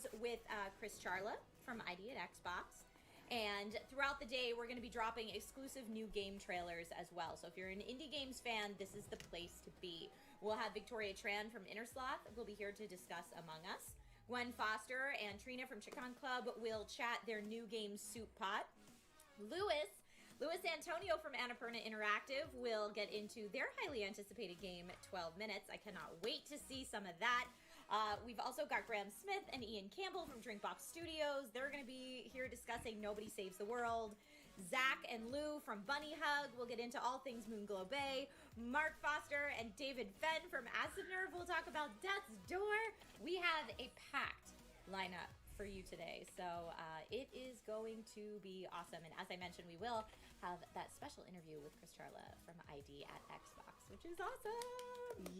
interviews with Chris Charla from ID at Xbox. And throughout the day, we're going to be dropping exclusive new game trailers as well. So if you're an indie games fan, this is the place to be. We'll have Victoria Tran from Innersloth will be here to discuss Among Us. Gwen Foster and Trina from Chicon Club will chat their new game Soup Pot. Louis Antonio from Annapurna Interactive will get into their highly anticipated game, 12 Minutes. I cannot wait to see some of that. We've also got Graham Smith and Ian Campbell from Drinkbox Studios. They're going to be here discussing Nobody Saves the World. Zach and Lou from Bunny Hug will get into all things Moonglow Bay. Mark Foster and David Fenn from Acid Nerve will talk about Death's Door. We have a packed lineup for you today, so it is going to be awesome. And as I mentioned, we will have that special interview with Chris Charla from ID at Xbox, which is awesome.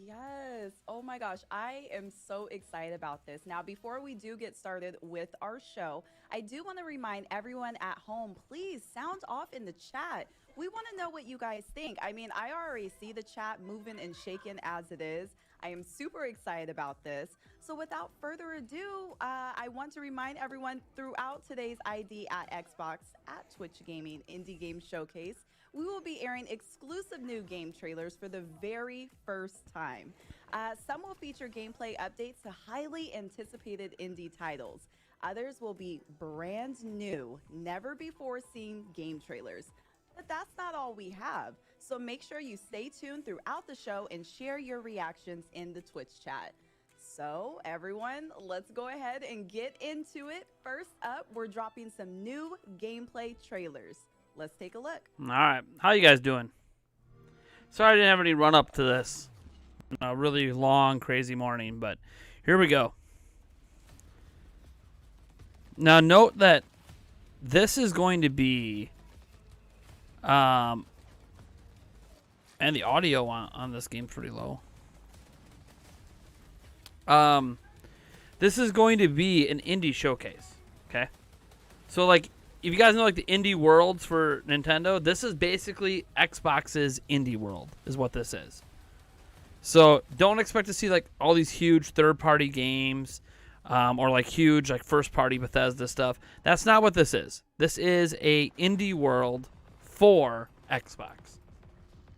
Yes. Oh my gosh. I am so excited about this. Now, before we do get started with our show, I do want to remind everyone at home, please sound off in the chat. We want to know what you guys think. I mean, I already see the chat moving and shaking as it is. I am super excited about this. So without further ado, I want to remind everyone throughout today's ID at Xbox at Twitch Gaming Indie Game Showcase, we will be airing exclusive new game trailers for the very first time. Some will feature gameplay updates to highly anticipated indie titles. Others will be brand new, never before seen game trailers. But that's not all we have. So make sure you stay tuned throughout the show and share your reactions in the Twitch chat. So everyone, let's go ahead and get into it. First up, we're dropping some new gameplay trailers. Let's take a look. All right. How you guys doing? Sorry I didn't have any run up to this. A really long, crazy morning, but here we go. Now note that this is going to be and the audio on this game's pretty low. This is going to be an indie showcase, okay? So, like, if you guys know, like, the indie worlds for Nintendo, this is basically Xbox's indie world, is what this is. So, don't expect to see, like, all these huge third-party games, or, like, huge, like, first-party Bethesda stuff. That's not what this is. This is a indie world for Xbox.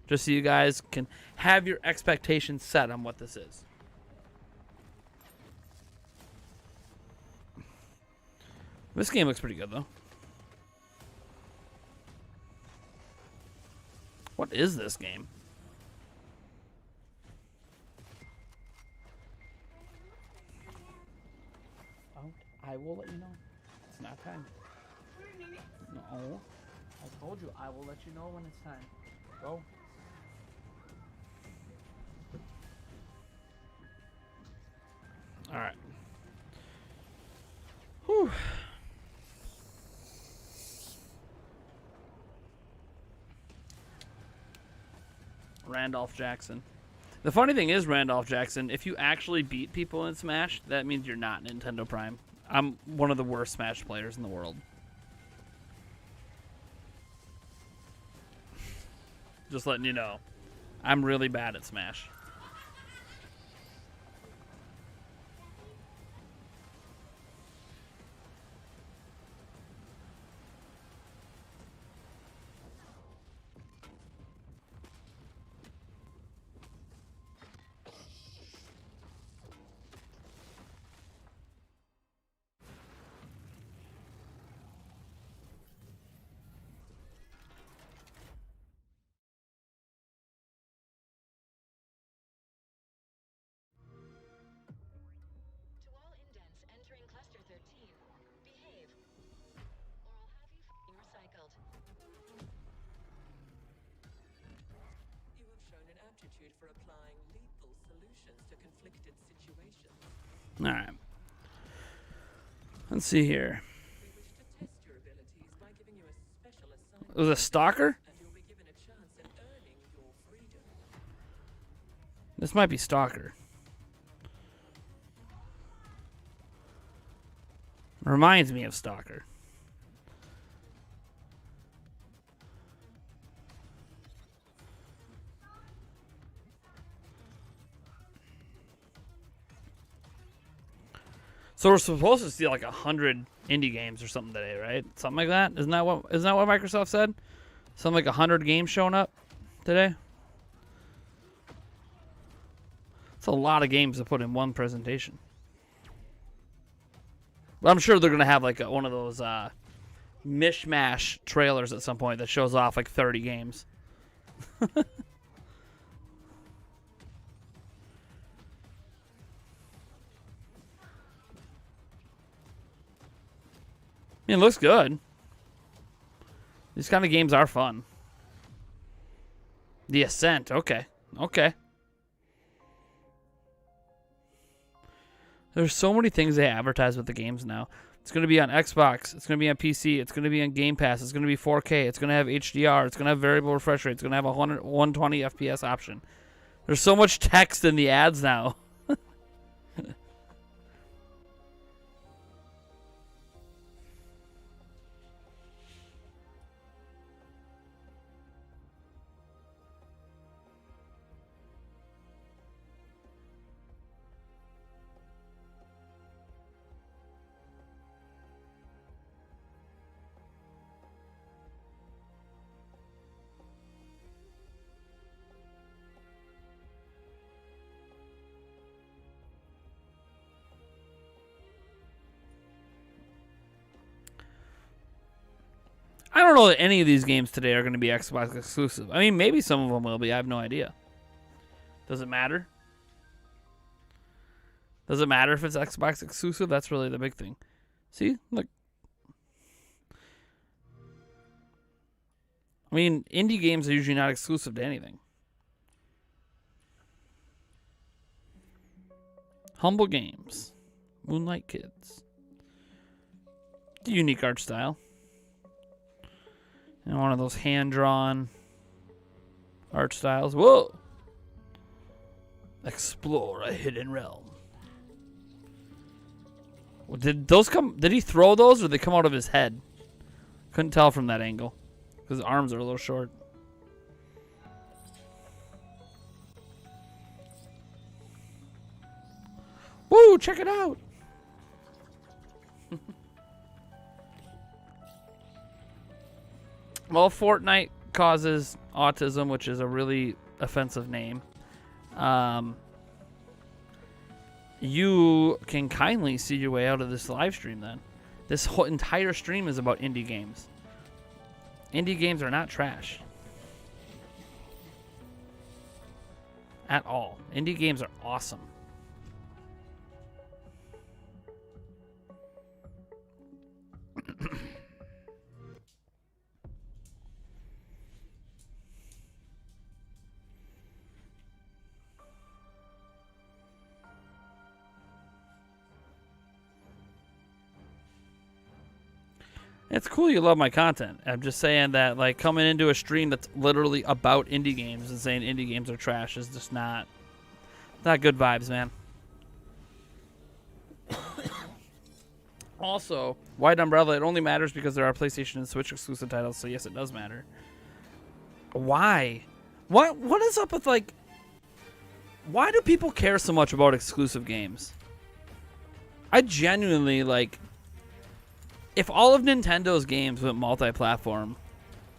Just so you guys can have your expectations set on what this is. This game looks pretty good, though. What is this game? Oh, I will let you know. It's not time. No. I told you I will let you know when it's time. Go. All right. Whew. Randolph Jackson. The funny thing is, Randolph Jackson, if you actually beat people in Smash, that means you're not Nintendo Prime. I'm one of the worst Smash players in the world. Just letting you know. I'm really bad at Smash. For applying lethal solutions to conflicted situations. All right. Let's see here. We wish to test your abilities by giving you a special assignment. It was a Stalker? And you'll be given a chance at earning your freedom. This might be Stalker. Reminds me of Stalker. So we're supposed to see like 100 indie games or something today, right? Something like that. Isn't that what Microsoft said? Something like 100 games showing up today. It's a lot of games to put in one presentation. But I'm sure they're gonna have like one of those mishmash trailers at some point that shows off like 30 games. It looks good. These kind of games are fun. The Ascent, okay. Okay. There's so many things they advertise with the games now. It's going to be on Xbox. It's going to be on PC. It's going to be on Game Pass. It's going to be 4K. It's going to have HDR. It's going to have variable refresh rate. It's going to have a 120 FPS option. There's so much text in the ads now. I don't know that any of these games today are going to be Xbox exclusive. I mean, maybe some of them will be. I have no idea. Does it matter? Does it matter if it's Xbox exclusive? That's really the big thing. See? Look. I mean, indie games are usually not exclusive to anything. Humble Games. Moonlight Kids. The unique art style. And one of those hand-drawn art styles. Whoa! Explore a hidden realm. Did those come? Did he throw those, or did they come out of his head? Couldn't tell from that angle, because his arms are a little short. Woo! Check it out. Well, Fortnite causes autism, which is a really offensive name. You can kindly see your way out of this live stream then. This whole entire stream is about indie games. Indie games are not trash. At all. Indie games are awesome. It's cool you love my content. I'm just saying that, like, coming into a stream that's literally about indie games and saying indie games are trash is just not good vibes, man. Also, White Umbrella, it only matters because there are PlayStation and Switch exclusive titles, so yes, it does matter. Why? What is up with, like, why do people care so much about exclusive games? I genuinely, like, if all of Nintendo's games went multi-platform,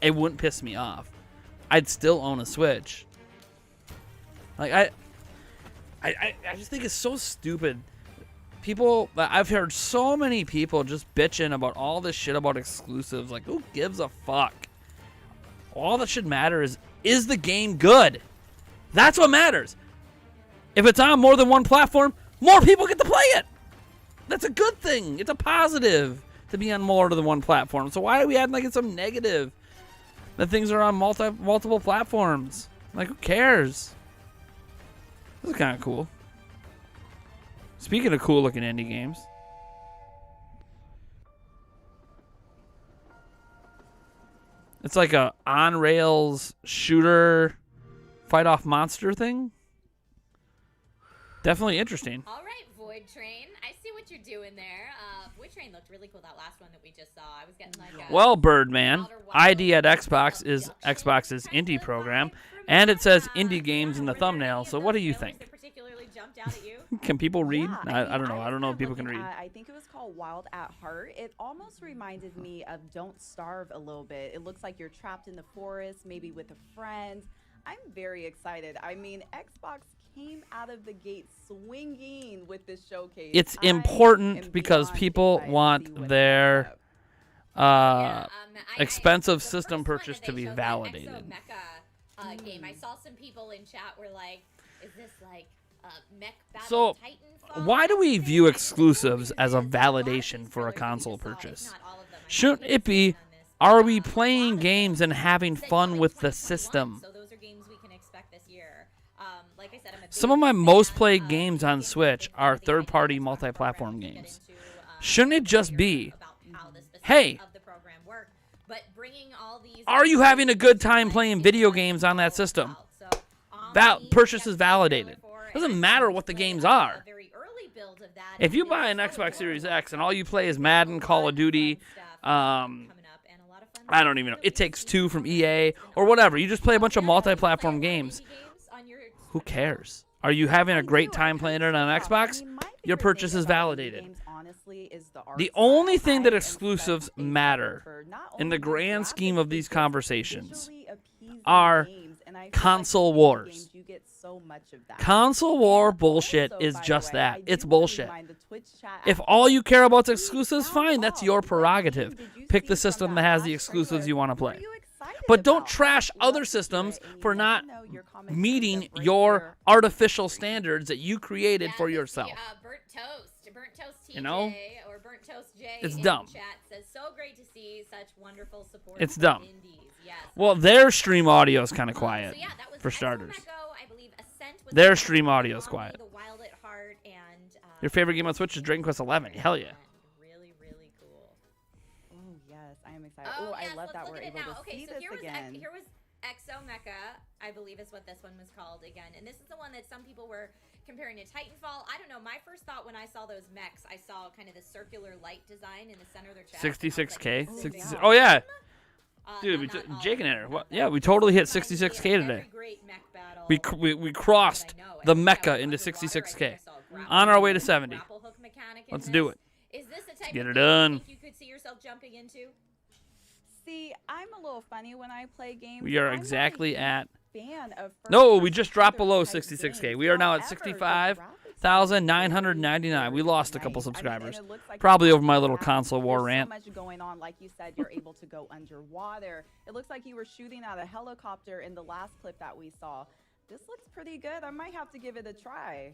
it wouldn't piss me off. I'd still own a Switch. Like, I just think it's so stupid. People, I've heard so many people just bitching about all this shit about exclusives. Like, who gives a fuck? All that should matter is the game good? That's what matters. If it's on more than one platform, more people get to play it. That's a good thing. It's a positive to be on more than one platform. So why are we acting like it's some negative that things are on multiple platforms? Like, who cares? This is kind of cool. Speaking of cool looking indie games, it's like a on rails shooter fight off monster thing. Definitely interesting. All right, Void Train. I see what what you're doing there. Boy Train looked really cool. That last one that we just saw. I was getting like. Well, Birdman, Outer Wilds ID at Xbox is abduction Xbox's kind indie of program, vibe from and it says that. indie games in the Were there any thumbnail. of So what do those you trailers think? that particularly jumped out at you? Can people read? Yeah, I don't know. was I don't know if kinda people can looking read. at- I think it was called Wild at Heart. It almost reminded me of Don't Starve a little bit. It looks like you're trapped in the forest, maybe with a friend. I'm very excited. I mean, Xbox came out of the gate swinging with this showcase. It's I am important because beyond people excited to want see what's their Yeah, expensive the system first one purchase that to they be showed, that validated. Exo Mecha game. I saw some people in chat were like, "Is this like mech battle So, Titanfall?" why do we thing?" view I think exclusives the as a reason is a lot of validation these for a trailers that we console just saw, if purchase? not all of them, I Shouldn't think it be, on this, are we a lot playing of games them and having said fun coming with the 2021, system? So those are games we can expect this year. Like I said, I'm a Some big of my fan most played of games on games Switch with are the third-party Xbox program. multi-platform We can get games. into, Shouldn't it just later be, about how the specifics hey, of the program work, but bringing all these are you having a good time like, playing it's video what games it's on that all system? about. So, Purchase is yes, trailer validated. for it. Doesn't I matter just what the played games a are. very early build of that, If you and buy it an was so Xbox Series adorable. X and all you play is So Madden, a Call lot of Duty, fun stuff um, coming up, and a lot of fun I don't even know. It releases Takes Two from coming EA up. or whatever. You just play a bunch of Yeah, you play multi-platform a lot of games. indie games on your Who Switch. cares? Are you having I a great do. time I playing kinda it on stuff. Xbox? I mean, my Your favorite purchase thing is about indie validated. games, honestly, is the art The style. only thing that I am exclusives such a matter sucker for not in the only grand graphics, scheme of but these just conversations visually appeasing are games, and I feel like console with indie wars. games, you get so much of that. Console war And bullshit also, is by the just way, that. I It's do wanna bullshit. remind the Twitch chat If at all home, you care about is please exclusives, sound fine, that's off. your What prerogative. game did you Pick the see from system that has the last exclusives trailer? you want to What play. are you excited But don't about? trash Love other to hear systems it, and you for let not me know your comments meeting to break your artificial standards that you created Yeah, for let's see, yourself. Burnt Toast TJ, You know? or Burnt Toast J It's in dumb. chat says, so great to see such wonderful support. It's for dumb. Indies. Yes. Well, their stream audio is kind of So quiet, yeah, that was for Exo starters. Mecho, I believe Ascent was Their the stream one, audio is Zombie, quiet. The Wild at Heart, and Your favorite game on Switch is Dragon Quest XI. Hell yeah. Really, really cool. Oh yes, I am excited. Oh, Oh, yes, I love let's that look we're at it able now. to Okay, see so this here again. was Exo Mecha, I believe is what this one was called again. And this is the one that some people were comparing to Titanfall. I don't know. My first thought when I saw those mechs, I saw kind of the circular light design in the center of their chest. and I was like, 66K? this is 60, big. oh, yeah. Dude, I'm we not all Jake and in Aaron. on What? that. Yeah, we totally hit Reminds me of 66K today. every great mech battle We crossed that I know. the I think I Mecca was into underwater. I think 66K. I saw a grapple On our way to hook- 70. grapple hook mechanic in Let's this. do it. Is this the type get of it game done. you think you could see yourself jumping into? See, I'm a little funny when I play games. We are I'm not a exactly huge at. fan of No, we first-person just dropped shooter below type 66K. games. We are now at However, the 65,999. We lost a couple nice. I mean, subscribers. and it looks like Probably you over my have little that. console war There's rant. So much going on, like you said, you're able to go underwater. It looks like you were shooting at a helicopter in the last clip that we saw. This looks pretty good. I might have to give it a try.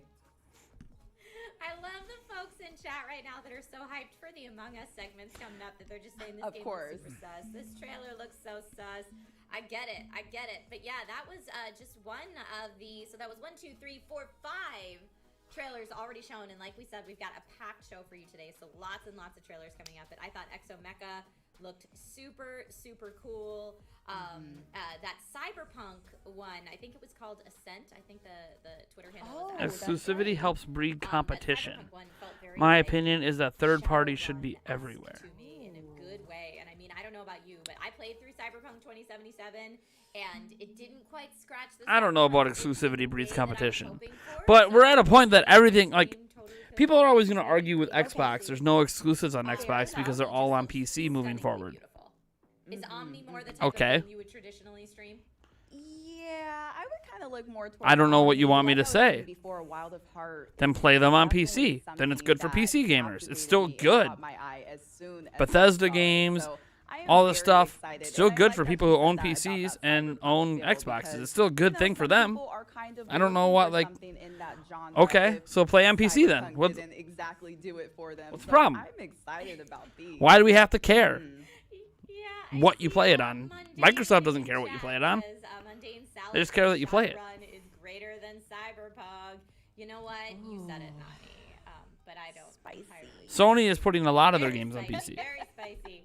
I love the folks in chat right now that are so hyped for the Among Us segments coming up that they're just saying this Of game course. looks super sus. This trailer looks so sus. I get it. But yeah, that was just one of the. So that was 1, 2, 3, 4, 5 trailers already shown, and like we said, we've got a packed show for you today. So lots and lots of trailers coming up. But I thought Exo Mecha looked super cool. That Cyberpunk one, I think it was called Ascent. I think the Twitter handle was that's Exclusivity right. helps breed that competition. Cyberpunk one felt very, My like, opinion is that third parties should be Shadowrun-esque everywhere. to me in a good way. And I mean, I don't know about you, but I played through Cyberpunk 2077 and it didn't quite scratch the I don't know about surface in exclusivity the breeds way that I was competition. hoping for, But so we're at a point that this everything, like, game totally could people have are always been going to argue with okay, Xbox. so There's no exclusives on fair Xbox because enough, they're it all just on looks PC moving stunningly forward. beautiful. Is Omnimore the type Okay. of game you would traditionally stream? Yeah, I would kind of look more towards I don't know what you Omni. want me Like to I was saying say. before, Wild of Heart Then is play them on definitely PC. Then it's something good for that PC gamers. captivated It's still me and good. caught my eye as soon as I Bethesda saw it. games, So I am all this very stuff, excited. still And I good like for that people you who said own that about PCs that and Cyberpunk own deal Xboxes. because, It's still a good you know, thing for some them. people are kind of I don't know looking what, for like- something in that genre Okay, if so play on PC then. Cyberpunk What- didn't exactly do it for them. What's the So problem? I'm excited about these. Why do we have to care? Yeah, I What you see, play it on. Mundane Microsoft doesn't in care what you chat play it on. says, Mundane Salad They just care that you play it. Shadowrun is greater than Cyberpunk. You know what? You said it, not me. But I don't Spicy. entirely. Sony is putting a lot of their Very games on spicy, PC. Very spicy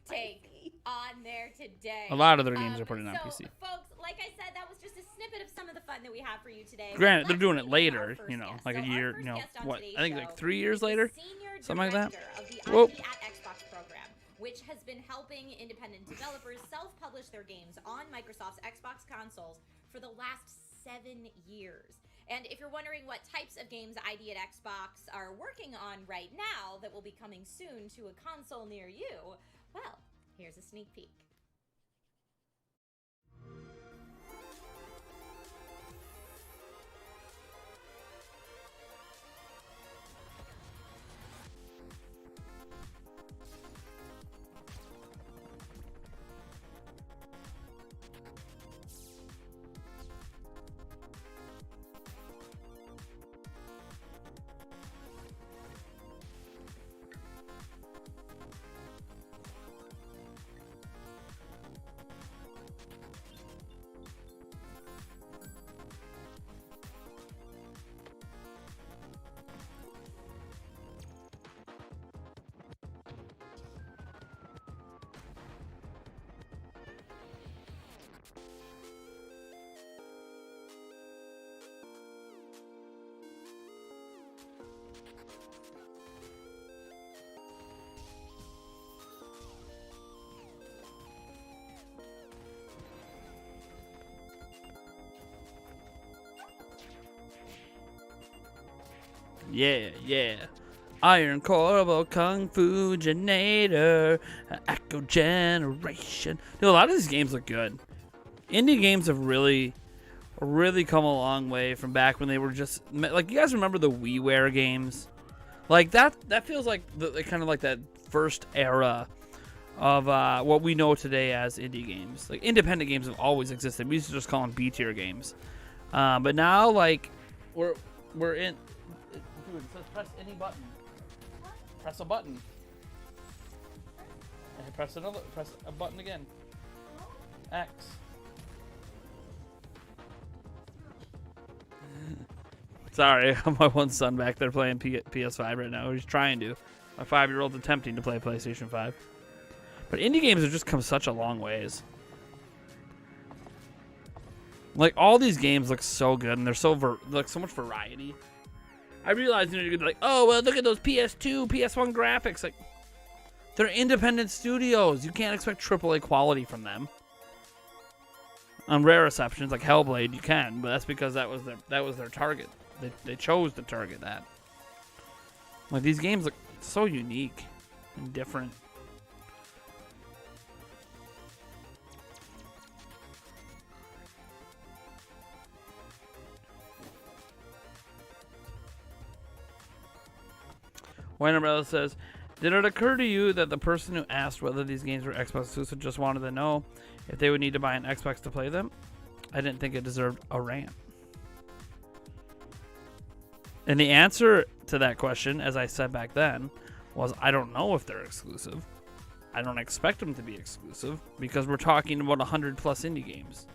take on there today. A lot of their games are putting on so, PC. Folks, like I said, that was just a snippet of some of the fun that we have for you today. Granted, they're Let's doing it bring in our later, first you know, guest. like So a our year, first you know, guest on what? today's I think show like 3 years is the later. Senior Something like that. director of the Whoa. ID at Xbox program, which has been helping independent developers self-publish their games on Microsoft's Xbox consoles for the last 7 years. And if you're wondering what types of games ID at Xbox are working on right now that will be coming soon to a console near you, well, here's a sneak peek. Yeah, yeah. Iron Corvo, Kung Fu Genator, Echo Generation. Dude, a lot of these games look good. Indie games have really come a long way from back when they were just like, you guys remember the WiiWare games? Like that feels like the kind of like that first era of what we know today as indie games. Like independent games have always existed. We used to just call them B tier games, but now like we're in. Dude, it says press any button. Press a button. And press a button again. X. Sorry, my one son back there playing PS5 right now. He's trying to. My 5-year-old's attempting to play PlayStation 5. But indie games have just come such a long ways. Like all these games look so good, and they're so so much variety. I realize you're gonna be like, oh well, look at those PS2, PS1 graphics. Like, they're independent studios. You can't expect AAA quality from them. On rare receptions like Hellblade, you can, but that's because that was their target. They chose to target that. Like these games look so unique and different. Wayne Umbrella says, did it occur to you that the person who asked whether these games were Xbox exclusive just wanted to know if they would need to buy an Xbox to play them? I didn't think it deserved a rant. And the answer to that question, as I said back then, was I don't know if they're exclusive. I don't expect them to be exclusive because we're talking about 100 plus indie games.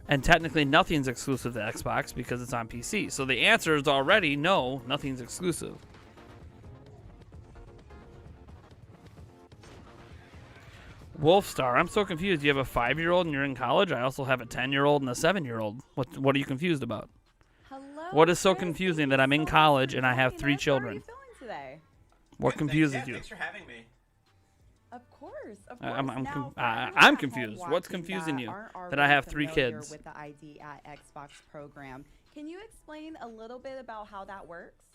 And technically nothing's exclusive to Xbox because it's on PC. So the answer is already no, nothing's exclusive. Wolfstar, I'm so confused. You have a 5-year-old and you're in college? I also have a 10-year-old and a 7-year-old. What are you confused about? Hello. What is so Chris, confusing thank that you I'm in so college much and I for have joining 3 us. children? How are you feeling today? What Good, confuses thanks. you? Thanks for having me. Of course, of course. I'm Now, for everyone I'm at confused. home What's watching confusing that you? aren't That I already have 3 familiar kids. with the ID at Xbox program. Can you explain a little bit about how that works?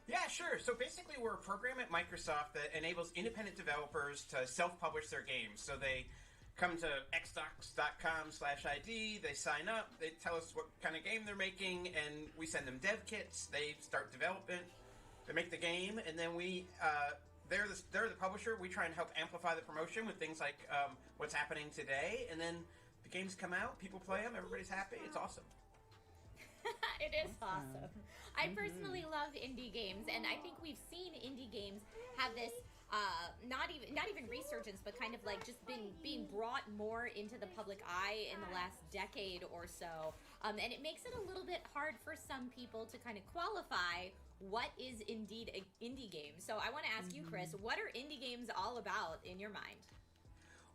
Yeah, sure. So basically, we're a program at Microsoft that enables independent developers to self-publish their games. So they come to xbox.com/ID, they sign up, they tell us what kind of game they're making, and we send them dev kits. They start development, they make the game, and then they're the publisher. We try and help amplify the promotion with things like what's happening today, and then the games come out, people play them, everybody's happy. It's awesome. It is awesome. I personally love indie games, and I think we've seen indie games have this not even resurgence, but kind of like just being brought more into the public eye in the last decade or so. And it makes it a little bit hard for some people to kind of qualify what is indeed an indie game. So I want to ask you, Chris, what are indie games all about in your mind?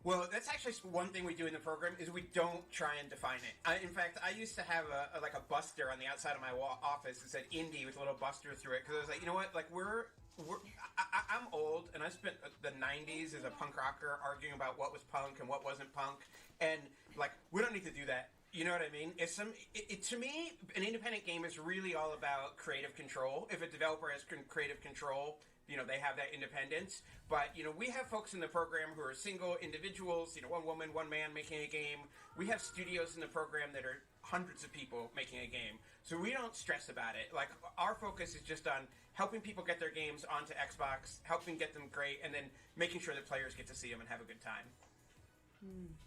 Well, that's actually one thing we do in the program is we don't try and define it. In fact, I used to have a buster on the outside of my office that said indie with a little buster through it because I was like, you know what? Like I'm old and I spent the 90s as a punk rocker arguing about what was punk and what wasn't punk, and like we don't need to do that. You know what I mean? To me, an independent game is really all about creative control. If a developer has creative control, they have that independence. But, we have folks in the program who are single individuals, one woman, one man making a game. We have studios in the program that are hundreds of people making a game. So we don't stress about it. Like, our focus is just on helping people get their games onto Xbox, helping get them great, and then making sure that players get to see them and have a good time.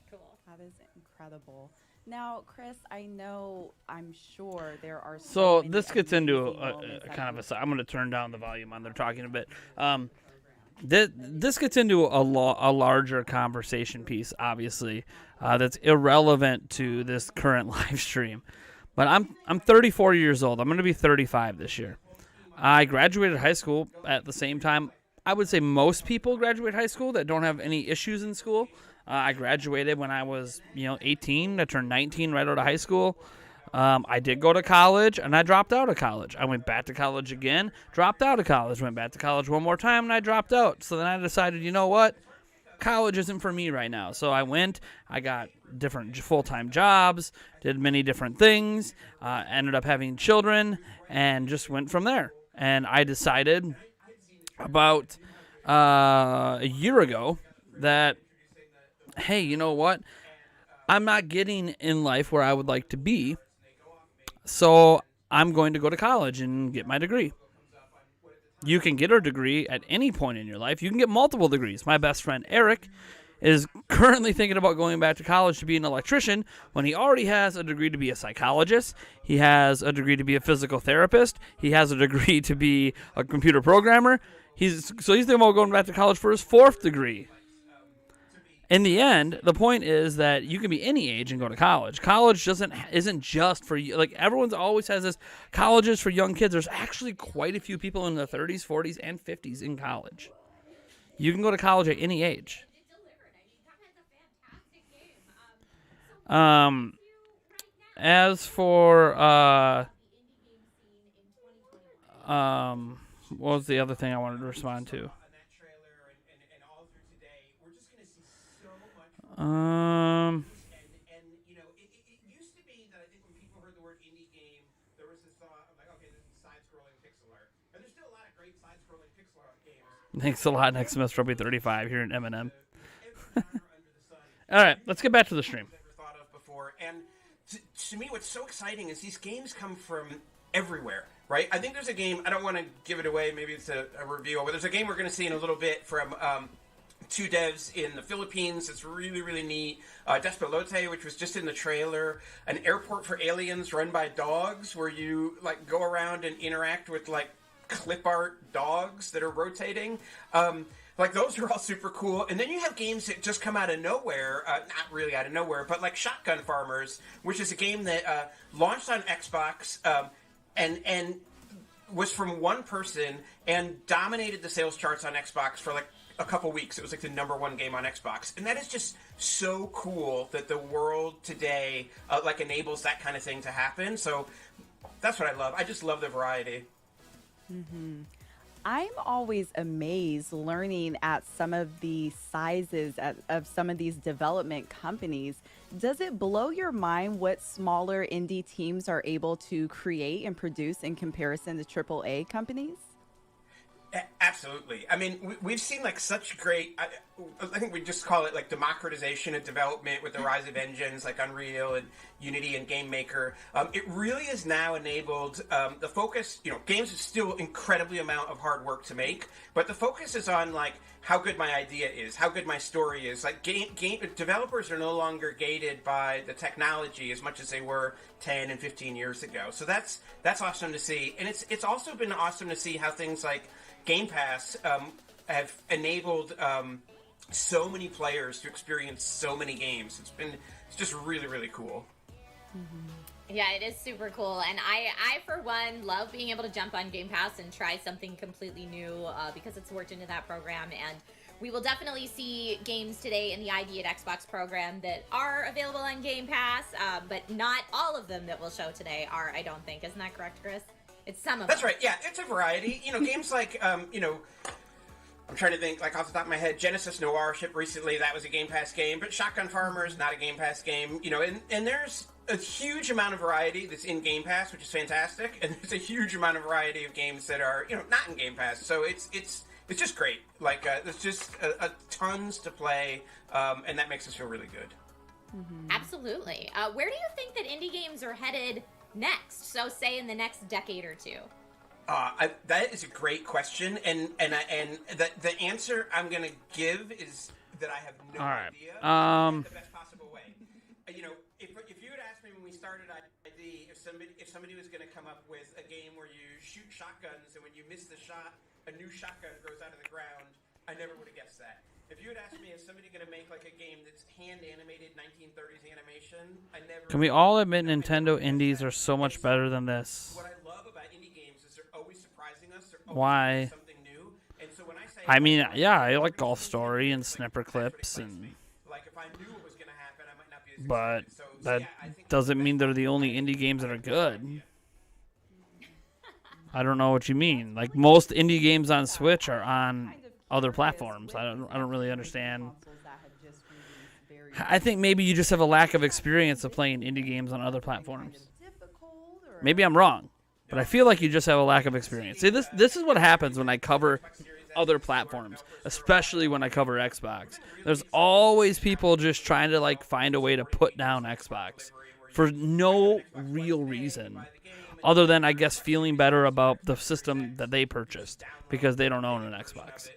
Cool. That is incredible. Now, Chris, I'm sure there are So many this gets into amazing moments a that kind of you- a. I'm going to turn down the volume on. They're talking a bit. This gets into a larger conversation piece, obviously, that's irrelevant to this current live stream. But I'm 34 years old. I'm going to be 35 this year. I graduated high school at the same time. I would say most people graduate high school that don't have any issues in school. I graduated when I was, 18. I turned 19 right out of high school. I did go to college, and I dropped out of college. I went back to college again, dropped out of college, went back to college one more time, and I dropped out. So then I decided, you know what? College isn't for me right now. So I got different full-time jobs, did many different things, ended up having children, and just went from there. And I decided about a year ago that, hey, you know what? I'm not getting in life where I would like to be, so I'm going to go to college and get my degree. You can get a degree at any point in your life. You can get multiple degrees. My best friend, Eric, is currently thinking about going back to college to be an electrician when he already has a degree to be a psychologist. He has a degree to be a physical therapist. He has a degree to be a computer programmer. He's thinking about going back to college for his 4th degree. In the end, the point is that you can be any age and go to college. College isn't just for you. Like, everyone's always has this, college is for young kids. There's actually quite a few people in their 30s, 40s, and 50s in college. You can go to college at any age. As for what was the other thing I wanted to respond to? And it used to be that I think when people heard the word indie game, there was this thought of like, okay, this is side-scrolling pixel art, and there's still a lot of great side-scrolling pixel art games. Thanks a lot. Next semester I'll be 35 here in M&M. All right, let's get back to the stream. Never thought of before, and to me, what's so exciting is these games come from everywhere, right? I think there's a game. I don't want to give it away. Maybe it's a reveal, but there's a game we're going to see in a little bit from. 2 devs in the Philippines. It's really, really neat. Despelote, which was just in the trailer. An airport for aliens run by dogs where you like go around and interact with like clip art dogs that are rotating. Like those are all super cool. And then you have games that just come out of nowhere. Not really out of nowhere, but like Shotgun Farmers, which is a game that launched on Xbox and was from one person and dominated the sales charts on Xbox for like a couple weeks. It was like the #1 game on Xbox, and that is just so cool that the world today like enables that kind of thing to happen. So that's what I love. I just love the variety. I'm always amazed learning at some of the sizes of some of these development companies. Does it blow your mind what smaller indie teams are able to create and produce in comparison to AAA companies? Absolutely. I mean, we've seen like such great, I think we just call it like democratization of development with the rise of engines like Unreal and Unity and Game Maker. It really has now enabled the focus, games is still incredibly amount of hard work to make, but the focus is on like how good my idea is, how good my story is. Like game developers are no longer gated by the technology as much as they were 10 and 15 years ago. So that's awesome to see. And it's also been awesome to see how things like Game Pass have enabled so many players to experience so many games. It's just really, really cool. Yeah, it is super cool, and I for one love being able to jump on Game Pass and try something completely new because it's worked into that program. And we will definitely see games today in the ID at Xbox program that are available on Game Pass, but not all of them that we'll show today are, I don't think. Isn't that correct, Chris? It's some of That's them. right. Yeah, it's a variety. Games like, I'm trying to think, like, off the top of my head, Genesis No Airship recently, that was a Game Pass game, but Shotgun Farmer is not a Game Pass game, and there's a huge amount of variety that's in Game Pass, which is fantastic, and there's a huge amount of variety of games that are, not in Game Pass, so it's just great. Like, there's just a tons to play, and that makes us feel really good. Mm-hmm. Absolutely. Where do you think that indie games are headed next? So, say in the next decade or two. That is a great question, and the answer I'm going to give is that I have no idea. The best possible way. If you had asked me when we started ID if somebody was going to come up with a game where you shoot shotguns and when you miss the shot, a new shotgun grows out of the ground, I never would have guessed that. If you had asked me, is somebody going to make like a game that's hand-animated 1930s animation, I never... Can we all admit Nintendo indies are so much better than this? What I love about indie games is they're always surprising us. They're always Why? doing something new. And so when I say... I mean, yeah, I like Golf Story and Snipper Clips, and like if I knew what was going to happen, I might not be as but excited. So that yeah, I think doesn't mean they're the only indie games that are good. I don't know what you mean. Like, most indie games on Switch are on other platforms. I don't really understand. I think maybe you just have a lack of experience of playing indie games on other platforms. Maybe I'm wrong, but I feel like you just have a lack of experience. See, this is what happens when I cover other platforms, especially when I cover Xbox. There's always people just trying to like find a way to put down Xbox for no real reason, other than I guess feeling better about the system that they purchased because they don't own an Xbox.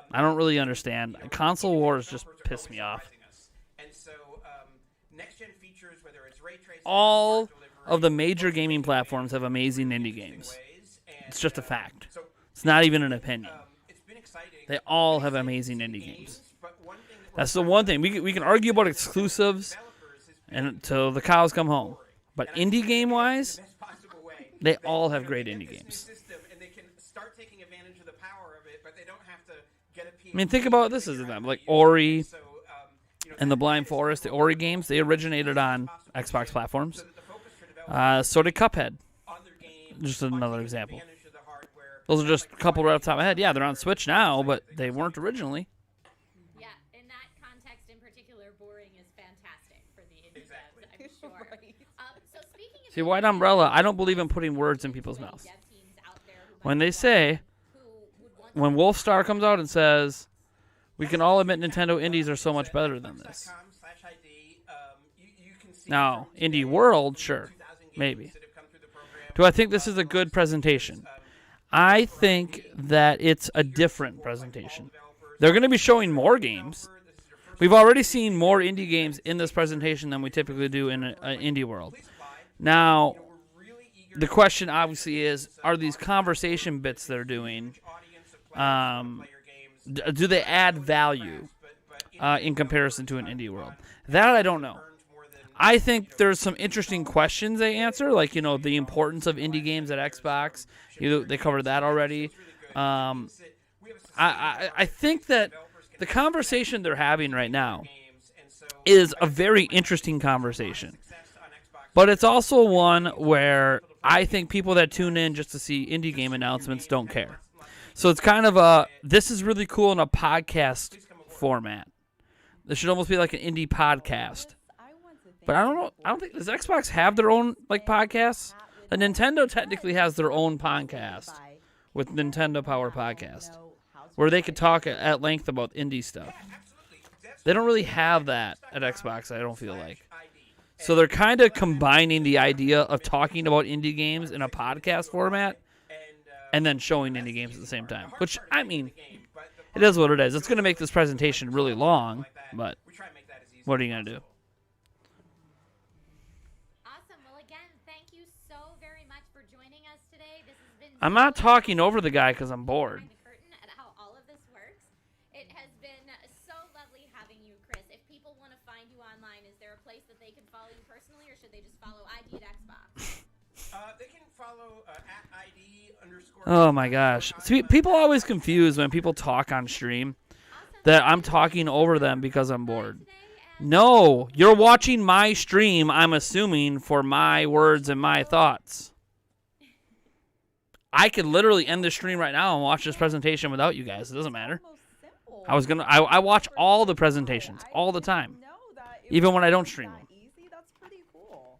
I don't really understand. Console wars just piss me off. All of the major gaming platforms have amazing indie games. It's just a fact. It's not even an opinion. They all have amazing indie games. That's the one thing. We can argue about exclusives until the cows come home. But indie game-wise, they all have great indie games. I mean, think about this as them. Like Ori and the Blind Forest, the Ori games, they originated on Xbox platforms. So did Cuphead. Just another example. Those are just a couple right off the top of my head. Yeah, they're on Switch now, but they weren't originally. Yeah, in that context in particular, boring is fantastic for the indie devs, I'm sure. So speaking of See, White Umbrella, I don't believe in putting words in people's mouths. When they say, when Wolfstar comes out and says, we can all admit Nintendo indies are so much better than this. Now, Indie World, sure, maybe. Do I think this is a good presentation? I think that it's a different presentation. They're going to be showing more games. We've already seen more indie games in this presentation than we typically do in Indie World. Now, the question obviously is, are these conversation bits they're doing, do they add value in comparison to an Indie World? That I don't know. I think there's some interesting questions they answer, like, the importance of indie games at Xbox. They covered that already. I think that the conversation they're having right now is a very interesting conversation. But it's also one where I think people that tune in just to see indie game announcements don't care. So it's kind of this is really cool in a podcast format. This should almost be like an indie podcast. But I don't know. I don't think, does Xbox have their own podcasts? The Nintendo technically has their own podcast with Nintendo Power Podcast, where they could talk at length about indie stuff. They don't really have that at Xbox, I don't feel like. So they're kind of combining the idea of talking about indie games in a podcast format and then showing indie games at the same time. Which, I mean, it is what it is. It's going to make this presentation really long, but what are you going to do? I'm not talking over the guy because I'm bored. At how all of this works. It has been so lovely having you, Chris. If people want to find you online, is there a place that they can follow you personally, or should they just follow ID at Xbox? They can follow at ID _ Oh my gosh. See, people always confuse when people talk on stream that I'm talking over them because I'm bored. No, you're watching my stream, I'm assuming, for my words and my thoughts. I could literally end the stream right now and watch this presentation without you guys. It doesn't matter. I watch all the presentations all the time, even when I don't stream them. That's pretty cool.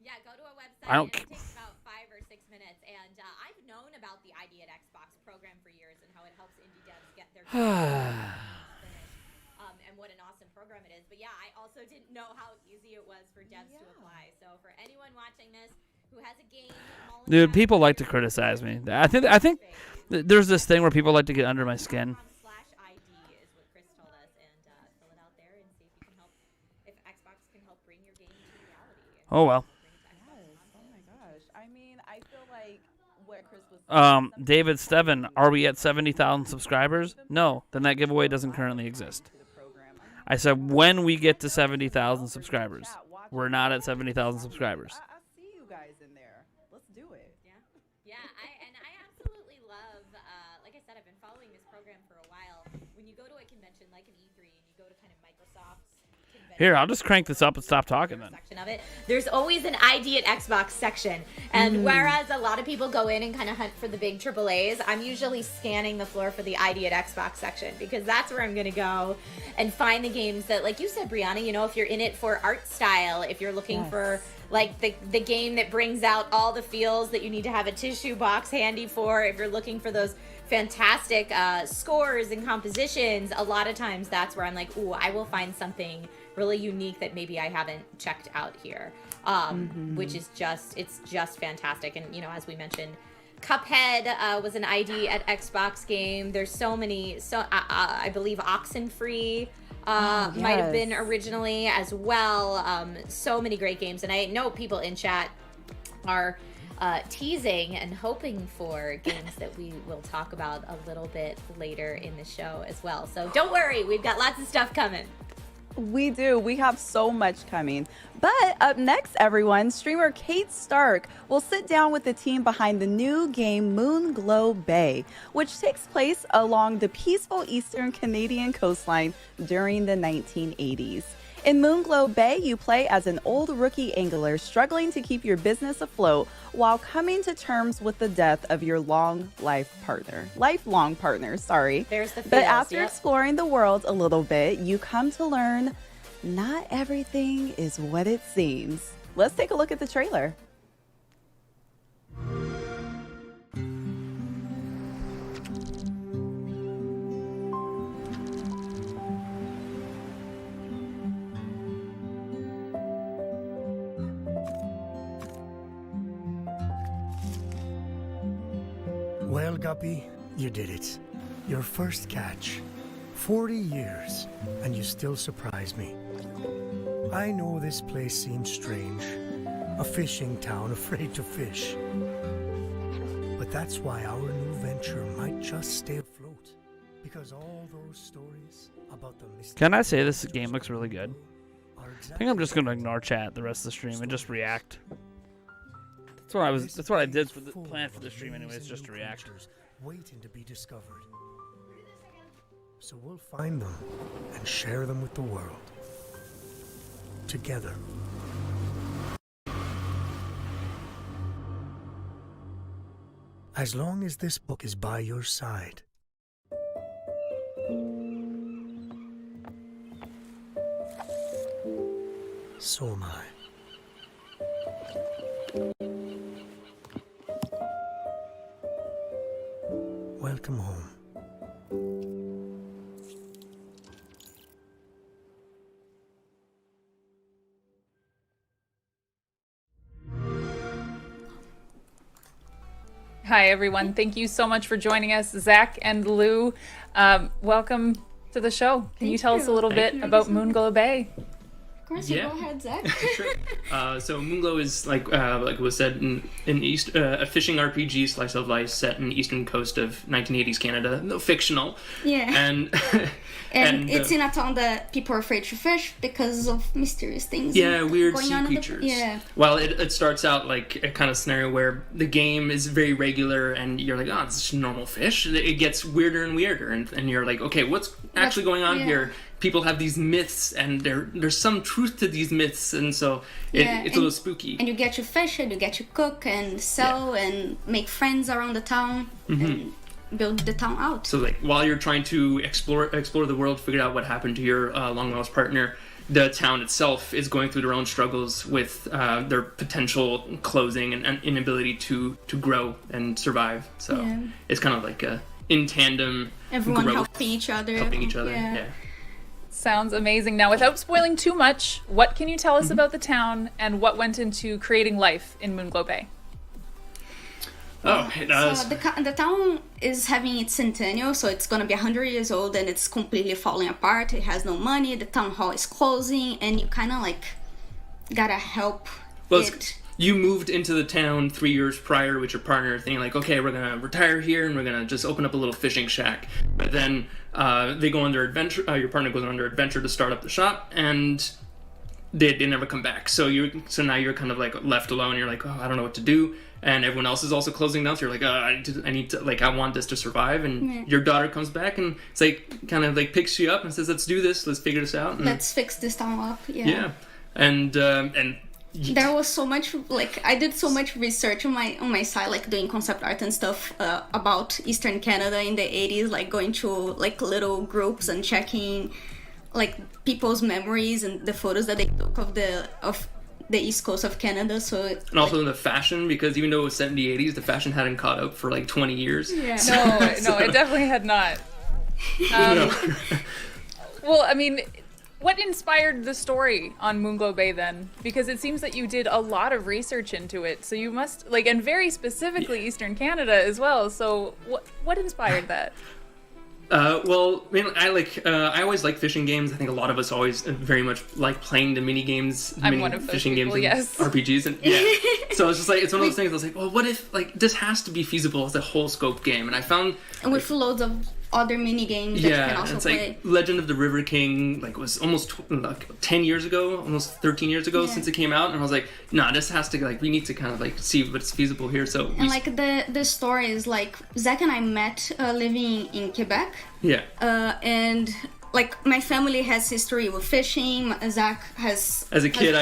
Yeah, go to a website. I don't. It takes about 5 or 6 minutes, and I've known about the ID at Xbox program for years and how it helps indie devs get their games finished, and what an awesome program it is. But yeah, I also didn't know how easy it was for devs to apply. So for anyone watching this who has a game, Dude, people like to criticize me. I think there's this thing where people like to get under my skin. /ID is what Chris told us, and fill it out there and see if you can help, if Xbox can help bring your game to reality. Oh well. Oh my gosh. I mean, I feel like what Chris was saying. David Steven, are we at 70,000 subscribers? No, then that giveaway doesn't currently exist. I said when we get to 70,000 subscribers. We're not at 70,000 subscribers. I see you guys in there. Let's do it. Yeah, I absolutely love. Like I said, I've been following this program for a while. When you go to a convention like an E3 and you go to kind of Microsoft's convention, Here, I'll just crank this up and stop talking then. section of it, there's always an ID at Xbox section, and whereas a lot of people go in and kind of hunt for the big AAAs, I'm usually scanning the floor for the ID at Xbox section because that's where I'm gonna go and find the games that, like you said, Brianna, you know, if you're in it for art style, if you're looking for like the game that brings out all the feels that you need to have a tissue box handy for, if you're looking for those fantastic scores and compositions, a lot of times that's where I'm like, ooh, I will find something really unique that maybe I haven't checked out here, which is it's just fantastic. And you know, as we mentioned, Cuphead was an ID at Xbox game. There's so many, I believe Oxenfree might have been originally as well. So many great games, and I know people in chat are teasing and hoping for games that we will talk about a little bit later in the show as well. So don't worry, we've got lots of stuff coming. We do. We have so much coming. But up next, everyone, streamer Kate Stark will sit down with the team behind the new game Moonglow Bay, which takes place along the peaceful eastern Canadian coastline during the 1980s. In Moonglow Bay, you play as an old rookie angler struggling to keep your business afloat while coming to terms with the death of your lifelong partner. There's the But feels, after exploring the world a little bit, you come to learn not everything is what it seems. Let's take a look at the trailer. Well, Guppy, you did it. Your first catch. 40 years, and you still surprise me. I know this place seems strange. A fishing town afraid to fish. But that's why our new venture might just stay afloat. Because all those stories about the mystery... Can I say this game looks really good? I think I'm just gonna ignore chat the rest of the stream and just react. That's what I did for the plan for the stream anyways, just to react. Waiting to be discovered. So we'll find them and share them with the world. Together. As long as this book is by your side. So am I. Welcome home. Hi, everyone. Thank you so much for joining us. Zach and Lou, welcome to the show. Can you tell us a little bit about Moonglow Bay? course, Yeah. go ahead, Zach. Sure. So Moonglow is like was said in East a fishing RPG slice of life set in the eastern coast of 1980s Canada, no fictional. Yeah. And And it's in a town that people are afraid to fish because of mysterious things. yeah, weird going sea on in the- creatures. yeah. Well, it starts out like a kind of scenario where the game is very regular, and you're like, oh, it's just normal fish. It gets weirder and weirder, and you're like, okay, what's actually going on yeah. here? People have these myths, and there's some truth to these myths, and so it's a little spooky. And you get to fish and you get to cook and sell and make friends around the town and build the town out. So like while you're trying to explore the world, figure out what happened to your long lost partner, the town itself is going through their own struggles with their potential closing and inability to grow and survive. So Yeah. it's kind of like a in tandem Everyone growth, helping each other. helping each other. Yeah. Yeah. Sounds amazing. Now, without spoiling too much, what can you tell us about the town and what went into creating life in Moonglow Bay? Oh, it does. So the town is having its centennial, so it's gonna be 100 years old, and it's completely falling apart. It has no money. The town hall is closing, and you kind of like gotta help Well, it. you moved into the town 3 years prior with your partner, thinking like, okay, we're gonna retire here and we're gonna just open up a little fishing shack. But then they go on their adventure. Your partner goes on their adventure to start up the shop, and they never come back. So now you're kind of like left alone. You're like, oh, I don't know what to do. And everyone else is also closing down. So you're like, I need to, like, I want this to survive. And your daughter comes back and it's like kind of like picks you up and says, let's do this. Let's figure this out. And, Let's fix this town up. yeah. And There was so much, like, I did so much research on my side, like doing concept art and stuff about Eastern Canada in the 80s, like going to like little groups and checking like people's memories and the photos that they took of the East Coast of Canada. So and also the fashion, because even though it was set in the 80s, the fashion hadn't caught up for like 20 years. yeah. No, it definitely had not. Well, I mean, what inspired the story on Moonglow Bay then? Because it seems that you did a lot of research into it. So you must, like, and very specifically Eastern Canada as well. So what inspired that? Well, I mean, I always like fishing games. I think a lot of us always very much like playing the mini games, I'm one of those fishing people, games, yes. and RPGs, and yeah. So it's just like it's one of those things. I was like, well, what if like this has to be feasible as a whole scope game? And I found And with loads of other mini games that you can yeah, also it's play. like Legend of the River King, like was almost 10 years ago, almost 13 years ago since it came out, and I was like, nah, this has to like we need to kind of like see what's feasible here. So And like the story is like Zach and I met living in Quebec. yeah. And like my family has history with fishing. Zach has. As a kid,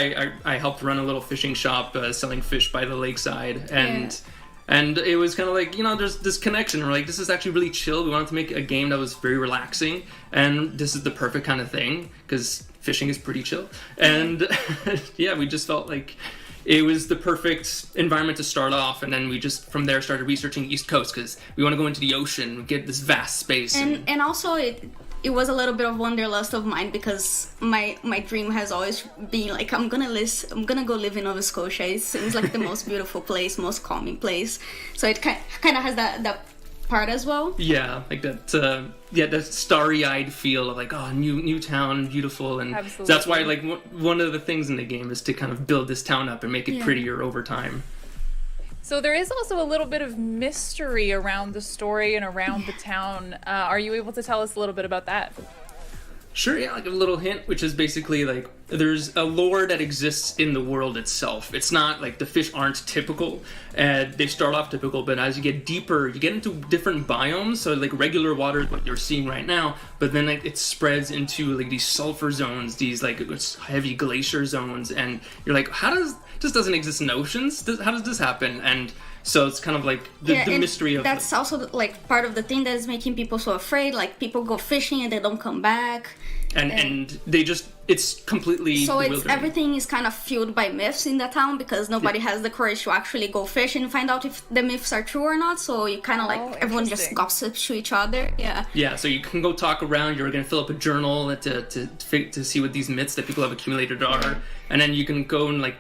I helped run a little fishing shop selling fish by the lakeside, and it was kind of like, you know, there's this connection. We're like, this is actually really chill. We wanted to make a game that was very relaxing, and this is the perfect kind of thing because fishing is pretty chill. And yeah, we just felt like it was the perfect environment to start off, and then we just from there started researching East Coast because we want to go into the ocean, get this vast space. And also it was a little bit of wanderlust of mine because my dream has always been like I'm gonna go live in Nova Scotia. It seems like the most beautiful place, most calming place. So it kind of has that part as well. Yeah, like that. That starry-eyed feel of like, oh, new town, beautiful, and Absolutely. that's why like one of the things in the game is to kind of build this town up and make it prettier over time. So there is also a little bit of mystery around the story and around the town. Are you able to tell us a little bit about that? Sure, yeah, like a little hint, which is basically like there's a lore that exists in the world itself. It's not like the fish aren't typical, and they start off typical, but as you get deeper, you get into different biomes. So like regular water is what you're seeing right now, but then like it spreads into like these sulfur zones, these like heavy glacier zones, and you're like, this doesn't exist in oceans. How does this happen? And so it's kind of like the mystery of that's also like part of the thing that is making people so afraid. Like people go fishing and they don't come back. And they just it's completely so bewildering. everything is kind of fueled by myths in the town because nobody has the courage to actually go fish and find out if the myths are true or not. So you kind of like everyone just interesting. gossips to each other. Yeah, so you can go talk around. You're gonna fill up a journal to see what these myths that people have accumulated are, and then you can go and like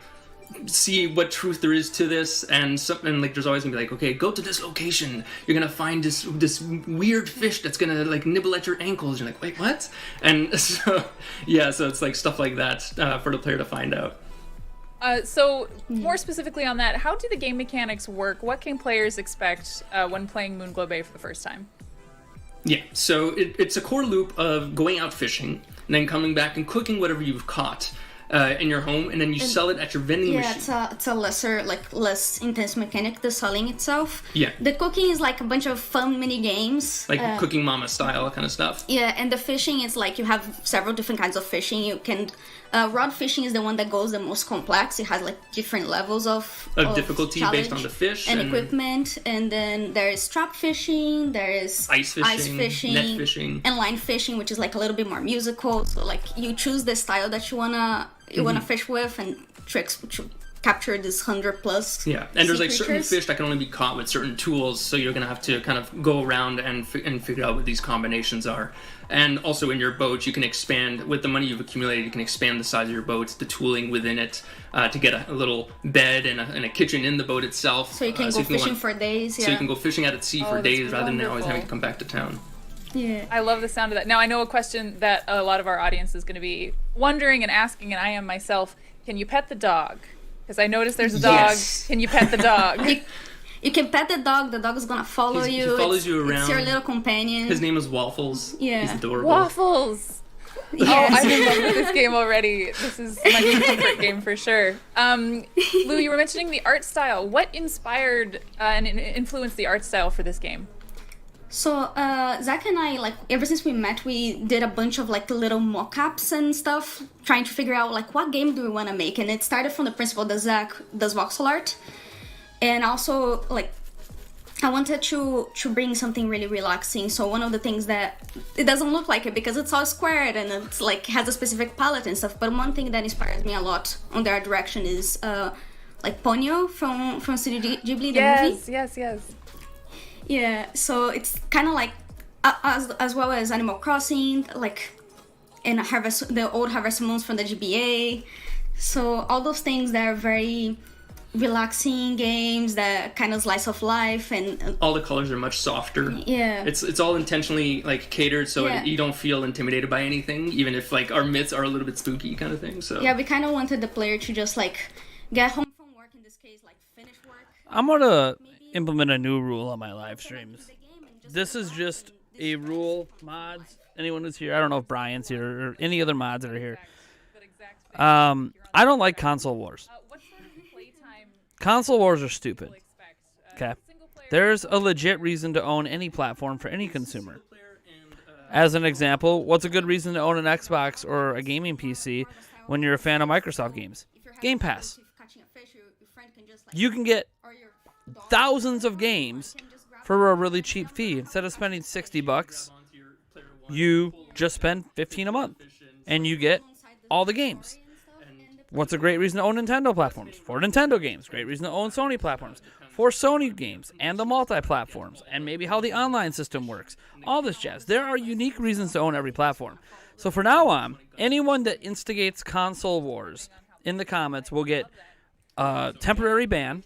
see what truth there is to this, and something like there's always gonna be like, okay, go to this location, you're gonna find this weird fish that's gonna like nibble at your ankles. You're like, wait, what? And so so it's like stuff like that for the player to find out. So more specifically on that, how do the game mechanics work? What can players expect when playing Moonglow Bay for the first time? Yeah, so it's a core loop of going out fishing and then coming back and cooking whatever you've caught in your home, and then you sell it at your vending machine. Yeah, it's a less intense mechanic, the selling itself. Yeah. The cooking is like a bunch of fun mini games. Like Cooking Mama style kind of stuff. Yeah, and the fishing is like you have several different kinds of fishing. You can rod fishing is the one that goes the most complex. It has like different levels of difficulty based on the fish and equipment. And then there is trap fishing, there is ice fishing, net fishing, and line fishing, which is like a little bit more musical. So like you choose the style that you wanna fish with and to capture this 100+ yeah, and there's like sea certain creatures. fish that can only be caught with certain tools, so you're gonna have to kind of go around and figure out what these combinations are. And also in your boat, you can expand with the money you've accumulated. You can expand the size of your boat, the tooling within it, to get a little bed and a kitchen in the boat itself. So you can go fishing for days. Yeah. So you can go fishing out at sea for days rather than always wonderful. having to come back to town. Yeah. I love the sound of that. Now, I know a question that a lot of our audience is going to be wondering and asking, and I am myself, can you pet the dog? Because I noticed there's a dog. Yes. Can you pet the dog? You can pet the dog is gonna follow you. He follows you around. It's your little companion. His name is Waffles. Yeah. He's adorable. Waffles! Yes. Oh, I'm in love with this game already. This is my new comfort game for sure. Lou, you were mentioning the art style. What inspired and influenced the art style for this game? So Zach and I, like, ever since we met, we did a bunch of like little mock-ups and stuff, trying to figure out like what game do we want to make. And it started from the principle that Zach does voxel art, and also like I wanted to bring something really relaxing. So one of the things that it doesn't look like it because it's all squared and it's like has a specific palette and stuff. But one thing that inspires me a lot on their direction is like Ponyo from Studio Ghibli, the movie. Yes. Yeah, so it's kind of like as well as Animal Crossing, like in the old Harvest Moons from the GBA. So all those things that are very relaxing games that kind of slice of life, and all the colors are much softer. Yeah, it's all intentionally like catered so Yeah. you don't feel intimidated by anything, even if like our myths are a little bit spooky kind of thing. So yeah, we kind of wanted the player to just like get home from work, in this case, like finish work. I'm gonna implement a new rule on my live streams. This is just a rule, mods. Anyone who's here, I don't know if Brian's here or any other mods that are here. I don't like console wars. Console wars are stupid. Okay. There's a legit reason to own any platform for any consumer. As an example, what's a good reason to own an Xbox or a gaming PC when you're a fan of Microsoft games? Game Pass. You can get thousands of games for a really cheap fee. Instead of spending $60, you just spend $15 a month and you get all the games. What's a great reason to own Nintendo platforms? For Nintendo games. Great reason to own Sony platforms. For Sony games and the multi-platforms and maybe how the online system works. All this jazz. There are unique reasons to own every platform. So for now on, anyone that instigates console wars in the comments will get a temporary ban.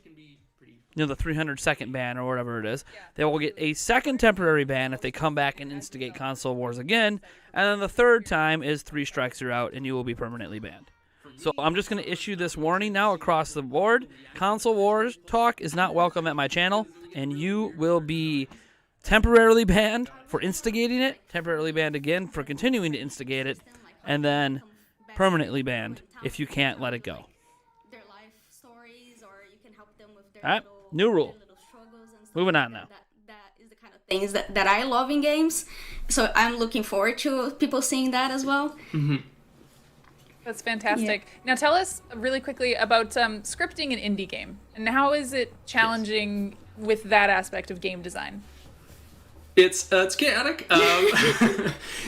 You know, the 300-second ban or whatever it is. They will get a second temporary ban if they come back and instigate console wars again. And then the third time is 3 strikes you're out and you will be permanently banned. So I'm just going to issue this warning now across the board. Console wars talk is not welcome at my channel, and you will be temporarily banned for instigating it, temporarily banned again for continuing to instigate it, and then permanently banned if you can't let it go. All right, new rule. Moving on now. That is the kind of things that I love in games. So I'm looking forward to people seeing that as well. Mm-hmm. That's fantastic. Now tell us really quickly about scripting an indie game, and how is it challenging with that aspect of game design? It's chaotic.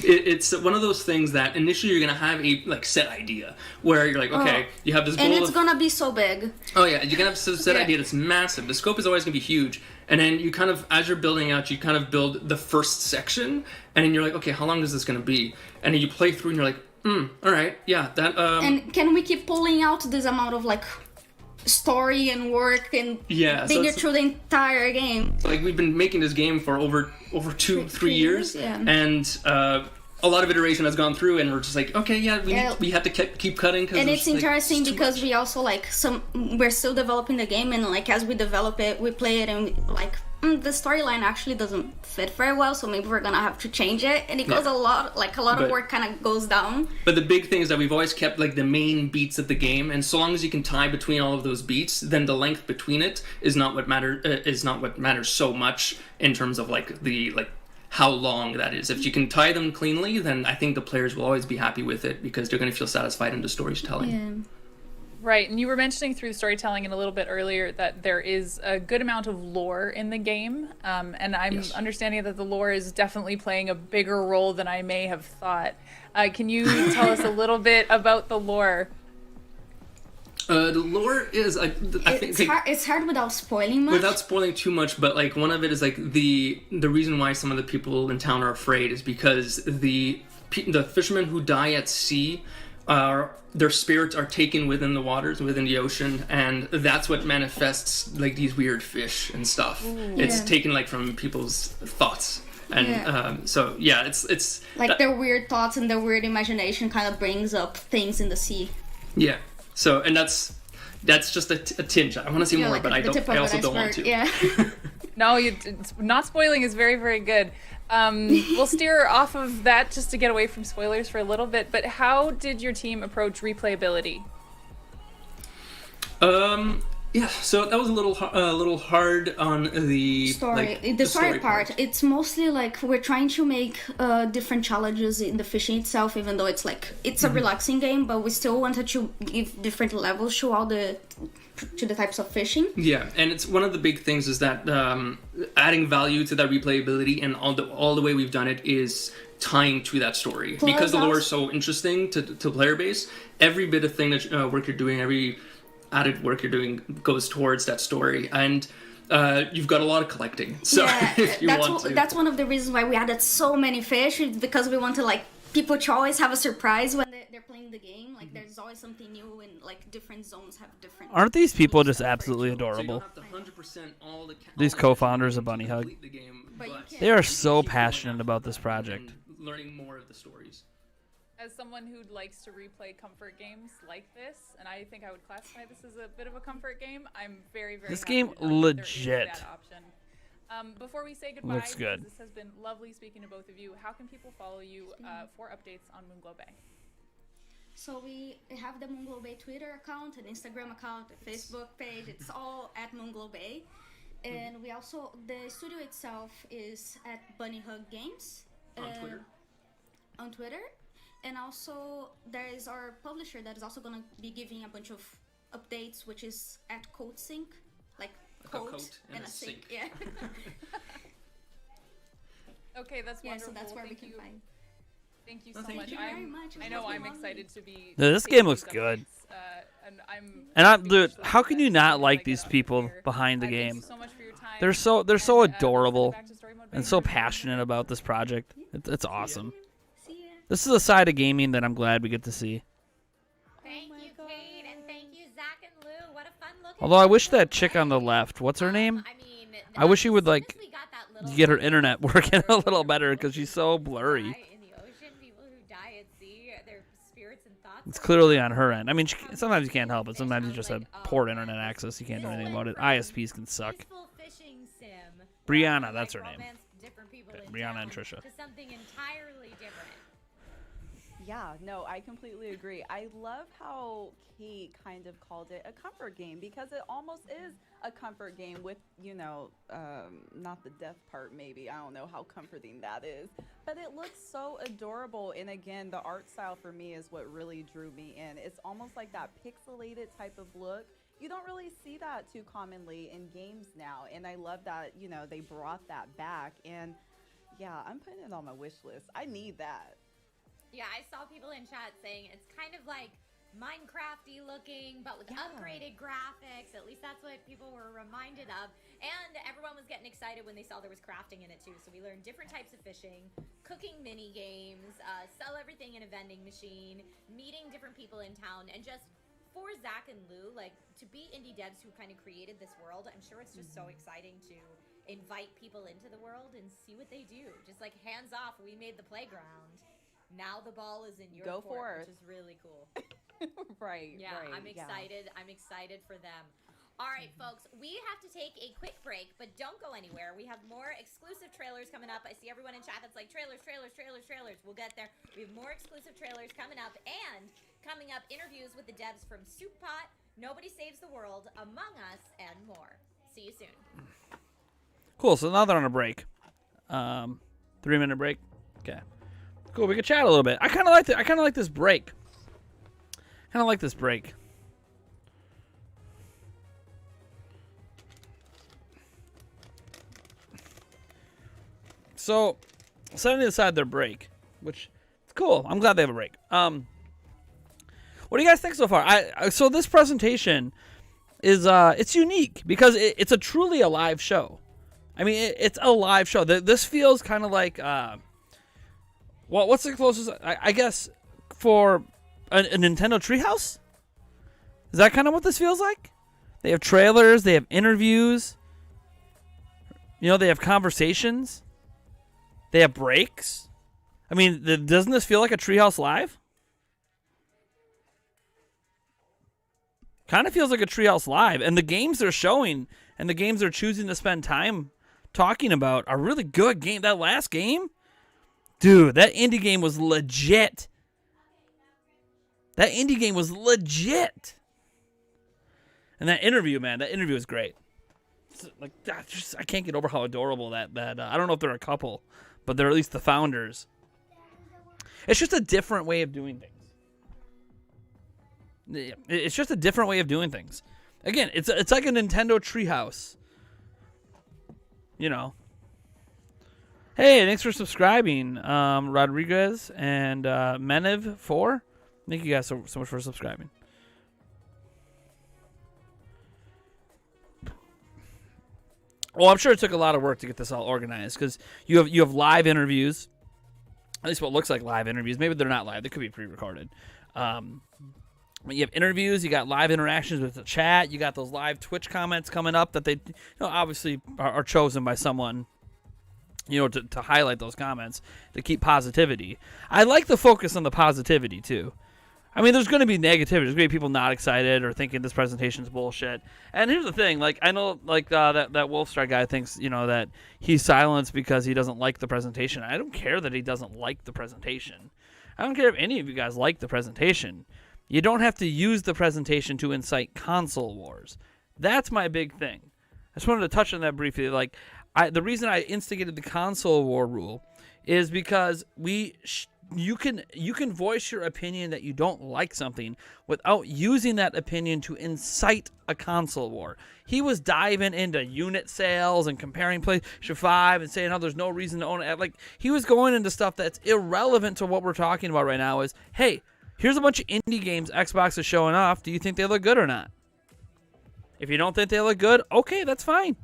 It's one of those things that initially you're gonna have a like set idea where you're like, okay, you have this goal and it's gonna be so big. Oh yeah, you're gonna have a set idea that's massive. The scope is always gonna be huge, and then you kind of, as you're building out, you kind of build the first section, and then you're like, okay, how long is this gonna be? And then you play through, and you're like, all right, yeah, that. And can we keep pulling out this amount of like story and work and Yeah, so being it it's- through the entire game. Like we've been making this game for over 3 years, yeah. and a lot of iteration has gone through, and we're just like, okay, yeah, we have to keep cutting. And it's interesting because we also like we're still developing the game, and like as we develop it, we play it, and the storyline actually doesn't fit very well, so maybe we're gonna have to change it, and it goes a lot of work kind of goes down. But the big thing is that we've always kept like the main beats of the game, and so long as you can tie between all of those beats, then the length between it is not what matters so much in terms of how long that is. If you can tie them cleanly, then I think the players will always be happy with it because they're going to feel satisfied in the storytelling. Yeah. Right, and you were mentioning through storytelling and a little bit earlier that there is a good amount of lore in the game, and I'm understanding that the lore is definitely playing a bigger role than I may have thought. Can you tell us a little bit about the lore? The lore is, I think, it's hard without spoiling much. Without spoiling too much, but like one of it is like the reason why some of the people in town are afraid is because the fishermen who die at sea their spirits are taken within the waters, within the ocean, and that's what manifests like these weird fish and stuff. Ooh. It's Yeah. taken like from people's thoughts, and so yeah, it's like their weird thoughts and their weird imagination kind of brings up things in the sea. Yeah. So and that's just a tinge. I want to see more, like but I also don't want to. Yeah. No, not spoiling is very, very good. We'll steer off of that just to get away from spoilers for a little bit, but how did your team approach replayability? Yeah, so that was a little hard on the story. Like, the story part. It's mostly like we're trying to make different challenges in the fishing itself, even though it's a relaxing game, but we still wanted to give different levels to the types of fishing. Yeah, and it's one of the big things is that adding value to that replayability, and all the way we've done it is tying to that story. Plus because the lore is so interesting to player base. Every bit of thing that work you're doing, every added work you're doing goes towards that story, and you've got a lot of collecting. So if you want to, that's one of the reasons why we added so many fish, because we want to people to always have a surprise when they're playing the game. Like there's always something new, and different zones have different. Aren't these people just absolutely adorable? So you don't have to 100% all the These co-founders of Bunny Hug. the game, They are so passionate about this project. Learning more of the stories. As someone who likes to replay comfort games like this, and I think I would classify this as a bit of a comfort game, I'm very, very This happy game to know that there is legit that option. Before we say goodbye, looks good. because this has been lovely speaking to both of you, how can people follow you for updates on Moonglow Bay? So we have the Moonglow Bay Twitter account, an Instagram account, a Facebook page. It's all at Moonglow Bay. And we also, the studio itself is at Bunny Hug Games. On Twitter. And also there is our publisher that is also going to be giving a bunch of updates, which is at CodeSync. Like code and a sync. Yeah. Okay, that's wonderful. So that's where we can find. Thank you so Thank much. you very much. I know I'm excited to be. Yeah, this game looks good. Dude, how can you not like these people behind the game? They're so adorable and so passionate about this project. It's awesome. This is a side of gaming that I'm glad we get to see. Thank you, Kate, and thank you, Zach and Lou. What a fun look. Although I wish that chick on the left, what's her name? I wish she would get her internet working a little better because she's so blurry. In the ocean, people who die at sea, their spirits and thoughts. It's clearly on her end. I mean, sometimes you can't help it. Sometimes you just have poor internet access. You can't do anything about it. ISPs can suck. Brianna, that's her name. Okay, Brianna and Trisha. To something entirely different. Yeah, no, I completely agree. I love how Kate kind of called it a comfort game because it almost is a comfort game with, not the death part maybe. I don't know how comforting that is. But it looks so adorable. And again, the art style for me is what really drew me in. It's almost like that pixelated type of look. You don't really see that too commonly in games now. And I love that, they brought that back. And yeah, I'm putting it on my wish list. I need that. Yeah, I saw people in chat saying it's kind of like Minecraft-y looking, but with upgraded graphics. At least that's what people were reminded of. And everyone was getting excited when they saw there was crafting in it too. So we learned different types of fishing, cooking mini games, sell everything in a vending machine, meeting different people in town, and just for Zach and Lou, like, to be indie devs who kind of created this world, I'm sure it's just so exciting to invite people into the world and see what they do. Just like, hands off, we made the playground. Now the ball is in your Go court, forth. which is really cool. Right. Yeah, right, I'm excited. I'm excited for them. All right, folks, we have to take a quick break, but don't go anywhere. We have more exclusive trailers coming up. I see everyone in chat that's like, trailers. We'll get there. We have more exclusive trailers coming up, and coming up, interviews with the devs from Soup Pot, Nobody Saves the World, Among Us, and more. See you soon. Cool. So now they're on a break. 3-minute break. Okay. Cool. We can chat a little bit. I kind of like it. I kind of like this break. So, setting aside their break, which is cool. I'm glad they have a break. What do you guys think so far? So this presentation is it's unique because it's a truly a live show. I mean, it's a live show. This feels kind of like what's the closest? I guess for a Nintendo Treehouse. Is that kind of what this feels like? They have trailers. They have interviews. You know, they have conversations. They have breaks. I mean, doesn't this feel like a Treehouse Live? Kind of feels like a Treehouse Live. And the games they're showing and the games they're choosing to spend time talking about are really good game. That last game, dude, that indie game was legit. And that interview, man, that interview was great. Like, I can't get over how adorable that I don't know if they're a couple, but they're at least the founders. It's just a different way of doing things. It's just a different way of doing things. Again, it's like a Nintendo Treehouse. You know. Hey, thanks for subscribing, Rodriguez and Menev4. Thank you guys so much for subscribing. Well, I'm sure it took a lot of work to get this all organized because you have live interviews, at least what looks like live interviews. Maybe they're not live; they could be pre-recorded. But you have interviews, you got live interactions with the chat, you got those live Twitch comments coming up that they, obviously are chosen by someone, to highlight those comments to keep positivity. I like the focus on the positivity too. I mean, there's going to be negativity. There's going to be people not excited or thinking this presentation's bullshit. And here's the thing. Like, I know, like, that Wolfstar guy thinks, that he's silenced because he doesn't like the presentation. I don't care that he doesn't like the presentation. I don't care if any of you guys like the presentation. You don't have to use the presentation to incite console wars. That's my big thing. I just wanted to touch on that briefly. Like, the reason I instigated the console war rule is because you can voice your opinion that you don't like something without using that opinion to incite a console war. He was diving into unit sales and comparing PlayStation 5 and saying how there's no reason to own it. Like, he was going into stuff that's irrelevant to what we're talking about right now. Is, hey, here's a bunch of indie games Xbox is showing off. Do you think they look good or not? If you don't think they look good, okay, that's fine.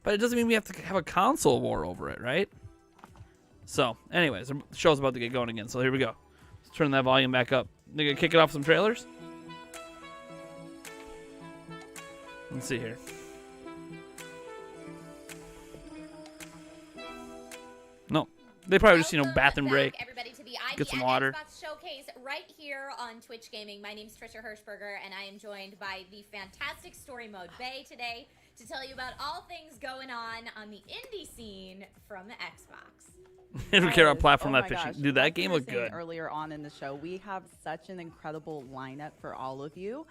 But it doesn't mean we have to have a console war over it, right? So, anyways, the show's about to get going again, so here we go. Let's turn that volume back up. They gonna kick it off with some trailers? Let's see here. No, they probably just, bathroom break. Everybody to the Get some IGN water. Xbox Showcase right here on Twitch Gaming. My name's Trisha Hirschberger, and I am joined by the fantastic Story Mode Bay today to tell you about all things going on the indie scene from the Xbox. I don't care what platform Oh that my pitching. gosh. Dude, that Like game we were looked saying good. Earlier on in the show, we have such an incredible lineup for all of you.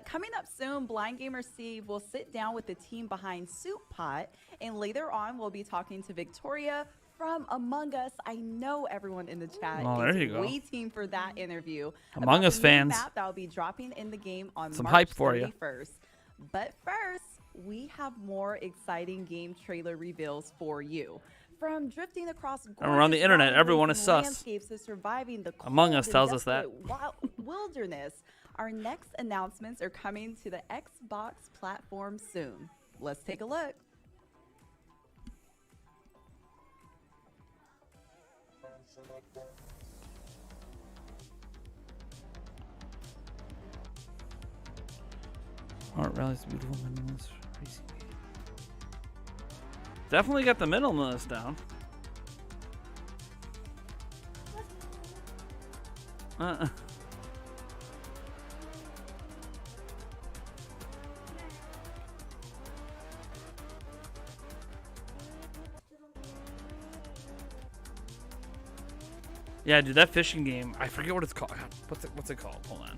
Coming up soon, Blind Gamer Steve will sit down with the team behind Soup Pot, and later on, we'll be talking to Victoria from Among Us. I know everyone in the chat Oh, there is you go. waiting for that interview. Among about Us the new fans. map that will be dropping in the game on Some March hype for ya. 31st. But first, we have more exciting game trailer reveals for you. From drifting across Around the gorgeous internet, waterways everyone and is sus. landscapes to surviving the Among Us cold tells and us that. desolate wilderness. Our next announcements are coming to the Xbox platform soon. Let's take a look. Art rallies beautiful minimalist racing game. Definitely got the minimalist down. Yeah, dude, that fishing game, I forget what it's called. God, what's it called? Hold on.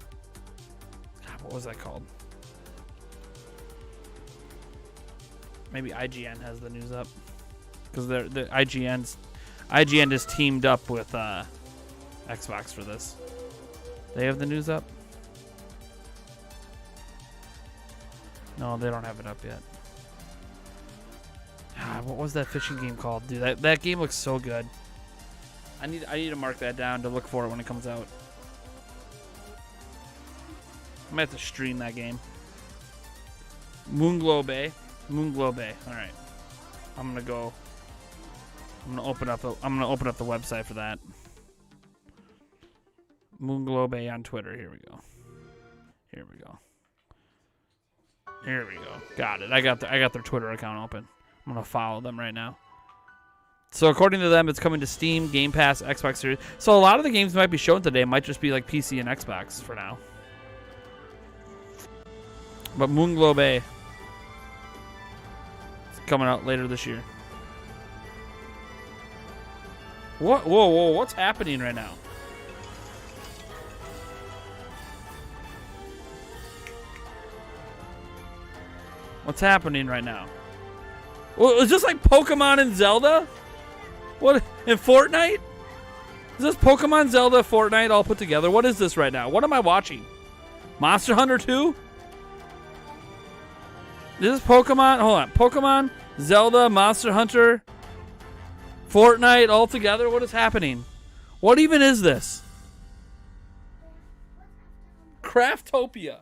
God, what was that called? Maybe IGN has the news up. Because the IGN is teamed up with Xbox for this. They have the news up? No, they don't have it up yet. God, what was that fishing game called? Dude, that game looks so good. I need to mark that down to look for it when it comes out. I might have to stream that game. Moonglow Bay. Moonglow Bay. All right. I'm gonna open up the website for that. Moonglow Bay on Twitter. Here we go. Here we go. Here we go. Got it. I got their Twitter account open. I'm gonna follow them right now. So according to them, it's coming to Steam, Game Pass, Xbox Series. So a lot of the games might be shown today might just be like PC and Xbox for now. But Moonglow Bay is coming out later this year. What? Whoa! What's happening right now? What's happening right now? Well, is this like Pokemon and Zelda? What in Fortnite? Is this Pokemon, Zelda, Fortnite all put together? What is this right now? What am I watching? Monster Hunter 2? This is Pokemon. Hold on. Pokemon, Zelda, Monster Hunter, Fortnite all together? What is happening? What even is this? Craftopia.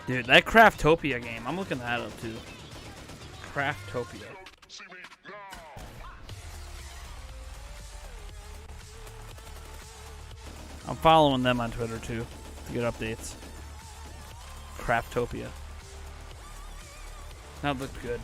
Dude, that Craftopia game, I'm looking that up too. Craftopia. I'm following them on Twitter too to get updates. Craftopia. That looked good.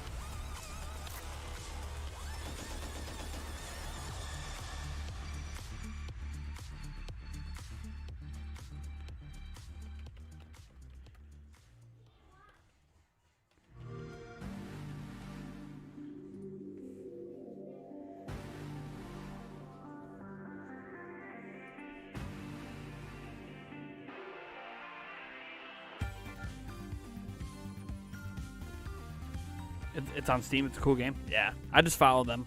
It's on Steam. It's a cool game. Yeah, I just follow them.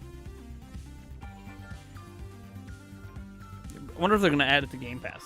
I wonder if they're gonna add it to Game Pass.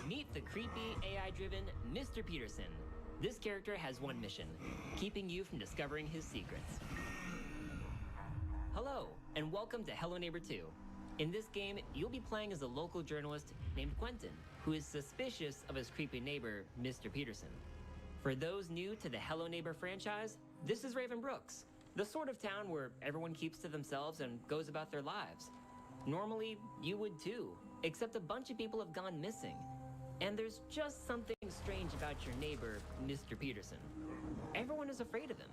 Meet the creepy, AI-driven Mr. Peterson. This character has one mission, keeping you from discovering his secrets. Hello, and welcome to Hello Neighbor 2. In this game, you'll be playing as a local journalist named Quentin, who is suspicious of his creepy neighbor, Mr. Peterson. For those new to the Hello Neighbor franchise, this is Raven Brooks, the sort of town where everyone keeps to themselves and goes about their lives. Normally, you would too, except a bunch of people have gone missing. And there's just something strange about your neighbor, Mr. Peterson. Everyone is afraid of him.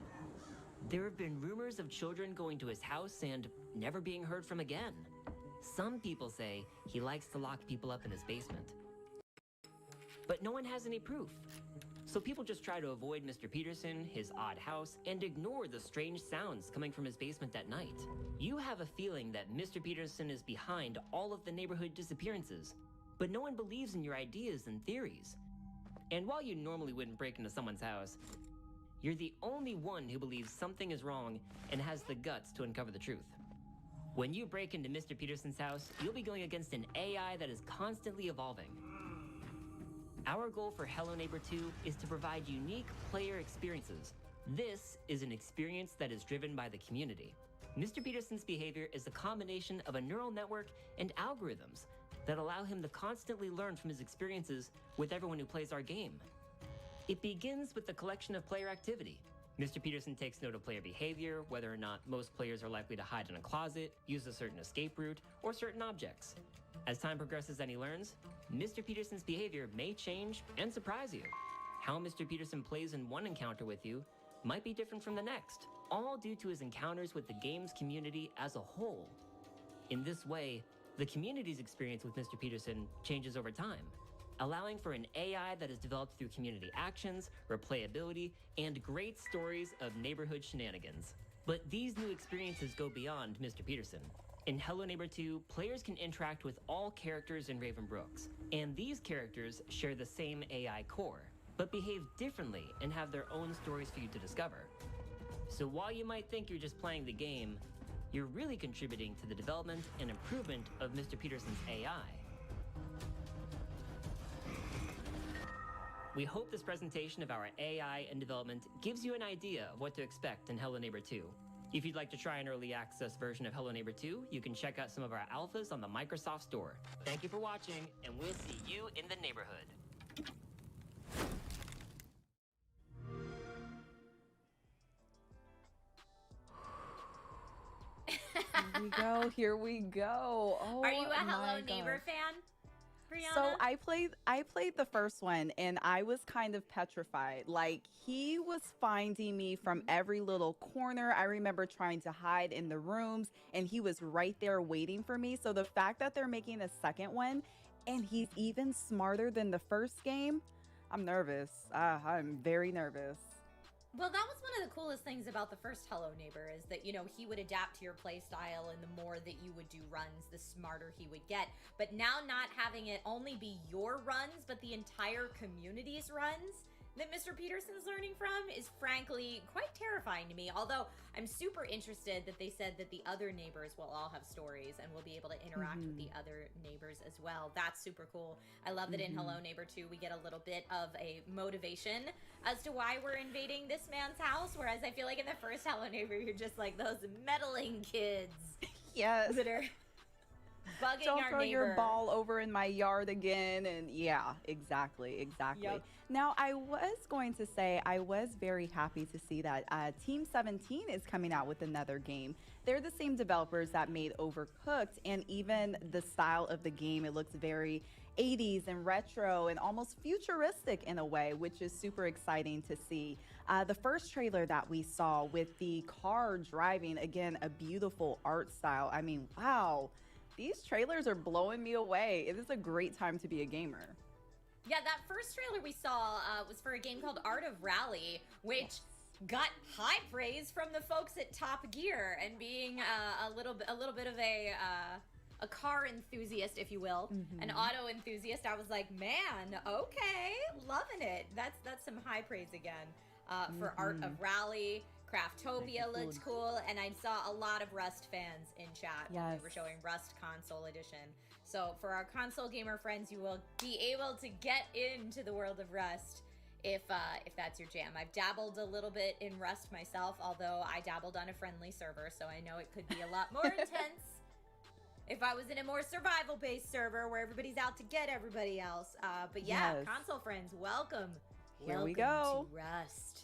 There have been rumors of children going to his house and never being heard from again. Some people say he likes to lock people up in his basement. But no one has any proof. So people just try to avoid Mr. Peterson, his odd house, and ignore the strange sounds coming from his basement at night. You have a feeling that Mr. Peterson is behind all of the neighborhood disappearances, but no one believes in your ideas and theories. And while you normally wouldn't break into someone's house, you're the only one who believes something is wrong and has the guts to uncover the truth. When you break into Mr. Peterson's house, you'll be going against an AI that is constantly evolving. Our goal for Hello Neighbor 2 is to provide unique player experiences. This is an experience that is driven by the community. Mr. Peterson's behavior is a combination of a neural network and algorithms that allow him to constantly learn from his experiences with everyone who plays our game. It begins with the collection of player activity. Mr. Peterson takes note of player behavior, whether or not most players are likely to hide in a closet, use a certain escape route, or certain objects. As time progresses and he learns, Mr. Peterson's behavior may change and surprise you. How Mr. Peterson plays in one encounter with you might be different from the next, all due to his encounters with the game's community as a whole. In this way, the community's experience with Mr. Peterson changes over time, allowing for an AI that is developed through community actions, replayability, and great stories of neighborhood shenanigans. But these new experiences go beyond Mr. Peterson. In Hello Neighbor 2, players can interact with all characters in Raven Brooks, and these characters share the same AI core, but behave differently and have their own stories for you to discover. So while you might think you're just playing the game, you're really contributing to the development and improvement of Mr. Peterson's AI. We hope this presentation of our AI and development gives you an idea of what to expect in Hello Neighbor 2. If you'd like to try an early access version of Hello Neighbor 2, you can check out some of our alphas on the Microsoft Store. Thank you for watching, and we'll see you in the neighborhood. Here we go. Here we go. Oh, Are you a Hello my Neighbor gosh. fan, Brianna? So I played the first one and I was kind of petrified. Like he was finding me from every little corner. I remember trying to hide in the rooms and he was right there waiting for me. So the fact that they're making a second one and he's even smarter than the first game, I'm nervous. I'm very nervous. Well, that was one of the coolest things about the first Hello Neighbor is that, you know, he would adapt to your play style, and the more that you would do runs, the smarter he would get. But now not having it only be your runs, but the entire community's runs that Mr. Peterson's learning from is frankly quite terrifying to me. Although I'm super interested that they said that the other neighbors will all have stories and will be able to interact with the other neighbors as well. That's super cool. I love that in Hello Neighbor 2 we get a little bit of a motivation as to why we're invading this man's house, whereas I feel like in the first Hello Neighbor you're just like those meddling kids. Yes. That are bugging Don't our throw neighbor. your ball over in my yard again. And yeah, exactly. Yep. Now, I was going to say, I was very happy to see that Team 17 is coming out with another game. They're the same developers that made Overcooked, and even the style of the game, it looks very 80s and retro and almost futuristic in a way, which is super exciting to see. The first trailer that we saw with the car driving, again, a beautiful art style. I mean, wow. These trailers are blowing me away. It is a great time to be a gamer. Yeah, that first trailer we saw was for a game called Art of Rally, which got high praise from the folks at Top Gear, and being a little bit of a car enthusiast, if you will, an auto enthusiast. I was like, man, okay, loving it. That's some high praise again for Art of Rally. Craftopia looked cool, and I saw a lot of Rust fans in chat when they were showing Rust Console Edition. So for our console gamer friends, you will be able to get into the world of Rust if that's your jam. I've dabbled a little bit in Rust myself, although I dabbled on a friendly server, so I know it could be a lot more intense if I was in a more survival-based server where everybody's out to get everybody else. But yeah, Yes. console friends, welcome. Here we Welcome go. to Rust.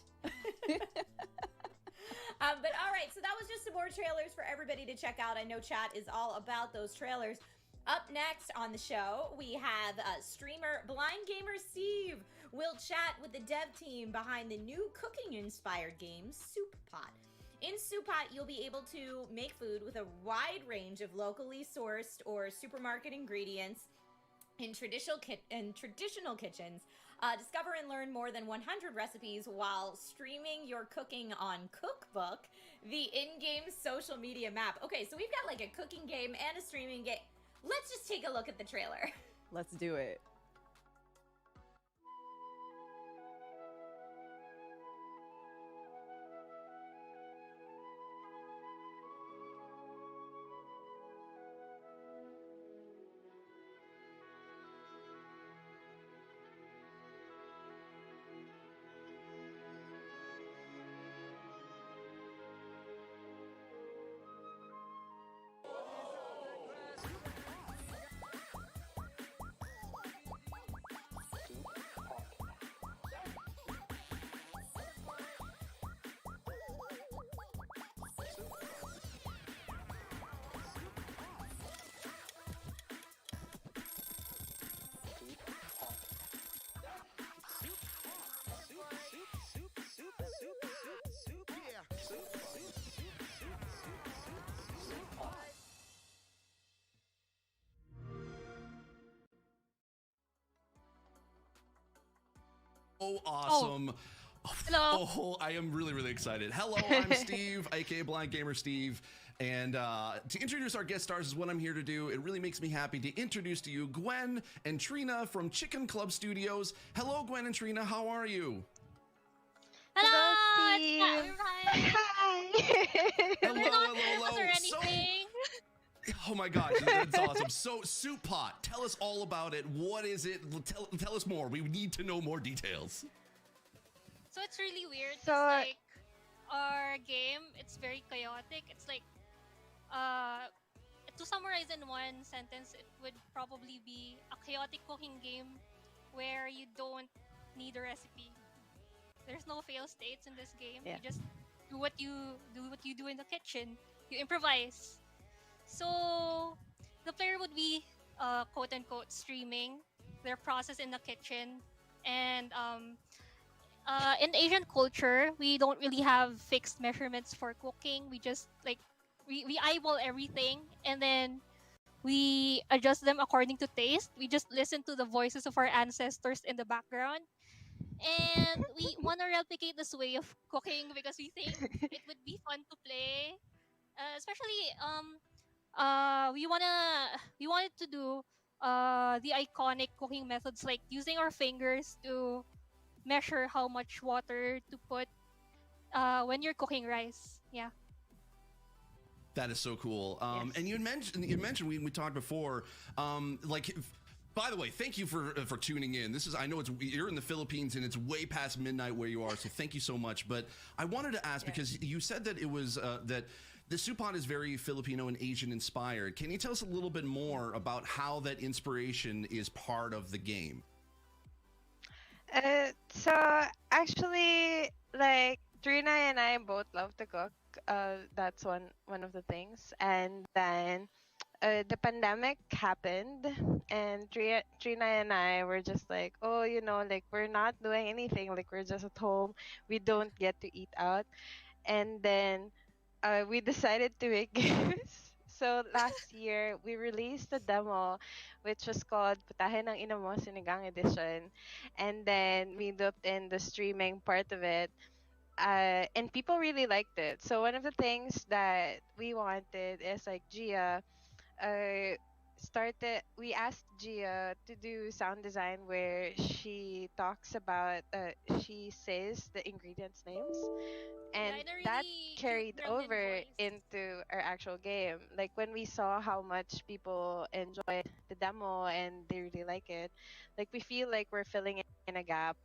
But all right, so that was just some more trailers for everybody to check out. I know chat is all about those trailers. Up next on the show, we have streamer Blind Gamer Steve. We'll chat with the dev team behind the new cooking-inspired game, Soup Pot. In Soup Pot, you'll be able to make food with a wide range of locally sourced or supermarket ingredients in traditional kitchens. Discover and learn more than 100 recipes while streaming your cooking on Cookbook, the in-game social media map. Okay, so we've got like a cooking game and a streaming game. Let's just take a look at the trailer. Let's do it. Oh, awesome. Hello. Oh, I am really, really excited. Hello, I'm Steve, aka Blind Gamer Steve. And to introduce our guest stars is what I'm here to do. It really makes me happy to introduce to you Gwen and Trina from Chicken Club Studios. Hello, Gwen and Trina. How are you? Hello, Steve. Hi. Hello. Was there anything? Oh my gosh, that's awesome. So, Soup Pot, tell us all about it. What is it? Tell us more. We need to know more details. So it's really weird. So- it's like our game, it's very chaotic. It's like, to summarize in one sentence, it would probably be a chaotic cooking game where you don't need a recipe. There's no fail states in this game. Yeah. You just do what you do in the kitchen. You improvise. So the player would be quote unquote streaming their process in the kitchen, and in Asian culture, we don't really have fixed measurements for cooking. We just like we eyeball everything and then we adjust them according to taste. We just listen to the voices of our ancestors in the background. And we want to replicate this way of cooking because we think it would be fun to play. Especially we wanted to do the iconic cooking methods like using our fingers to measure how much water to put when you're cooking rice. Yeah. That is so cool. Yes. And you mentioned we talked before, by the way, thank you for tuning in. This is, I know you're in the Philippines and it's way past midnight where you are, so thank you so much. But I wanted to ask, because you said that it was that the Soup Pot is very Filipino and Asian inspired. Can you tell us a little bit more about how that inspiration is part of the game? So actually, like Trina and I both love to cook. That's one of the things. And then the pandemic happened, and Trina and I were just like, oh, like we're not doing anything. Like we're just at home. We don't get to eat out. And then we decided to make games. So last year, we released a demo, which was called Putahe ng Ina Mo Sinigang Edition. And then we looked in the streaming part of it. And people really liked it. So one of the things that we wanted is like Gia we asked Gia to do sound design where she talks about, she says the ingredients names. And in a that really carried cute, grounded over voice. into our actual game. Like when we saw how much people enjoy the demo and they really like it, like we feel like we're filling in a gap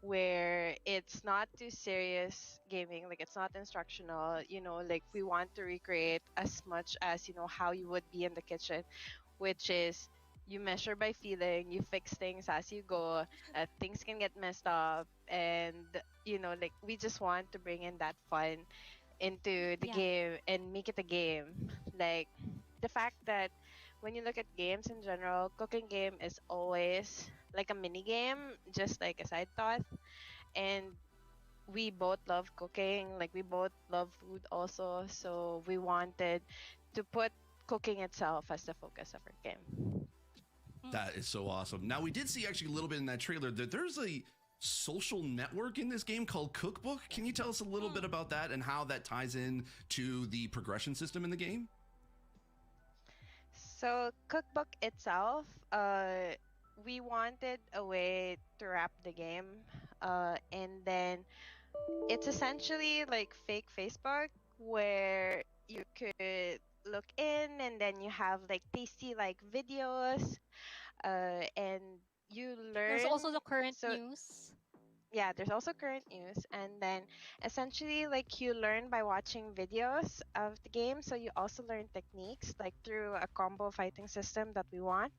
where it's not too serious gaming, like it's not instructional, like we want to recreate as much as, how you would be in the kitchen, which is you measure by feeling, you fix things as you go, things can get messed up, and, like we just want to bring in that fun into the game and make it a game. Like the fact that when you look at games in general, cooking game is always like a mini game, just like a side thought. And we both love cooking, like we both love food also, so we wanted to put cooking itself as the focus of our game. That is so awesome. Now, we did see actually a little bit in that trailer that there's a social network in this game called Cookbook. Can you tell us a little bit about that and how that ties in to the progression system in the game? So Cookbook itself, we wanted a way to wrap the game, and then it's essentially like fake Facebook where you could look in and then you have like tasty like videos, and you learn. There's also the current news. Yeah, there's also current news, and then essentially like you learn by watching videos of the game, so you also learn techniques like through a combo fighting system that we want.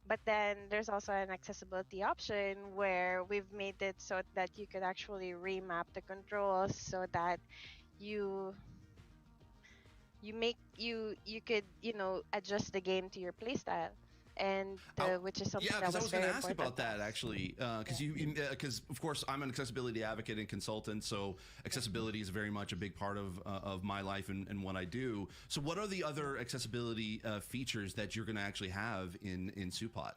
But then there's also an accessibility option where we've made it so that you could actually remap the controls so that you could adjust the game to your playstyle, and which is something Yeah, that because I was was going very to ask important. about that actually, because of course I'm an accessibility advocate and consultant, so accessibility is very much a big part of my life and what I do. So, what are the other accessibility features that you're going to actually have in Supot?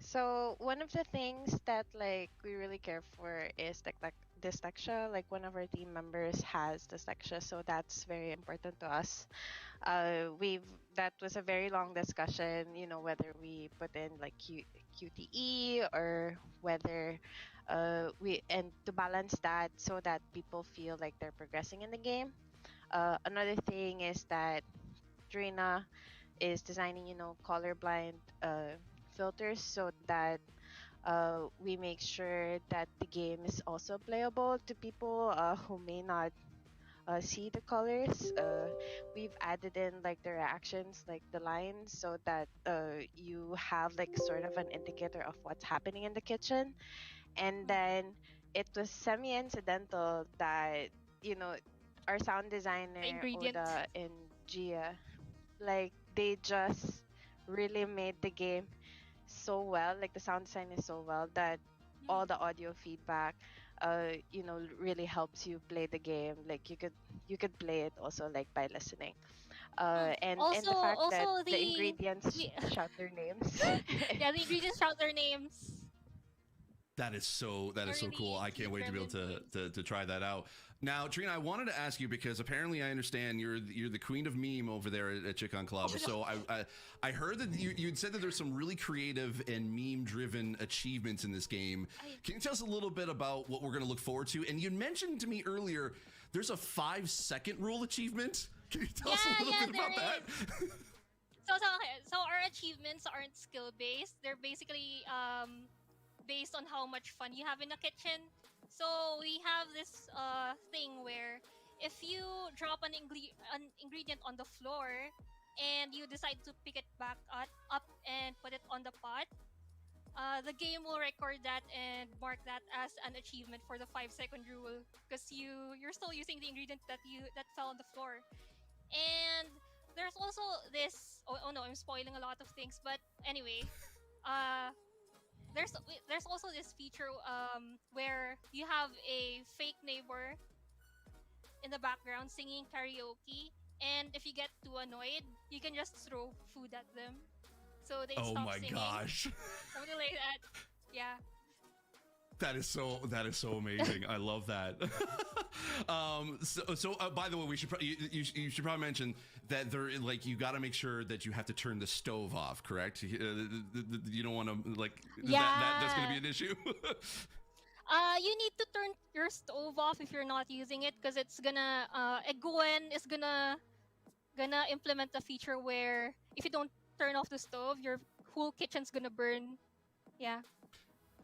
So one of the things that like we really care for is like dyslexia. Like one of our team members has dyslexia, so that's very important to us. That was a very long discussion, whether we put in like QTE or whether and to balance that so that people feel like they're progressing in the game. Another thing is that Trina is designing, colorblind filters so that we make sure that the game is also playable to people who may not see the colors. We've added in like the reactions, like the lines, so that you have like sort of an indicator of what's happening in the kitchen. And then it was semi-incidental that our sound designer ingredient. Oda and Gia, like they just really made the game so well, like the sound design is so well that all the audio feedback really helps you play the game. Like you could play it also like by listening, and the fact that the ingredients shout their names. Yeah, the ingredients shout their names. That is so cool. I can't wait to be able to try that out. Now, Trina, I wanted to ask you because apparently I understand you're the queen of meme over there at Chicken Club. So I heard that you'd said that there's some really creative and meme driven achievements in this game. Can you tell us a little bit about what we're going to look forward to? And you mentioned to me earlier there's a 5-second rule achievement. Can you tell us a little bit about that? So our achievements aren't skill based. They're basically based on how much fun you have in the kitchen. So we have this thing where if you drop an ingredient on the floor and you decide to pick it back up and put it on the pot, the game will record that and mark that as an achievement for the 5-second rule because you're still using the ingredient that fell on the floor. And there's also this. Oh no, I'm spoiling a lot of things. But anyway, there's also this feature where you have a fake neighbor in the background singing karaoke, and if you get too annoyed, you can just throw food at them, so they stop singing. Oh my gosh! Something like that. Yeah. That is so amazing. I love that. So by the way, we should you should probably mention that there you got to make sure that you have to turn the stove off. Correct? You don't want to that's going to be an issue. You need to turn your stove off if you're not using it because it's gonna Eguen is gonna implement a feature where if you don't turn off the stove, your whole kitchen's gonna burn. Yeah.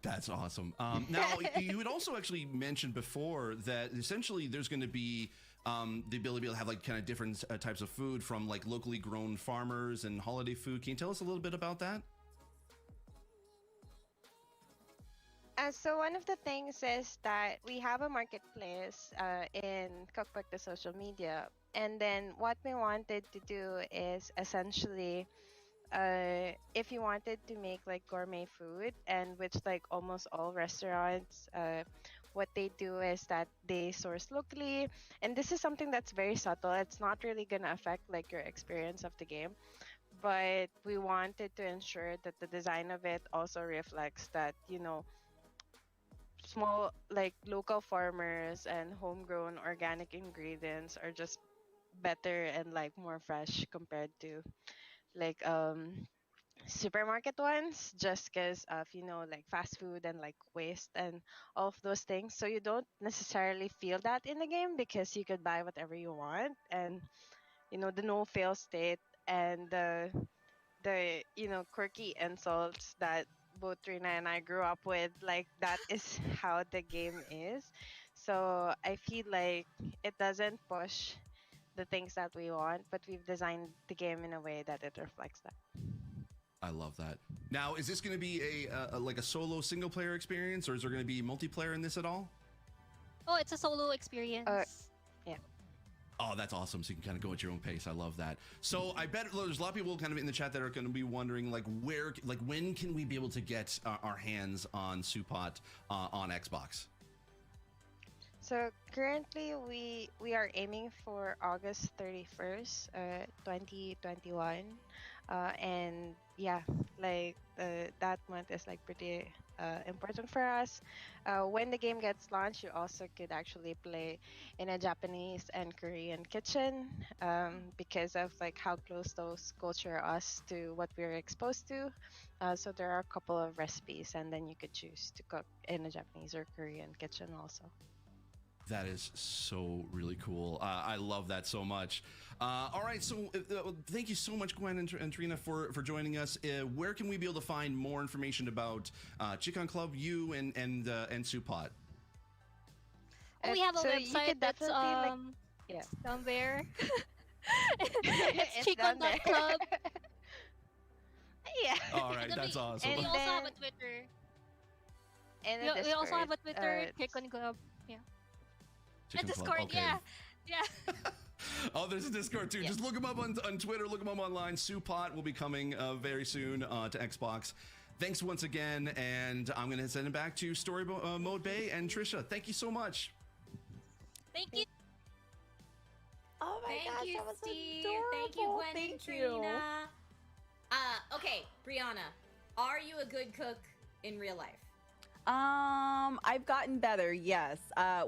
That's awesome. Now, you had also actually mentioned before that essentially there's going to be the ability to have like kind of different types of food from like locally grown farmers and holiday food. Can you tell us a little bit about that? So one of the things is that we have a marketplace in Cookbook, the social media, and then what we wanted to do is essentially, if you wanted to make like gourmet food, and which like almost all restaurants, what they do is that they source locally, and this is something that's very subtle. It's not really gonna affect like your experience of the game, but we wanted to ensure that the design of it also reflects that, you know, small like local farmers and homegrown organic ingredients are just better and like more fresh compared to like supermarket ones, just because of, you know, like fast food and like waste and all of those things. So you don't necessarily feel that in the game because you could buy whatever you want, and you know, the no fail state and the you know, quirky insults that both Trina and I grew up with, like that is how the game is. So I feel like it doesn't push the things that we want, but we've designed the game in a way that it reflects that. I love that. Now, is this going to be a like a solo single player experience, or is there going to be multiplayer in this at all? Oh, it's a solo experience. Yeah. Oh, that's awesome. So you can kind of go at your own pace. I love that. So I bet there's a lot of people kind of in the chat that are going to be wondering, like, when can we be able to get our hands on Supot on Xbox? So currently we are aiming for August 31st, 2021. And yeah, like that month is like pretty important for us. When the game gets launched, you also could actually play in a Japanese and Korean kitchen, because of like how close those culture are us to what we're exposed to. So there are a couple of recipes, and then you could choose to cook in a Japanese or Korean kitchen also. That is so really cool. I love that so much. All right, so thank you so much, Gwen and Trina, for joining us. Where can we be able to find more information about Chicken Club, you, and Supot? Oh, we have a So you website could that's definitely, yeah. it's down there. It's Chicken down there. Club. Yeah. All right, that's awesome. And we And also have a then- Twitter. And We also have a Discord, Twitter, Chicken Club. Yeah. Chicken A Club, Discord, okay. yeah. Oh, there's a Discord too. Just look them up on Twitter, look them up online. Supot will be coming very soon to Xbox. Thanks once again, and I'm going to send it back to Story Mode Bay and Trisha. Thank you so much. Thank you. Oh my Thank gosh, you, that was Steve. adorable. Thank you, Gwen and Thank you. Trina. Okay, Brianna, are you a good cook in real life? I've gotten better, yes.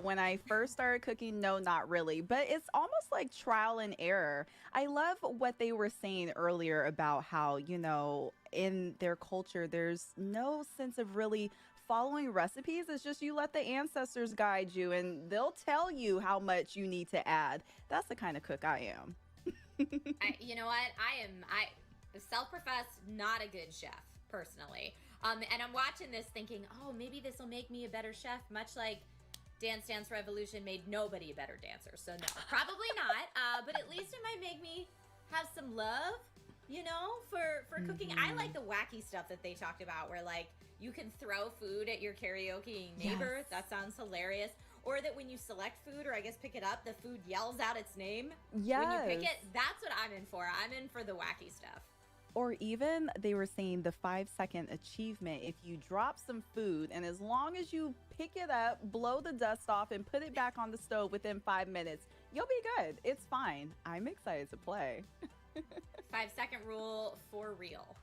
When I first started cooking, no, not really. But it's almost like trial and error. I love what they were saying earlier about how, you know, in their culture, there's no sense of really following recipes. It's just you let the ancestors guide you and they'll tell you how much you need to add. That's the kind of cook I am. You know what? I self-professed not a good chef, personally. And I'm watching this thinking, oh, maybe this will make me a better chef, much like Dance Dance Revolution made nobody a better dancer. So no, probably not. But at least it might make me have some love, you know, for cooking. I like the wacky stuff that they talked about where, like, you can throw food at your karaoke neighbor. Yes. That sounds hilarious. Or that when you select food, or I guess pick it up, the food yells out its name when you pick Yes. it. That's what I'm in for. I'm in for the wacky stuff. Or even they were saying the 5-second achievement. If you drop some food and as long as you pick it up, blow the dust off and put it back on the stove within 5 minutes, you'll be good. It's fine. I'm excited to play. 5-second rule for real.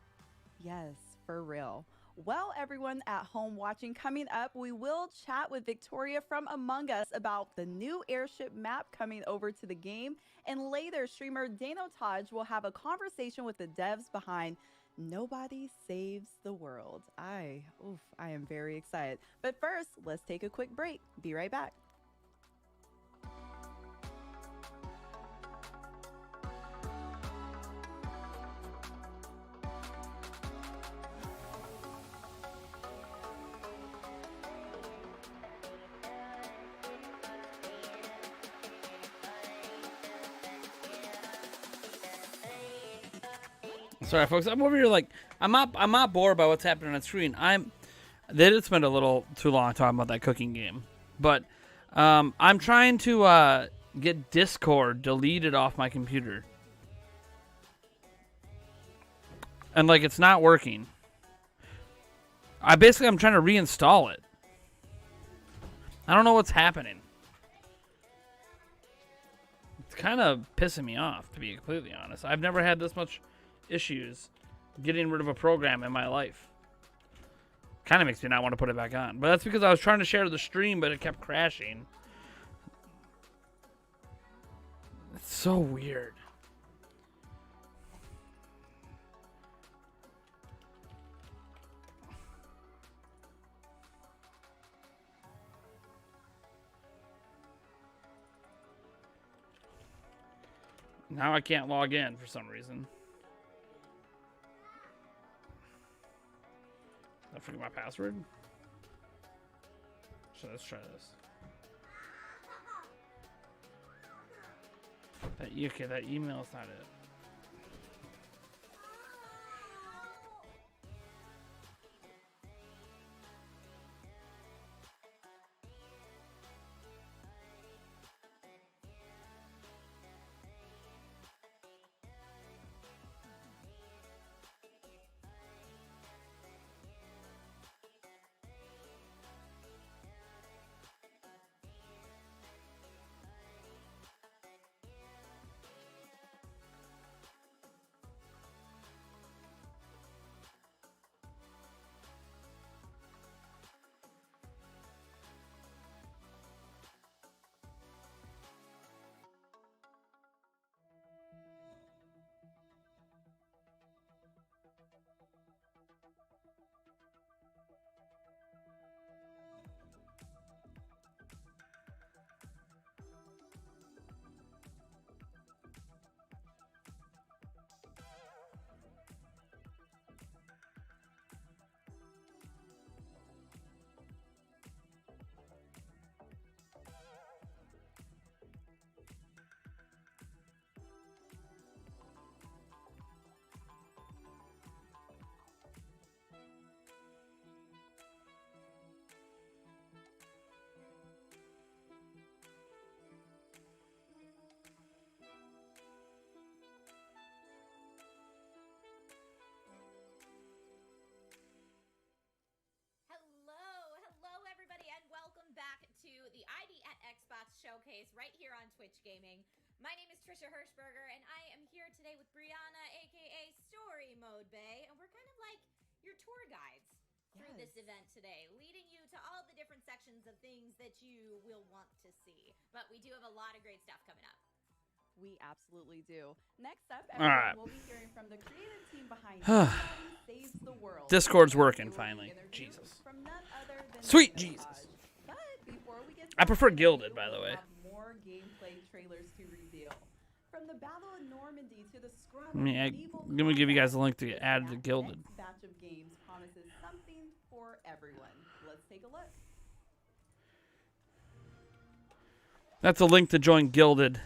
Yes, for real. Well, everyone at home watching, coming up, we will chat with Victoria from Among Us about the new airship map coming over to the game. And later, streamer Danotage will have a conversation with the devs behind Nobody Saves the World. I am very excited. But first, let's take a quick break. Be right back. Sorry, folks. I'm over here like I'm not bored by what's happening on screen. They did spend a little too long talking about that cooking game, but I'm trying to get Discord deleted off my computer, and like it's not working. I'm trying to reinstall it. I don't know what's happening. It's kind of pissing me off, to be completely honest. I've never had this much issues getting rid of a program in my life. Kind of makes me not want to put it back on. But that's because I was trying to share the stream, but it kept crashing. It's so weird. Now I can't log in for some reason. I forget my password. So let's try this. That email is not it. Showcase right here on Twitch Gaming. My name is Trisha Hirschberger, and I am here today with Brianna, aka Story Mode Bay, and we're kind of like your tour guides through this event today, leading you to all the different sections of things that you will want to see. But we do have a lot of great stuff coming up. We absolutely do. Next up, all right, we'll be hearing from the creative team behind Saves the World. Discord's working finally. Jesus. From none other than Sweet Jesus. I prefer Gilded, by the way. More gameplay trailers to reveal. From the Battle of Normandy to the scrum. I'm gonna give you guys a link to add to Gilded. Next batch of games promises something for everyone. Let's take a look. That's a link to join Gilded.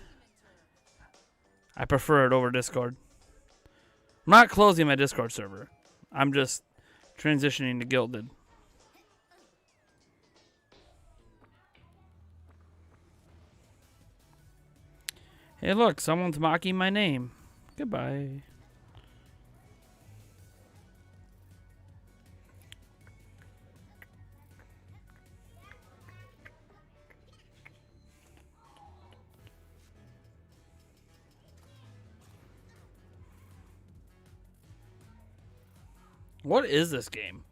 I prefer it over Discord. I'm not closing my Discord server. I'm just transitioning to Gilded. Hey, look, someone's mocking my name. Goodbye. What is this game?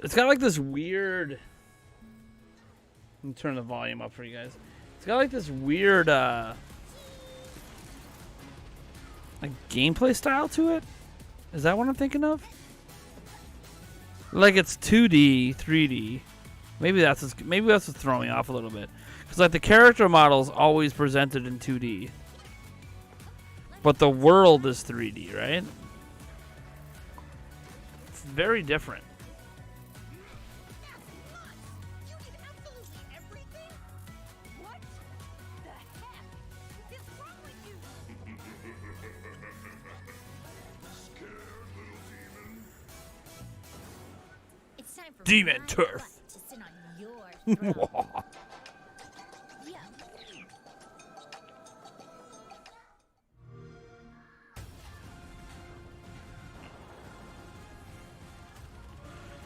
It's got like this weird... Let me turn the volume up for you guys. It's got like this weird like gameplay style to it. Is that what I'm thinking of? Like it's 2D, 3D. Maybe that's what's throwing me off a little bit. Cuz like the character model's always presented in 2D. But the world is 3D, right? It's very different. Demon turf. To sit on your throne. Yeah.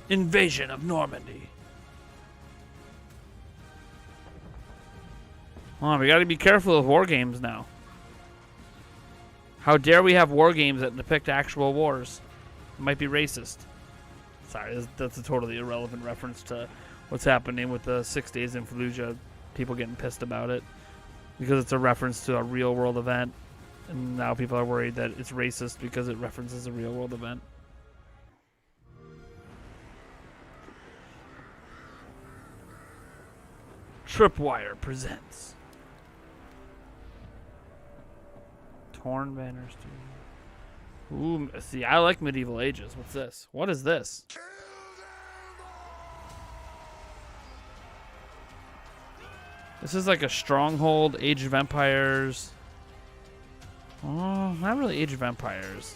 Invasion of Normandy. Oh, we gotta be careful of war games now. How dare we have war games that depict actual wars? It might be racist. Sorry, that's a totally irrelevant reference to what's happening with the 6 Days in Fallujah. People getting pissed about it because it's a reference to a real world event, and now people are worried that it's racist because it references a real world event. Tripwire presents Torn Banners. Ooh, see, I like medieval ages. What's this? What is this? This is like a Stronghold, Age of Empires. Oh, not really Age of Empires.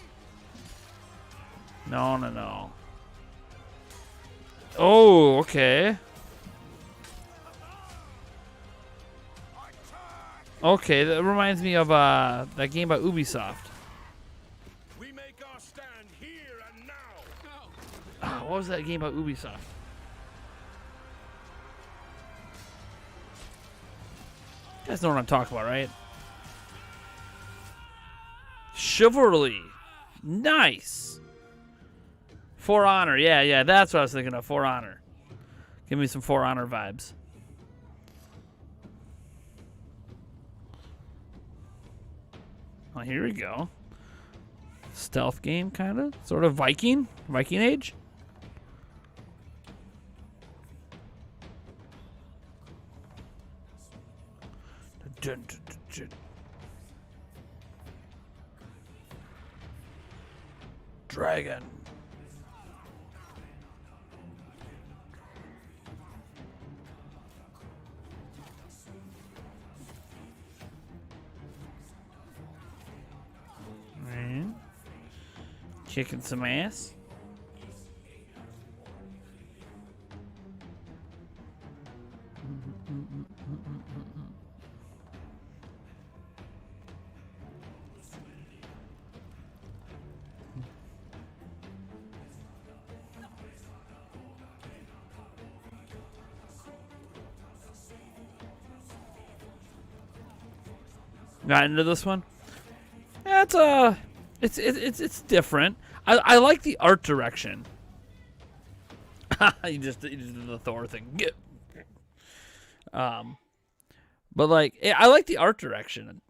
No, no, no. Oh, okay. Okay, that reminds me of that game by Ubisoft. We make our stand here and now. What was that game by Ubisoft? You guys know what I'm talking about, right? Chivalry. Nice. For Honor. Yeah, that's what I was thinking of. For Honor. Give me some For Honor vibes. Oh, here we go. Stealth game, kind of. Sort of Viking Age. Dun, dun, dun, dun. Dragon. And kicking some ass. Not into this one. Yeah, it's different. I like the art direction. you just did the Thor thing. Get. But like I like the art direction.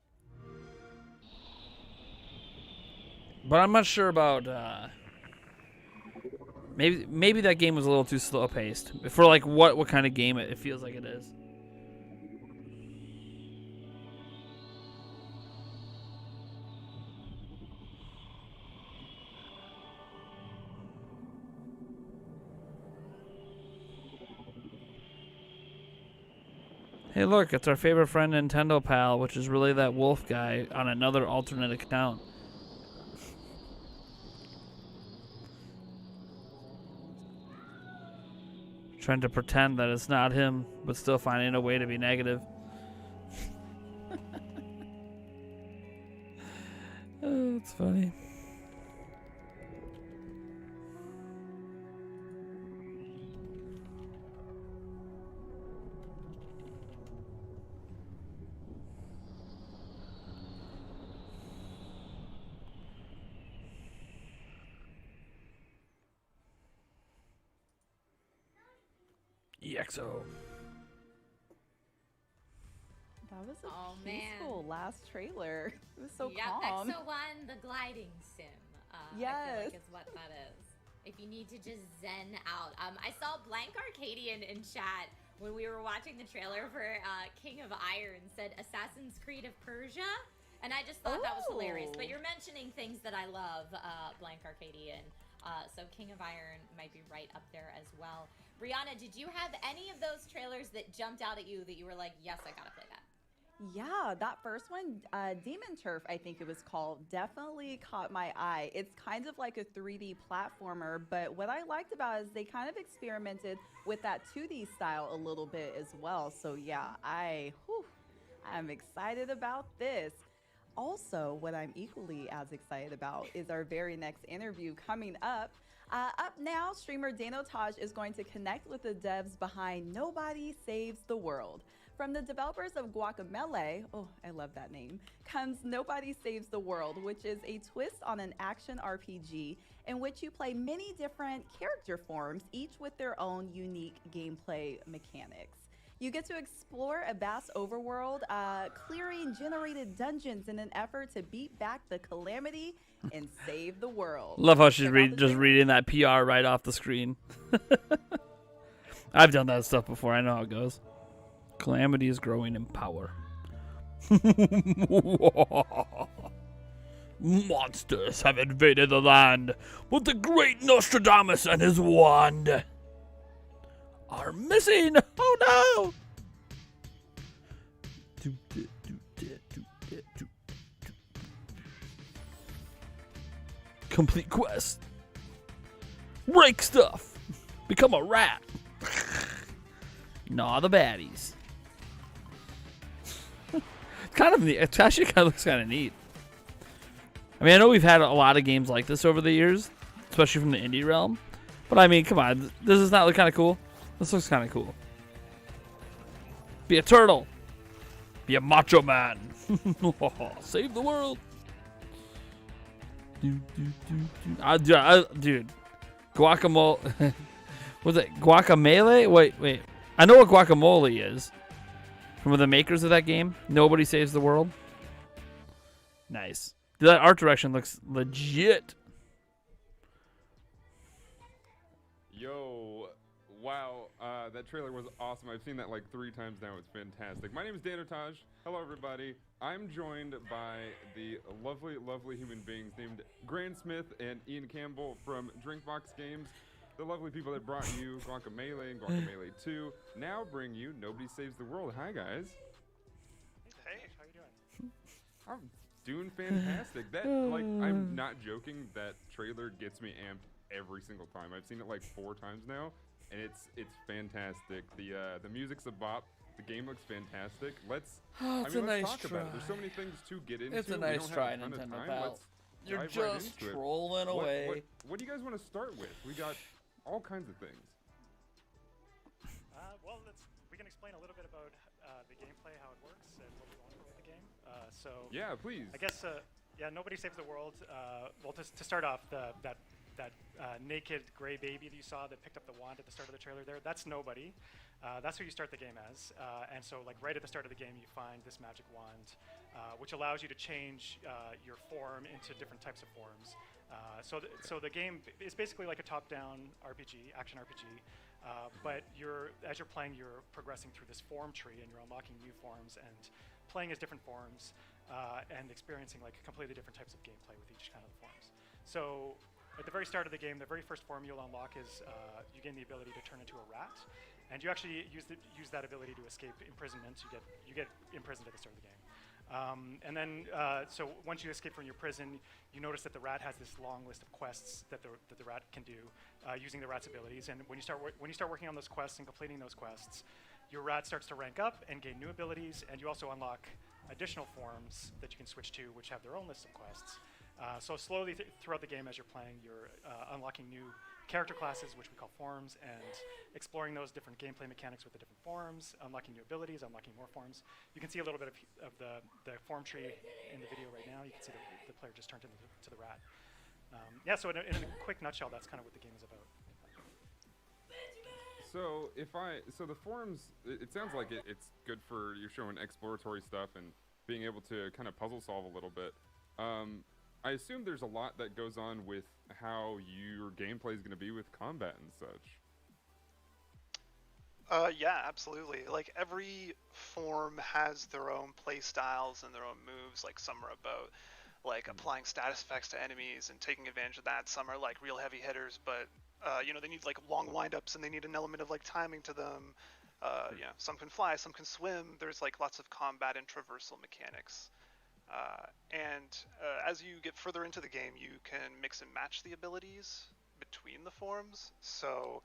But I'm not sure about maybe that game was a little too slow paced for like what kind of game it feels like it is. Hey, look, it's our favorite friend Nintendo Pal, which is really that wolf guy on another alternate account. Trying to pretend that it's not him, but still finding a way to be negative. Oh, it's funny. EXO. That was a man. peaceful last trailer. It was so calm. EXO 1, the gliding sim. Yes. I feel like is what that is. If you need to just zen out. I saw Blank Arcadian in chat when we were watching the trailer for King of Iron said Assassin's Creed of Persia. And I just thought that was hilarious. But you're mentioning things that I love, Blank Arcadian. So King of Iron might be right up there as well. Brianna, did you have any of those trailers that jumped out at you that you were like, yes, I gotta play that? Yeah, that first one, Demon Turf, I think it was called, definitely caught my eye. It's kind of like a 3D platformer, but what I liked about it is they kind of experimented with that 2D style a little bit as well. So yeah, I'm excited about this. Also, what I'm equally as excited about is our very next interview coming up. Up now, streamer Danotage is going to connect with the devs behind Nobody Saves the World. From the developers of Guacamelee, oh, I love that name, comes Nobody Saves the World, which is a twist on an action RPG in which you play many different character forms, each with their own unique gameplay mechanics. You get to explore a vast overworld, clearing generated dungeons in an effort to beat back the calamity and save the world. Love how she's just reading that PR right off the screen. I've done that stuff before. I know how it goes. Calamity is growing in power. Monsters have invaded the land, but the great Nostradamus and his wand are missing. Oh no! Complete quest. Break stuff. Become a rat. Gnaw the baddies. Kind of neat. It actually kind of looks kind of neat. I mean, I know we've had a lot of games like this over the years, especially from the indie realm. But I mean, come on, does this not look kind of cool? This looks kind of cool. Be a turtle. Be a macho man. Save the world. Dude. Guacamole. Was it guacamole? Wait. I know what guacamole is. From the makers of that game, Nobody Saves the World. Nice. That art direction looks legit. Yo, wow, that trailer was awesome. I've seen that like 3 times now. It's fantastic. My name is Danotage. Hello, everybody. I'm joined by the lovely, lovely human beings named Grant Smith and Ian Campbell from Drinkbox Games. The lovely people that brought you Guacamelee and Guacamelee 2 now bring you Nobody Saves the World. Hi, guys. Hey, how you doing? I'm doing fantastic. I'm not joking. That trailer gets me amped every single time. I've seen it like 4 times now, and it's fantastic. The music's a bop. The game looks fantastic. Let's talk about it. There's so many things to get into. It's a nice try, Nintendo Val. You're just trolling away. What do you guys want to start with? We got all kinds of things. Well, we can explain a little bit about the gameplay, how it works, and what we want with the game. Yeah, please. I guess Nobody Saves the World. Well, to start off, that naked gray baby that you saw that picked up the wand at the start of the trailer there, that's Nobody. That's who you start the game as. And so, like, right at the start of the game, you find this magic wand, which allows you to change your form into different types of forms. So the game is basically like a top-down RPG, action RPG, but as you're playing, you're progressing through this form tree, and you're unlocking new forms and playing as different forms and experiencing like completely different types of gameplay with each kind of the forms. So at the very start of the game, the very first form you'll unlock is you gain the ability to turn into a rat, and you actually use that ability to escape imprisonment. You get imprisoned at the start of the game. And then, so once you escape from your prison, you notice that the rat has this long list of quests that the rat can do using the rat's abilities. And when you start working on those quests and completing those quests, your rat starts to rank up and gain new abilities, and you also unlock additional forms that you can switch to, which have their own list of quests. So slowly throughout the game, as you're playing, you're unlocking new character classes, which we call forms, and exploring those different gameplay mechanics with the different forms, unlocking new abilities, unlocking more forms. You can see a little bit of the form tree in the video right now. You can see the player just turned into the rat. So in a quick nutshell, that's kind of what the game is about. So the forums, it sounds like it's good for you showing exploratory stuff and being able to kind of puzzle solve a little bit. I assume there's a lot that goes on with how your gameplay is going to be with combat and such. Yeah, absolutely. Like every form has their own play styles and their own moves. Like some are about like applying status effects to enemies and taking advantage of that. Some are like real heavy hitters, but they need like long windups and they need an element of like timing to them. some can fly, some can swim. There's like lots of combat and traversal mechanics. As you get further into the game, you can mix and match the abilities between the forms. So,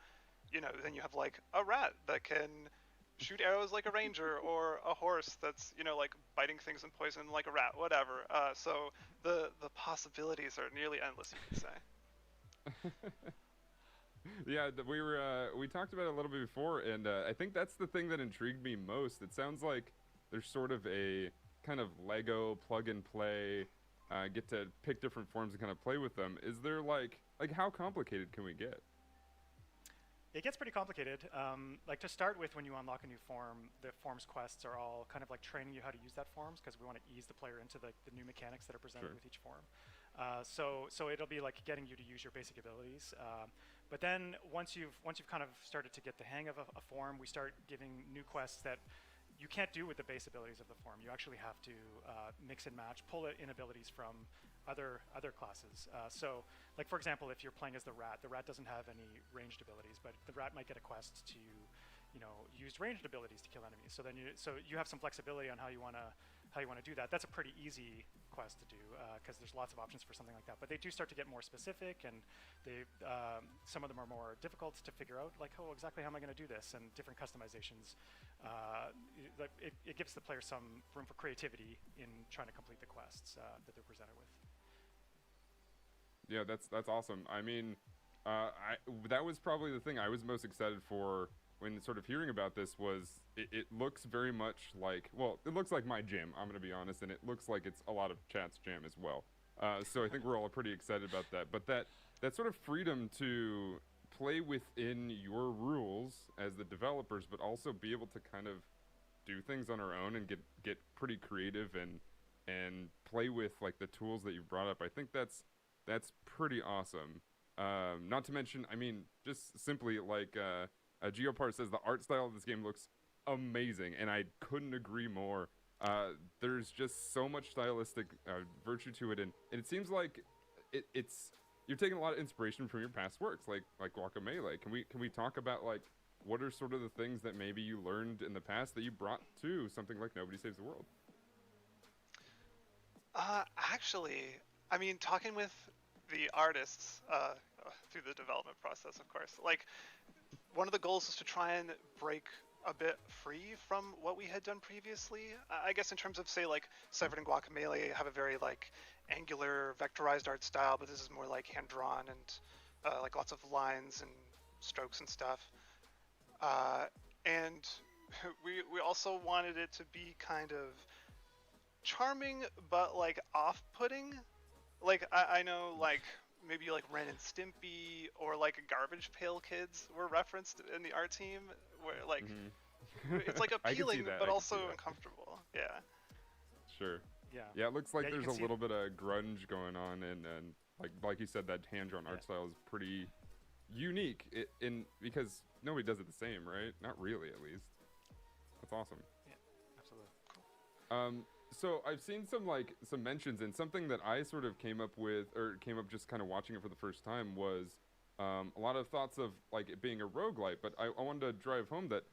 then you have like a rat that can shoot arrows like a ranger, or a horse that's like biting things and poison like a rat, whatever. So the possibilities are nearly endless, you could say. Yeah, we talked about it a little bit before, and I think that's the thing that intrigued me most. It sounds like there's sort of a kind of Lego plug and play, get to pick different forms and kind of play with them. Is there like how complicated can we get? It gets pretty complicated. Like to start with, when you unlock a new form, the forms quests are all kind of like training you how to use that forms, because we want to ease the player into the new mechanics that are presented with each form. So it'll be like getting you to use your basic abilities. But then once you've kind of started to get the hang of a form, we start giving new quests that you can't do with the base abilities of the form. You actually have to mix and match, pull in abilities from other classes. So, like for example, if you're playing as the rat doesn't have any ranged abilities, but the rat might get a quest to, use ranged abilities to kill enemies. So then you have some flexibility on how you wanna do that. That's a pretty easy quest to do, because there's lots of options for something like that. But they do start to get more specific, and some of them are more difficult to figure out. Like, exactly how am I going to do this? And different customizations. It gives the player some room for creativity in trying to complete the quests that they're presented with. Yeah, that's awesome. I mean, that was probably the thing I was most excited for when sort of hearing about this. Was it looks very much like, well, it looks like my jam, I'm going to be honest, and it looks like it's a lot of chat's jam as well. So I think we're all pretty excited about that. But that sort of freedom to play within your rules as the developers, but also be able to kind of do things on our own and get pretty creative and play with like the tools that you brought up. I think that's pretty awesome. Not to mention, I mean, just simply like Geopart says, the art style of this game looks amazing, and I couldn't agree more. There's just so much stylistic virtue to it, and it seems like it's you're taking a lot of inspiration from your past works, like Guacamelee. Can we talk about like what are sort of the things that maybe you learned in the past that you brought to something like Nobody Saves the World? Actually, I mean, talking with the artists through the development process, of course, like one of the goals was to try and break a bit free from what we had done previously. I guess in terms of, say, like Severed and Guacamelee have a very like angular vectorized art style, but this is more like hand drawn and like lots of lines and strokes and stuff. And we also wanted it to be kind of charming, but like off-putting. Like I know like maybe like Ren and Stimpy or like Garbage Pail Kids were referenced in the art team, where like it's like appealing but also uncomfortable. Yeah. Sure. Yeah. Yeah, it looks like there's a see little bit of grunge going on, and like you said, that hand-drawn art style is pretty unique because nobody does it the same, right? Not really, at least. That's awesome. Yeah, absolutely. Cool. So I've seen some mentions, and something that I sort of came up just kind of watching it for the first time was a lot of thoughts of like it being a roguelite, but I wanted to drive home that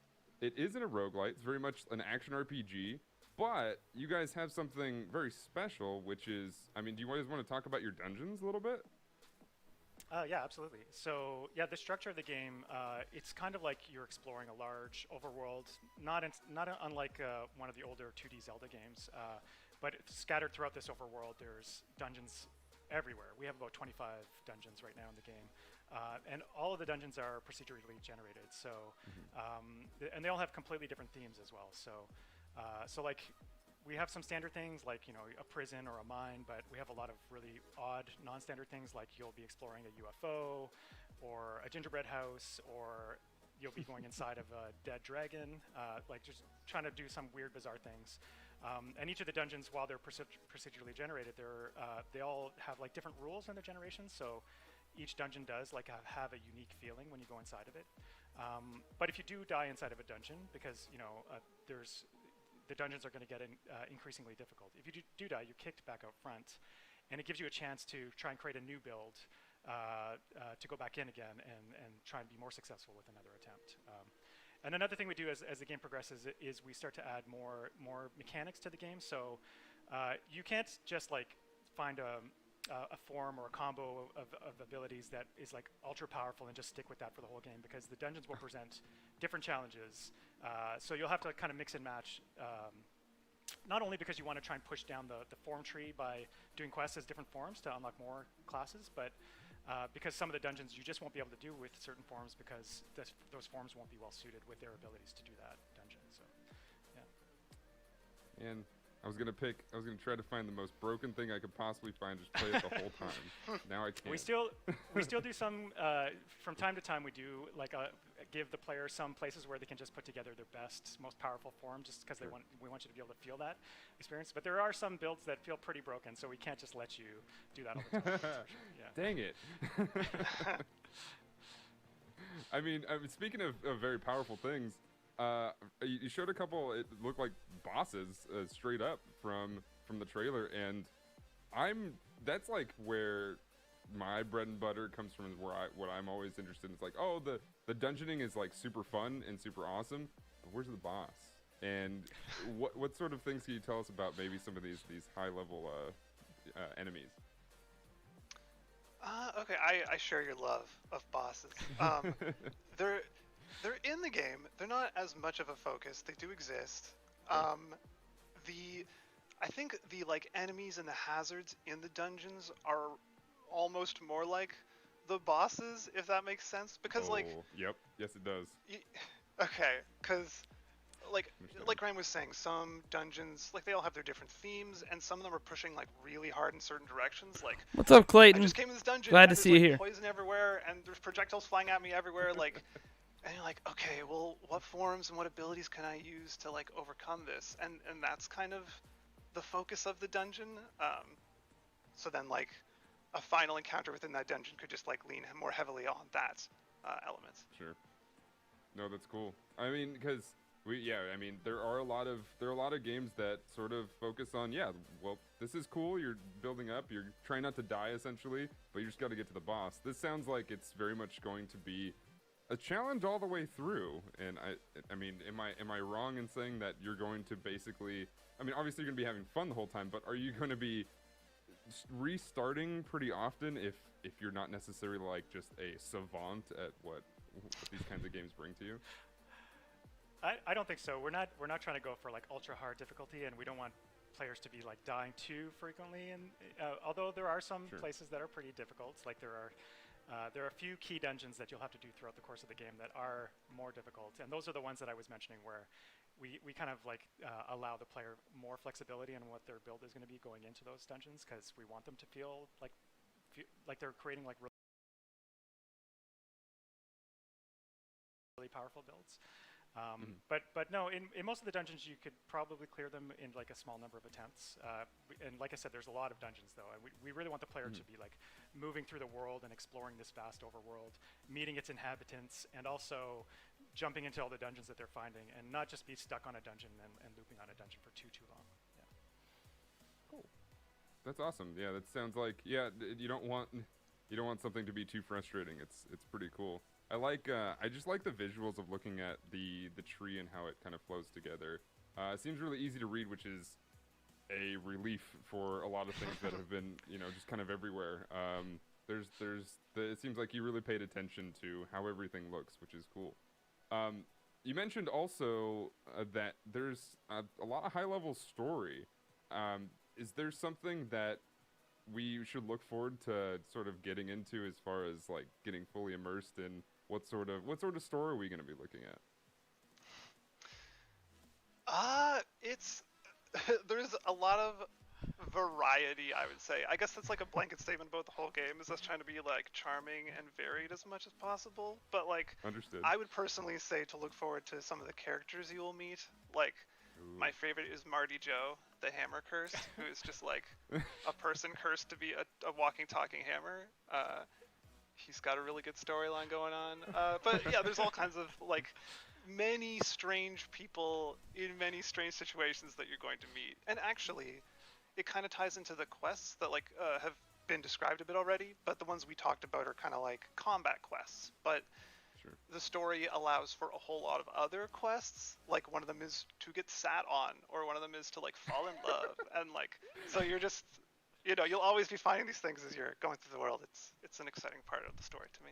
it isn't a roguelite. It's very much an action RPG, but you guys have something very special, which is, I mean, do you guys want to talk about your dungeons a little bit? Yeah, absolutely. So yeah, the structure of the game, it's kind of like you're exploring a large overworld, not unlike one of the older 2D Zelda games, but scattered throughout this overworld, there's dungeons everywhere. We have about 25 dungeons right now in the game, and all of the dungeons are procedurally generated. So, and they all have completely different themes as well. So like, we have some standard things like, a prison or a mine, but we have a lot of really odd non-standard things like you'll be exploring a UFO or a gingerbread house, or you'll be going inside of a dead dragon, like just trying to do some weird, bizarre things. And each of the dungeons, while they're procedurally generated, they all have like different rules in their generation. So each dungeon does like have a unique feeling when you go inside of it. But if you do die inside of a dungeon, because the dungeons are going to get increasingly difficult. If you do die, you're kicked back out front, and it gives you a chance to try and create a new build to go back in again and try and be more successful with another attempt. And another thing we do as the game progresses is we start to add more mechanics to the game. So you can't just like find a form or a combo of abilities that is like ultra powerful and just stick with that for the whole game, because the dungeons will present different challenges. So you'll have to kind of mix and match, not only because you want to try and push down the form tree by doing quests as different forms to unlock more classes, but because some of the dungeons you just won't be able to do with certain forms because those forms won't be well suited with their abilities to do that dungeon. So, yeah. And I was gonna try to find the most broken thing I could possibly find, just play it the whole time. Now I can't. We still do some from time to time. We do like give the player some places where they can just put together their best, most powerful form, just because we want you to be able to feel that experience. But there are some builds that feel pretty broken, so we can't just let you do that all the time. Yeah. Dang it. I mean, speaking of very powerful things, you showed a couple. It looked like bosses straight up from the trailer, and that's like where my bread and butter comes from. Is what I'm always interested in. It's like, oh, the dungeoning is like super fun and super awesome, but where's the boss? And what sort of things can you tell us about maybe some of these high level enemies? Okay, I share your love of bosses. They're in the game. They're not as much of a focus. They do exist. I think the like enemies and the hazards in the dungeons are almost more like the bosses, if that makes sense. Because yep, yes it does. Okay, because like Ryan was saying, some dungeons like they all have their different themes, and some of them are pushing like really hard in certain directions. Like, what's up, Clayton? I just came in this dungeon. Glad to and see you there's, here. Poison everywhere, and there's projectiles flying at me everywhere. Like, and you're like, okay, well, what forms and what abilities can I use to like overcome this? And that's kind of the focus of the dungeon. So then like a final encounter within that dungeon could just like lean more heavily on that element. Sure. No, that's cool. I mean, because there are a lot of games that sort of focus on, well, this is cool, you're building up, you're trying not to die essentially, but you just got to get to the boss. This sounds like it's very much going to be a challenge all the way through. And I mean, am I wrong in saying that you're going to basically, I mean, obviously you're going to be having fun the whole time, but are you going to be restarting pretty often if you're not necessarily like just a savant at what these kinds of games bring to you? I don't think so. We're not trying to go for like ultra hard difficulty, and we don't want players to be like dying too frequently. And although there are some places that are pretty difficult, like there are a few key dungeons that you'll have to do throughout the course of the game that are more difficult, and those are the ones that I was mentioning where we kind of like allow the player more flexibility in what their build is going to be going into those dungeons, because we want them to feel like they're creating like really powerful builds. But no, in most of the dungeons you could probably clear them in like a small number of attempts. And like I said, there's a lot of dungeons though, and we really want the player to be like moving through the world and exploring this vast overworld, meeting its inhabitants, and also jumping into all the dungeons that they're finding, and not just be stuck on a dungeon and looping on a dungeon for too long. Yeah. Cool. That's awesome. Yeah, that sounds like you don't want something to be too frustrating. It's pretty cool. I just like the visuals of looking at the tree and how it kind of flows together. It seems really easy to read, which is a relief for a lot of things that have been, just kind of everywhere. It seems like you really paid attention to how everything looks, which is cool. You mentioned also that there's a lot of high-level story. Is there something that we should look forward to sort of getting into as far as like getting fully immersed in? What sort of story are we going to be looking at? There's a lot of variety, I would say. I guess that's like a blanket statement about the whole game, is us trying to be like charming and varied as much as possible. But like, understood. I would personally say to look forward to some of the characters you will meet. Like, my favorite is Marty Joe, the hammer cursed, who is just like a person cursed to be a walking, talking hammer. He's got a really good storyline going on. But yeah, there's all kinds of like many strange people in many strange situations that you're going to meet. And actually, it kind of ties into the quests that like have been described a bit already, but the ones we talked about are kind of like combat quests. But Sure. the story allows for a whole lot of other quests. Like one of them is to get sat on, or one of them is to like fall in love, and like so you're just you'll always be finding these things as you're going through the world. It's an exciting part of the story to me.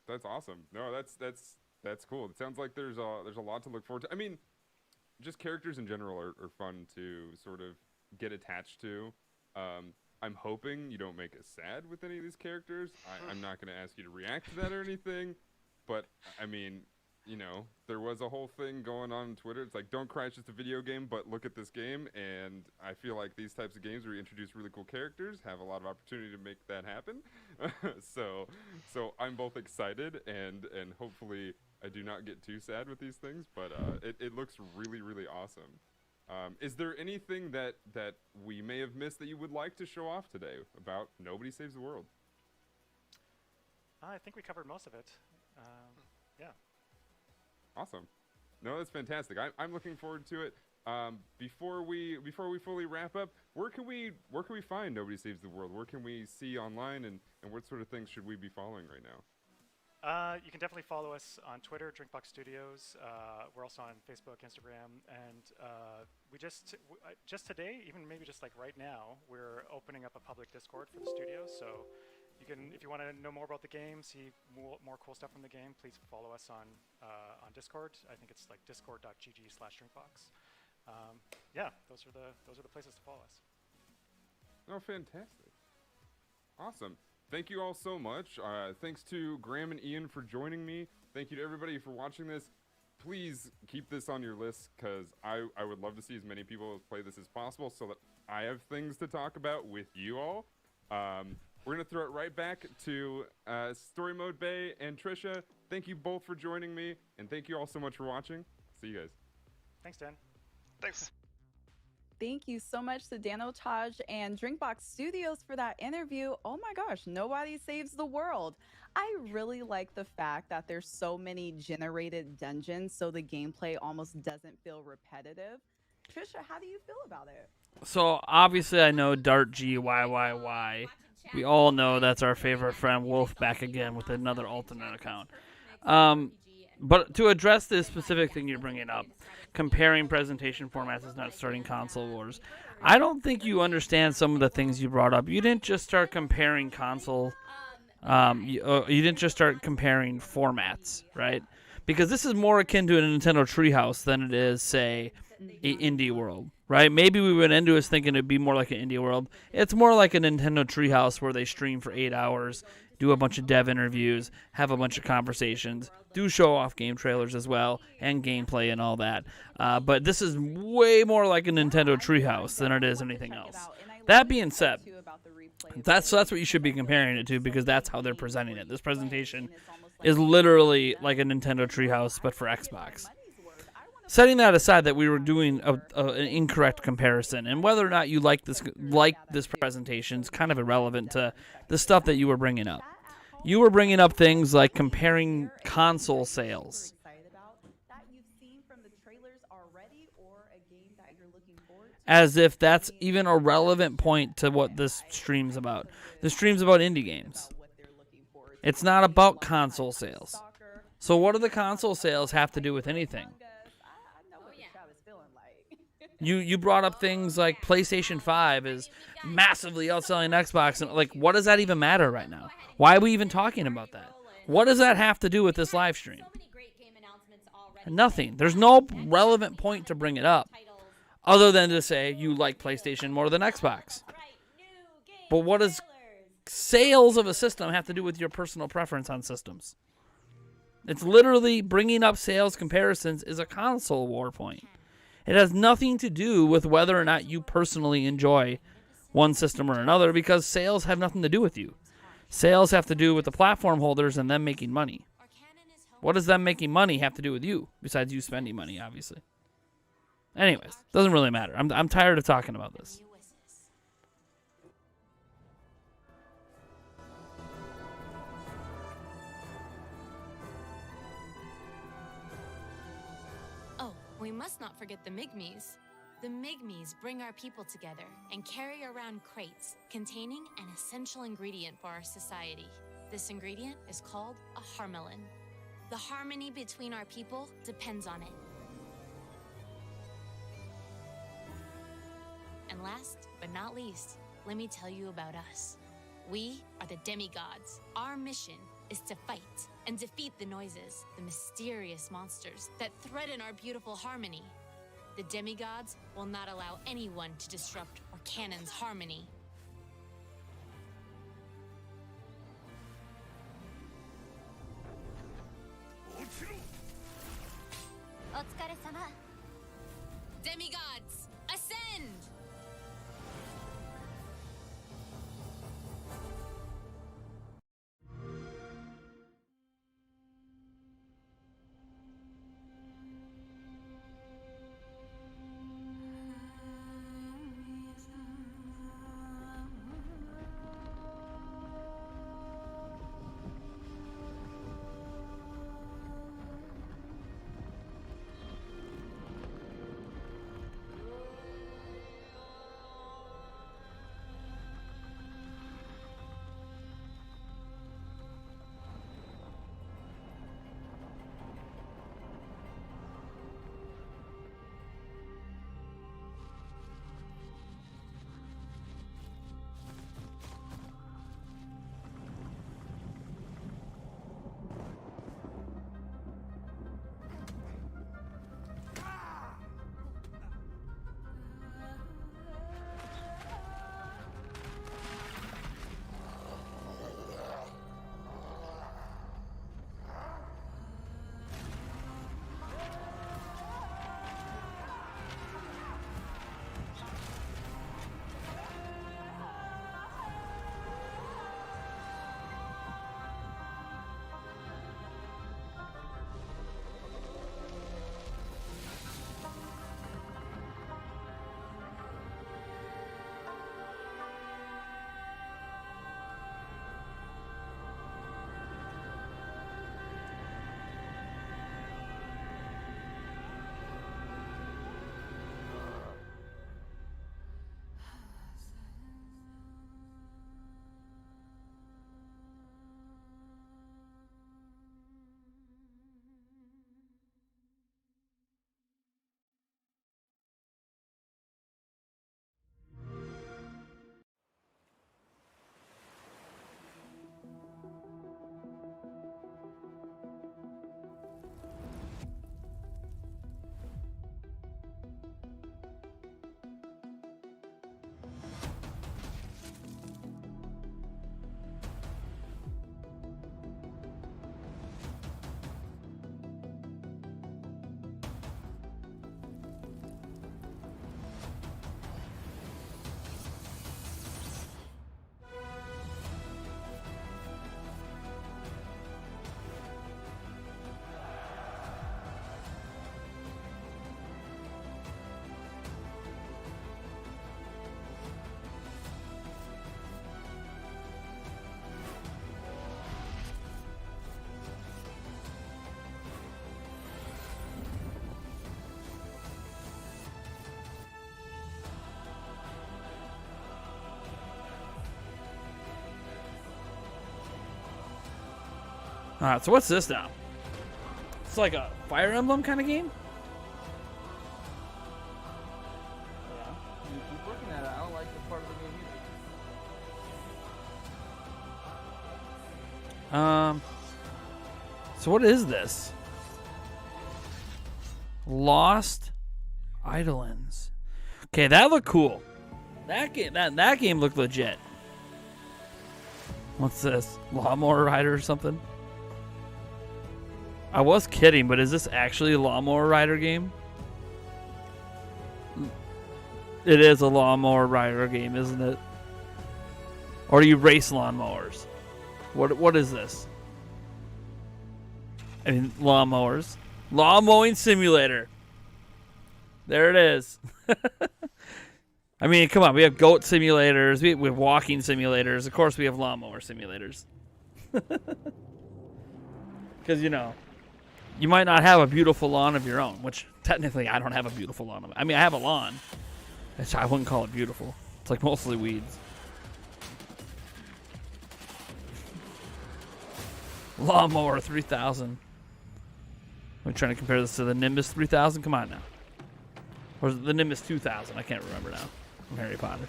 That's awesome. No, that's cool. It sounds like there's a lot to look forward to. I mean, just characters in general are fun to sort of get attached to. I'm hoping you don't make us sad with any of these characters. I'm not going to ask you to react to that or anything, but I mean, there was a whole thing going on Twitter. It's like, don't cry, it's just a video game, but look at this game. And I feel like these types of games where you introduce really cool characters have a lot of opportunity to make that happen. So I'm both excited and hopefully I do not get too sad with these things, but it looks really, really awesome. Is there anything that we may have missed that you would like to show off today about Nobody Saves the World? I think we covered most of it. Yeah. Awesome. No, that's fantastic. I'm looking forward to it. Before we fully wrap up, where can we find Nobody Saves the World? Where can we see online, and what sort of things should we be following right now? You can definitely follow us on Twitter, Drinkbox Studios. We're also on Facebook, Instagram, and we just today, even maybe just like right now, we're opening up a public Discord for the studio. So you can, if you want to know more about the game, see more cool stuff from the game, please follow us on Discord. I think it's like discord.gg/drinkbox. Yeah, those are the places to follow us. Oh, fantastic! Awesome. Thank you all so much. Thanks to Graham and Ian for joining me. Thank you to everybody for watching this. Please keep this on your list because I would love to see as many people play this as possible so that I have things to talk about with you all. We're going to throw it right back to Story Mode Bay and Trisha. Thank you both for joining me, and thank you all so much for watching. See you guys. Thanks, Dan. Thanks. Thank you so much to Danotage and Drinkbox Studios for that interview. Oh my gosh, Nobody Saves the World. I really like the fact that there's so many generated dungeons, so the gameplay almost doesn't feel repetitive. Trisha, how do you feel about it? So obviously I know Dart GYYY. We all know that's our favorite friend Wolf back again with another alternate account. But to address this specific thing you're bringing up, comparing presentation formats is not starting console wars. I don't think you understand some of the things you brought up. You didn't just start comparing console. You didn't just start comparing formats, right? Because this is more akin to a Nintendo Treehouse than it is, say, an indie world, right? Maybe we went into this thinking it'd be more like an indie world. It's more like a Nintendo Treehouse where they stream for 8 hours, do a bunch of dev interviews, have a bunch of conversations, do show off game trailers as well, and gameplay and all that. But this is way more like a Nintendo Treehouse than it is anything else. That being said, that's what you should be comparing it to because that's how they're presenting it. This presentation is literally like a Nintendo Treehouse, but for Xbox. Setting that aside, that we were doing an incorrect comparison, and whether or not you like this presentation is kind of irrelevant to the stuff that you were bringing up. You were bringing up things like comparing console sales. As if that's even a relevant point to what this stream's about. The stream's about indie games. It's not about console sales. So what do the console sales have to do with anything? You brought up things like PlayStation 5 is massively outselling Xbox, and like, what does that even matter right now? Why are we even talking about that? What does that have to do with this live stream? Nothing. There's no relevant point to bring it up, other than to say you like PlayStation more than Xbox. But what does sales of a system have to do with your personal preference on systems? It's literally bringing up sales comparisons is a console war point. It has nothing to do with whether or not you personally enjoy one system or another, because sales have nothing to do with you. Sales have to do with the platform holders and them making money. What does them making money have to do with you, besides you spending money, obviously? Anyways, doesn't really matter. I'm tired of talking about this. Oh, we must not forget the Migmies. The Migmies bring our people together and carry around crates containing an essential ingredient for our society: This ingredient is called a harmelin. The harmony between our people depends on it. And last but not least, let me tell you about us. We are the demigods. Our mission is to fight and defeat the noises, the mysterious monsters that threaten our beautiful harmony. The demigods will not allow anyone to disrupt Orcanon's harmony. Demigods, ascend! Alright, so what's this now? It's like a Fire Emblem kind of game? Yeah. You keep looking at it. I don't like this part of the game either. So what is this? Lost Eidolons. Okay, that looked cool. That game looked legit. What's this? Lawnmower Rider or something? I was kidding, but is this actually a Lawnmower Rider game? It is a Lawnmower Rider game, isn't it? Or do you race lawnmowers? What is this? I mean, lawnmowers. Lawn mowing simulator. There it is. I mean, come on. We have goat simulators. We have walking simulators. Of course, we have lawnmower simulators. Because, you know, you might not have a beautiful lawn of your own, which technically I don't have a beautiful lawn. I mean, I have a lawn. Which I wouldn't call it beautiful. It's like mostly weeds. Lawnmower 3000. We're trying to compare this to the Nimbus 3000. Come on now. Or is it the Nimbus 2000? I can't remember now. From Harry Potter.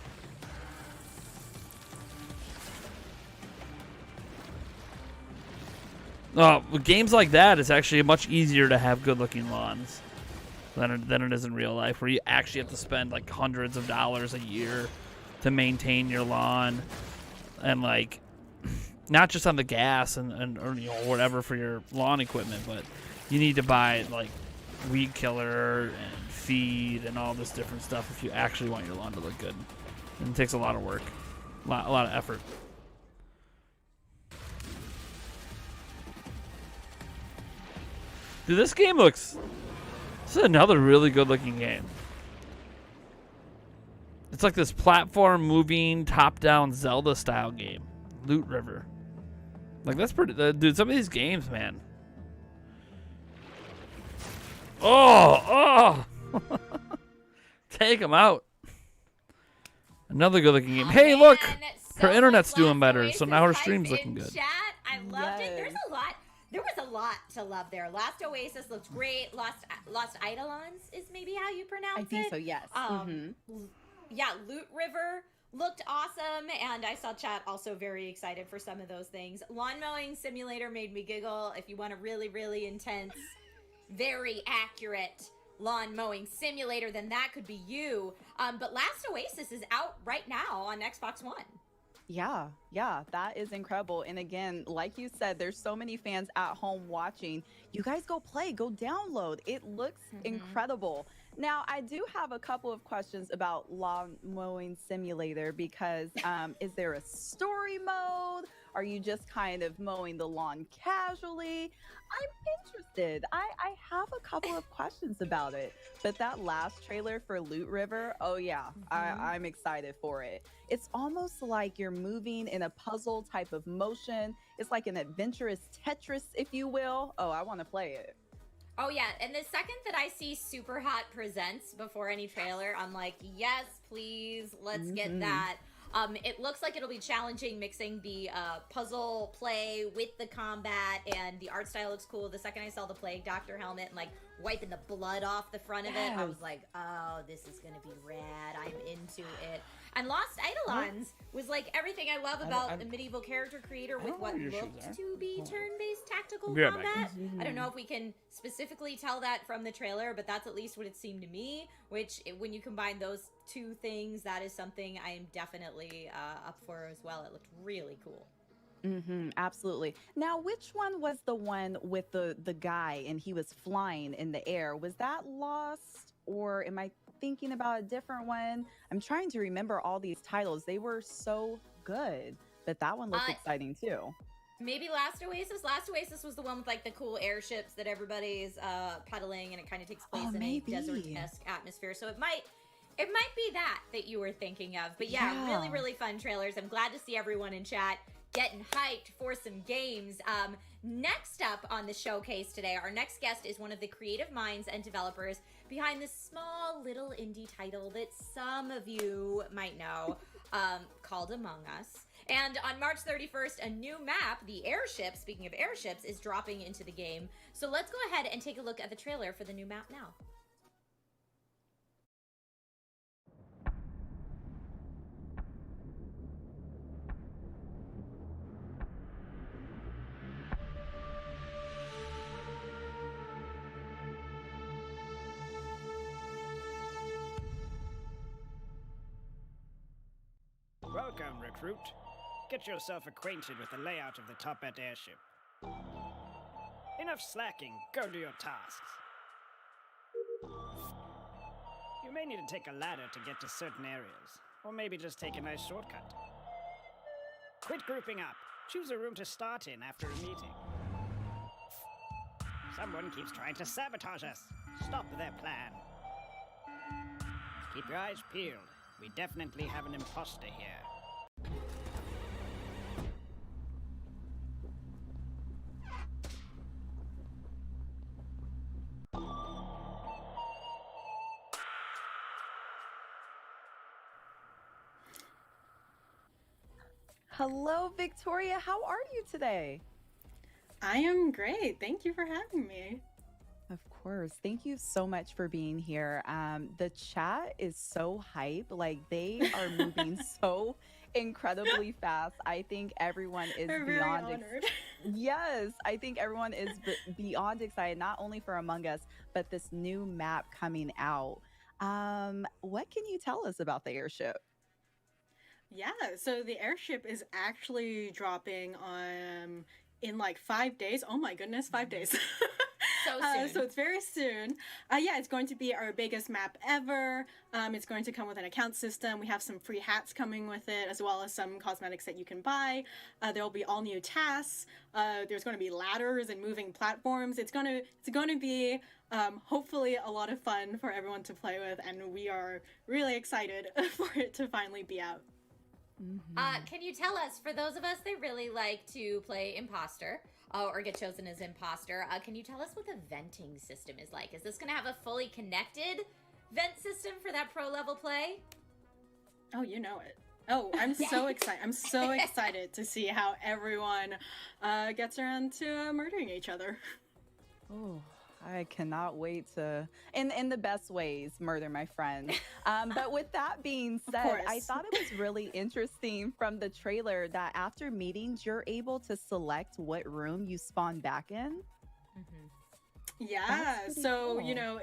With games like that, it's actually much easier to have good-looking lawns than it is in real life, where you actually have to spend like hundreds of dollars a year to maintain your lawn, and like not just on the gas and or, you know, whatever for your lawn equipment, but you need to buy like weed killer and feed and all this different stuff if you actually want your lawn to look good. And it takes a lot of work, a lot of effort. Dude, this game looks... This is another really good-looking game. It's like this platform-moving, top-down Zelda-style game. Loot River. Like, that's pretty... dude, some of these games, man. Oh! Take them out. Another good-looking game. Hey, look! Her internet's doing better, so now her stream's looking good. Chat, I loved it. There was a lot to love there. Last Oasis looks great. Lost Eidolons is maybe how you pronounce it. I think so, yes. Yeah, Loot River looked awesome, and I saw chat also very excited for some of those things. Lawn Mowing Simulator made me giggle. If you want a really, really intense, very accurate lawn mowing simulator, then that could be you. But Last Oasis is out right now on Xbox One. Yeah, that is incredible. And again, like you said, there's so many fans at home watching. You guys go play, go download. It looks incredible. Now, I do have a couple of questions about Lawn Mowing Simulator because is there a story mode? Are you just kind of mowing the lawn casually? I'm interested. I have a couple of questions about it. But that last trailer for Loot River, oh yeah, I'm excited for it. It's almost like you're moving in a puzzle type of motion. It's like an adventurous Tetris, if you will. Oh, I want to play it. Oh yeah, and the second that I see Super Hot Presents before any trailer, I'm like, yes, please, let's get that. It looks like it'll be challenging, mixing the puzzle play with the combat, and the art style looks cool. The second I saw the Plague Doctor helmet and like wiping the blood off the front of it, I was like, oh, this is gonna be rad. I'm into it. And Lost Eidolons was like everything I love about a medieval character creator with what looked to be turn-based tactical combat. I don't know if we can specifically tell that from the trailer, but that's at least what it seemed to me, which when you combine those two things, that is something I am definitely up for as well. It looked really cool. Absolutely. Now, which one was the one with the guy and he was flying in the air? Was that Lost, or am I thinking about a different one? I'm trying to remember all these titles. They were so good, but that one looked exciting too. Maybe Last Oasis. Last Oasis was the one with like the cool airships that everybody's pedaling, and it kind of takes place in a desert-esque atmosphere. So it might be that you were thinking of. But yeah, really, really fun trailers. I'm glad to see everyone in chat getting hyped for some games. Next up on the showcase today, our next guest is one of the creative minds and developers behind this small little indie title that some of you might know, called Among Us. And on March 31st, a new map, the Airship, speaking of airships, is dropping into the game. So let's go ahead and take a look at the trailer for the new map now. Welcome, recruit. Get yourself acquainted with the layout of the Top-Hat airship. Enough slacking, go do your tasks. You may need to take a ladder to get to certain areas, or maybe just take a nice shortcut. Quit grouping up. Choose a room to start in after a meeting. Someone keeps trying to sabotage us. Stop their plan. Keep your eyes peeled. We definitely have an imposter here. Hello, Victoria. How are you today? I am great. Thank you for having me. Of course. Thank you so much for being here. The chat is so hype. Like, they are moving so incredibly fast. I think everyone is We're very beyond honored. yes, I think everyone is beyond excited, not only for Among Us, but this new map coming out. What can you tell us about the airship? Yeah, so the airship is actually dropping on in like 5 days. Oh my goodness, 5 days. So soon. So it's very soon. Yeah, it's going to be our biggest map ever. It's going to come with an account system. We have some free hats coming with it, as well as some cosmetics that you can buy. There will be all new tasks. There's going to be ladders and moving platforms. It's going to be hopefully a lot of fun for everyone to play with, and we are really excited for it to finally be out. Can you tell us, for those of us that really like to play imposter or get chosen as imposter, can you tell us what the venting system is like? Is this going to have a fully connected vent system for that pro level play? Oh, you know it. Oh, I'm so excited. I'm so excited to see how everyone gets around to murdering each other. Oh, I cannot wait to, in the best ways, murder my friend. But with that being said, I thought it was really interesting from the trailer that after meetings, you're able to select what room you spawn back in. Yeah, so cool. you know,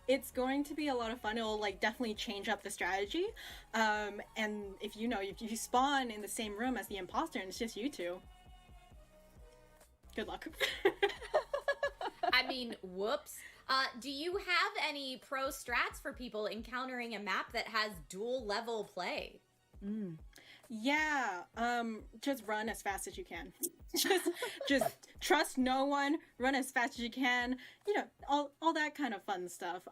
it's going to be a lot of fun. It'll like definitely change up the strategy. And if you spawn in the same room as the imposter and it's just you two, good luck. I mean, whoops. Do you have any pro strats for people encountering a map that has dual level play? Yeah, just run as fast as you can. just trust no one, run as fast as you can. You know, all that kind of fun stuff.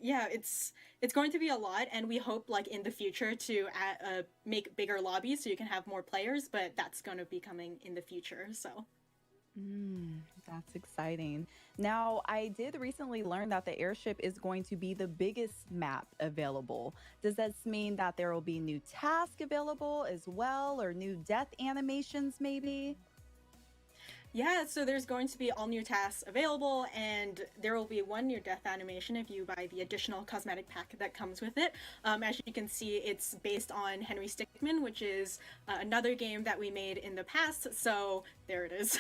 Yeah, it's going to be a lot, and we hope like in the future to make bigger lobbies so you can have more players, but that's going to be coming in the future, so. That's exciting. Now, I did recently learn that the airship is going to be the biggest map available. Does this mean that there will be new tasks available as well, or new death animations maybe? Yeah, so there's going to be all new tasks available, and there will be one new death animation if you buy the additional cosmetic pack that comes with it. As you can see, it's based on Henry Stickmin, which is another game that we made in the past, so there it is.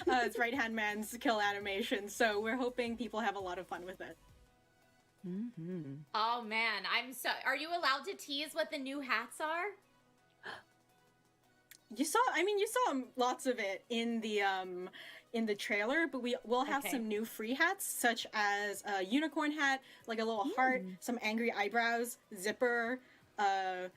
It's Right Hand Man's kill animation, so we're hoping people have a lot of fun with it. Oh man, are you allowed to tease what the new hats are? You saw lots of it in the trailer, but we will have some new free hats, such as a unicorn hat, like a little heart, some angry eyebrows, zipper, a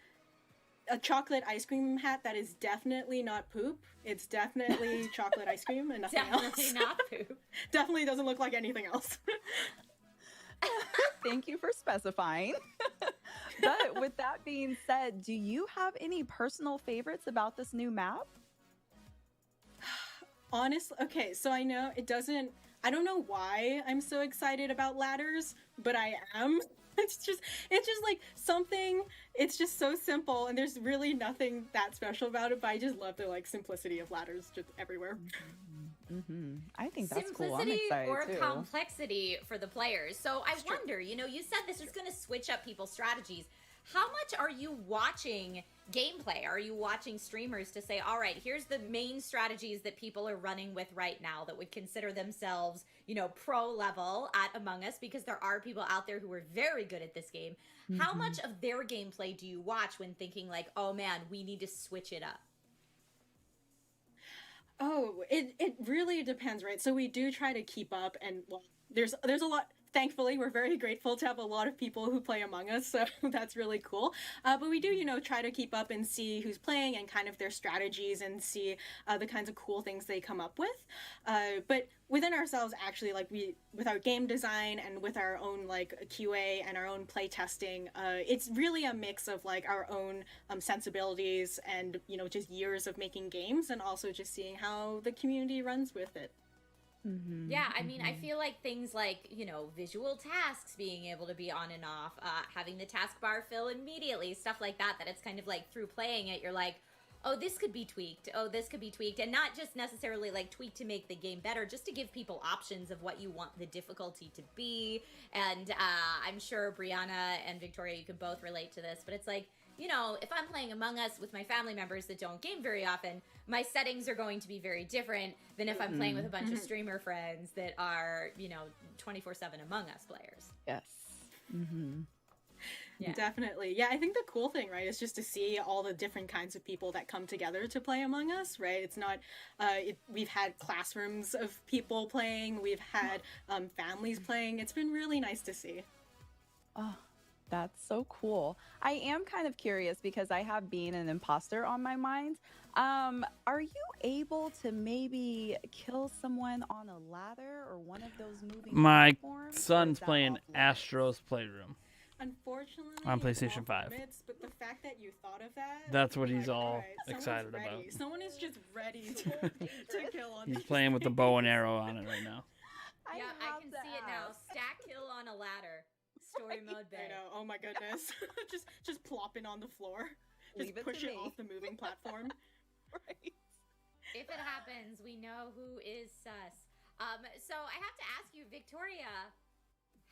chocolate ice cream hat that is definitely not poop. It's definitely chocolate ice cream and nothing else. Definitely not poop. Definitely doesn't look like anything else. Thank you for specifying. But with that being said, do you have any personal favorites about this new map? Honestly, okay, so I don't know why I'm so excited about ladders, but I am. It's just like something, it's just so simple, and there's really nothing that special about it, but I just love the like simplicity of ladders just everywhere. I think that's cool. I'm Simplicity excited or too. complexity for the players. So I wonder, you said this is going to switch up people's strategies. How much are you watching gameplay? Are you watching streamers to say, all right, here's the main strategies that people are running with right now that would consider themselves, pro level at Among Us, because there are people out there who are very good at this game. How much of their gameplay do you watch when thinking like, oh man, we need to switch it up? Oh, it really depends, right? So we do try to keep up, and well, there's a lot. Thankfully, we're very grateful to have a lot of people who play Among Us, so that's really cool. But we do, try to keep up and see who's playing and kind of their strategies and see the kinds of cool things they come up with. But within ourselves, actually, like with our game design and with our own like QA and our own play testing, it's really a mix of like our own sensibilities and just years of making games, and also just seeing how the community runs with it. Yeah, I mean, I feel like things like, visual tasks being able to be on and off, having the taskbar fill immediately, stuff like that, that it's kind of like through playing it, you're like, oh, this could be tweaked. Oh, this could be tweaked. And not just necessarily like tweaked to make the game better, just to give people options of what you want the difficulty to be. And I'm sure Brianna and Victoria, you can both relate to this, but it's like, you know, if I'm playing Among Us with my family members that don't game very often, my settings are going to be very different than if I'm playing with a bunch of streamer friends that are, you know, 24/7 Among Us players. Yes. Yeah. Definitely. Yeah, I think the cool thing, right, is just to see all the different kinds of people that come together to play Among Us, right? It's not, we've had classrooms of people playing, we've had families playing. It's been really nice to see. Oh, that's so cool. I am kind of curious because I have being an imposter on my mind. Are you able to maybe kill someone on a ladder or one of those moving My platforms? son's playing Astro's Playroom Unfortunately, on PlayStation 5. But the fact that you thought of that, That's what he's all right, excited someone's about. ready. Someone is just ready to kill on He's this playing with the bow and arrow on it right now. Yeah, I can see it now. Stack kill on a ladder. Story mode I bay. know. Oh my goodness. just plopping on the floor. Leave it push to it me. off the moving platform. Right. If it happens, we know who is sus. So I have to ask you, Victoria,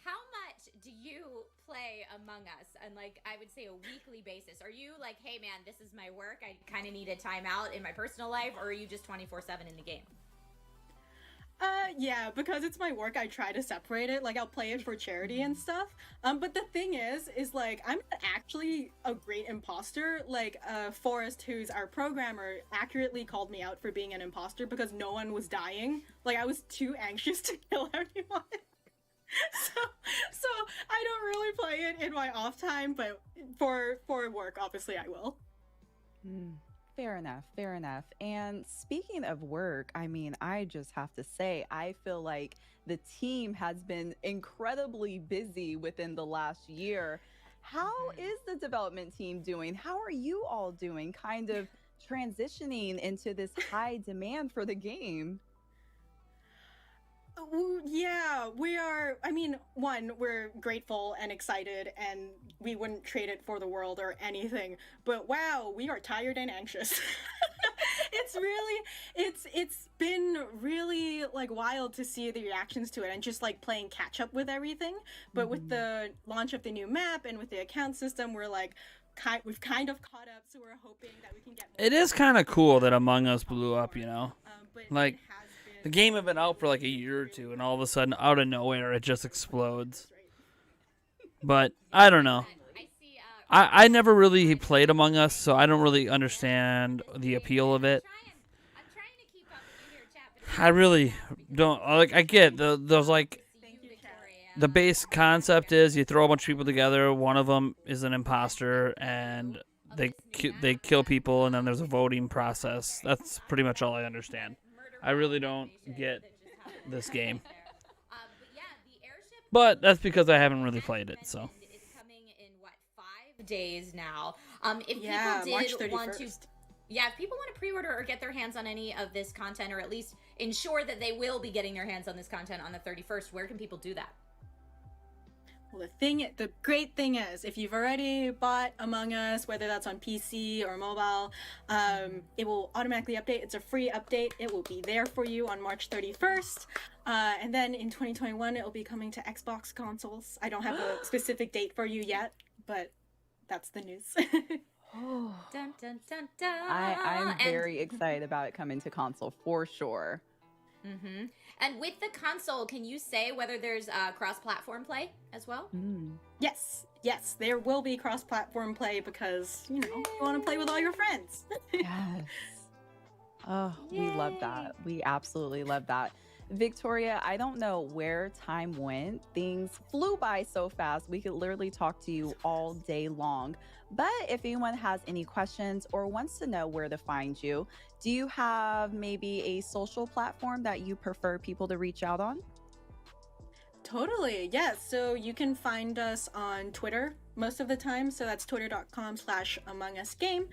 how much do you play Among Us on, like, I would say a weekly basis? Are you like, hey man, this is my work, I kind of need a timeout in my personal life, or are you just 24/7 in the game? Yeah, because it's my work, I try to separate it. Like, I'll play it for charity and stuff. But the thing is like, I'm not actually a great imposter. Like, Forrest, who's our programmer, accurately called me out for being an imposter because no one was dying. Like, I was too anxious to kill everyone. So I don't really play it in my off time, but for work, obviously I will. Fair enough, fair enough. And speaking of work, I mean, I just have to say, I feel like the team has been incredibly busy within the last year. How is the development team doing? How are you all doing, kind of transitioning into this high demand for the game? Yeah, we are. I mean, one, we're grateful and excited, and we wouldn't trade it for the world or anything. But wow, we are tired and anxious. It's been really like wild to see the reactions to it and just like playing catch up with everything. But with the launch of the new map and with the account system, we're like, we've kind of caught up. So we're hoping that we can get. It is kind of cool that Among Us blew up, you know? Like, the game had been out for like a year or two, and all of a sudden, out of nowhere, it just explodes. But, I don't know. I never really played Among Us, so I don't really understand the appeal of it. I really don't. Like, I get those, like, the base concept is you throw a bunch of people together, one of them is an imposter, and they kill people, and then there's a voting process. That's pretty much all I understand. I really don't get this game. But that's because I haven't really played it, so. It's coming in, what, 5 days now? If Yeah, people March did want to... 31st. Yeah, if people want to pre-order or get their hands on any of this content, or at least ensure that they will be getting their hands on this content on the 31st, where can people do that? Well, the great thing is, if you've already bought Among Us, whether that's on PC or mobile, it will automatically update. It's a free update. It will be there for you on March 31st. And then in 2021, it will be coming to Xbox consoles. I don't have a specific date for you yet, but that's the news. Dun, dun, dun, dun. I'm very excited about it coming to console for sure. Mm-hmm. And with the console, can you say whether there's cross-platform play as well? Yes, there will be cross-platform play because, you know, you want to play with all your friends. Yes. Oh, we love that. We absolutely love that. Victoria, I don't know where time went. Things flew by so fast. We could literally talk to you all day long. But if anyone has any questions or wants to know where to find you, do you have maybe a social platform that you prefer people to reach out on? Totally, yes. So you can find us on Twitter most of the time. So that's twitter.com/AmongUsGame.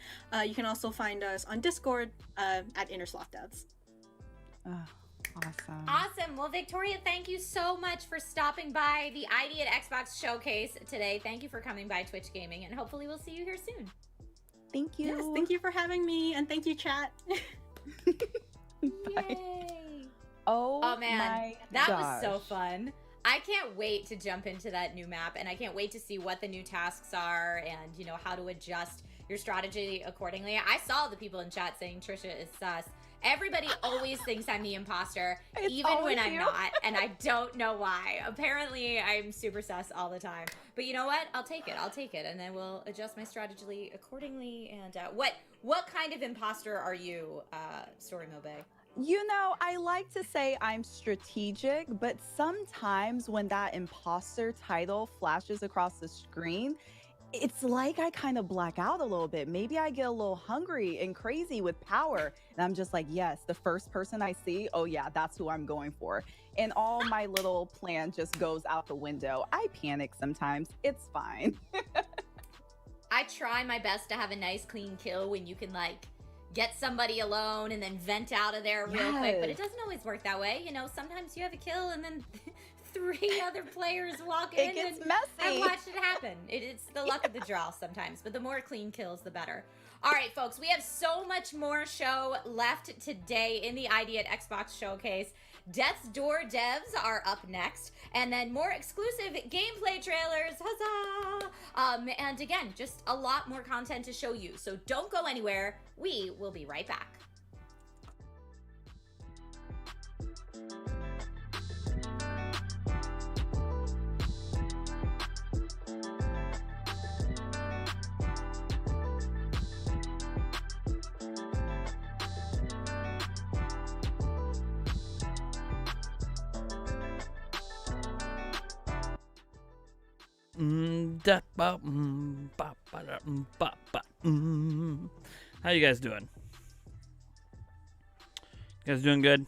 You can also find us on Discord at InnerSlothDads. Awesome. Well, Victoria, thank you so much for stopping by the ID at Xbox showcase today. Thank you for coming by Twitch Gaming, and hopefully we'll see you here soon. Thank you. Yes, thank you for having me, and thank you, chat. Yay! Oh man, my that was so gosh. fun. I can't wait to jump into that new map, and I can't wait to see what the new tasks are and, you know, how to adjust your strategy accordingly. I saw the people in chat saying Trisha is sus. Everybody always thinks I'm the imposter, It's even when always I'm you. not, and I don't know why. Apparently, I'm super sus all the time. But you know what? I'll take it, and then we'll adjust my strategy accordingly. And what kind of imposter are you, Story Mo Bay? You know, I like to say I'm strategic, but sometimes when that imposter title flashes across the screen, it's like I kind of black out a little bit. Maybe I get a little hungry and crazy with power. And I'm just like, yes, the first person I see, oh yeah, that's who I'm going for. And all my little plan just goes out the window. I panic sometimes. It's fine. I try my best to have a nice clean kill when you can like get somebody alone and then vent out of there real quick, but it doesn't always work that way. You know, sometimes you have a kill and then 3 other players walk in It gets and messy. watch it happen. It's the luck of the draw sometimes, but the more clean kills, the better. All right, folks, we have so much more show left today in the ID at Xbox Showcase. Death's Door devs are up next, and then more exclusive gameplay trailers, huzzah! And again, just a lot more content to show you, so don't go anywhere. We will be right back. How you guys doing? You guys doing good?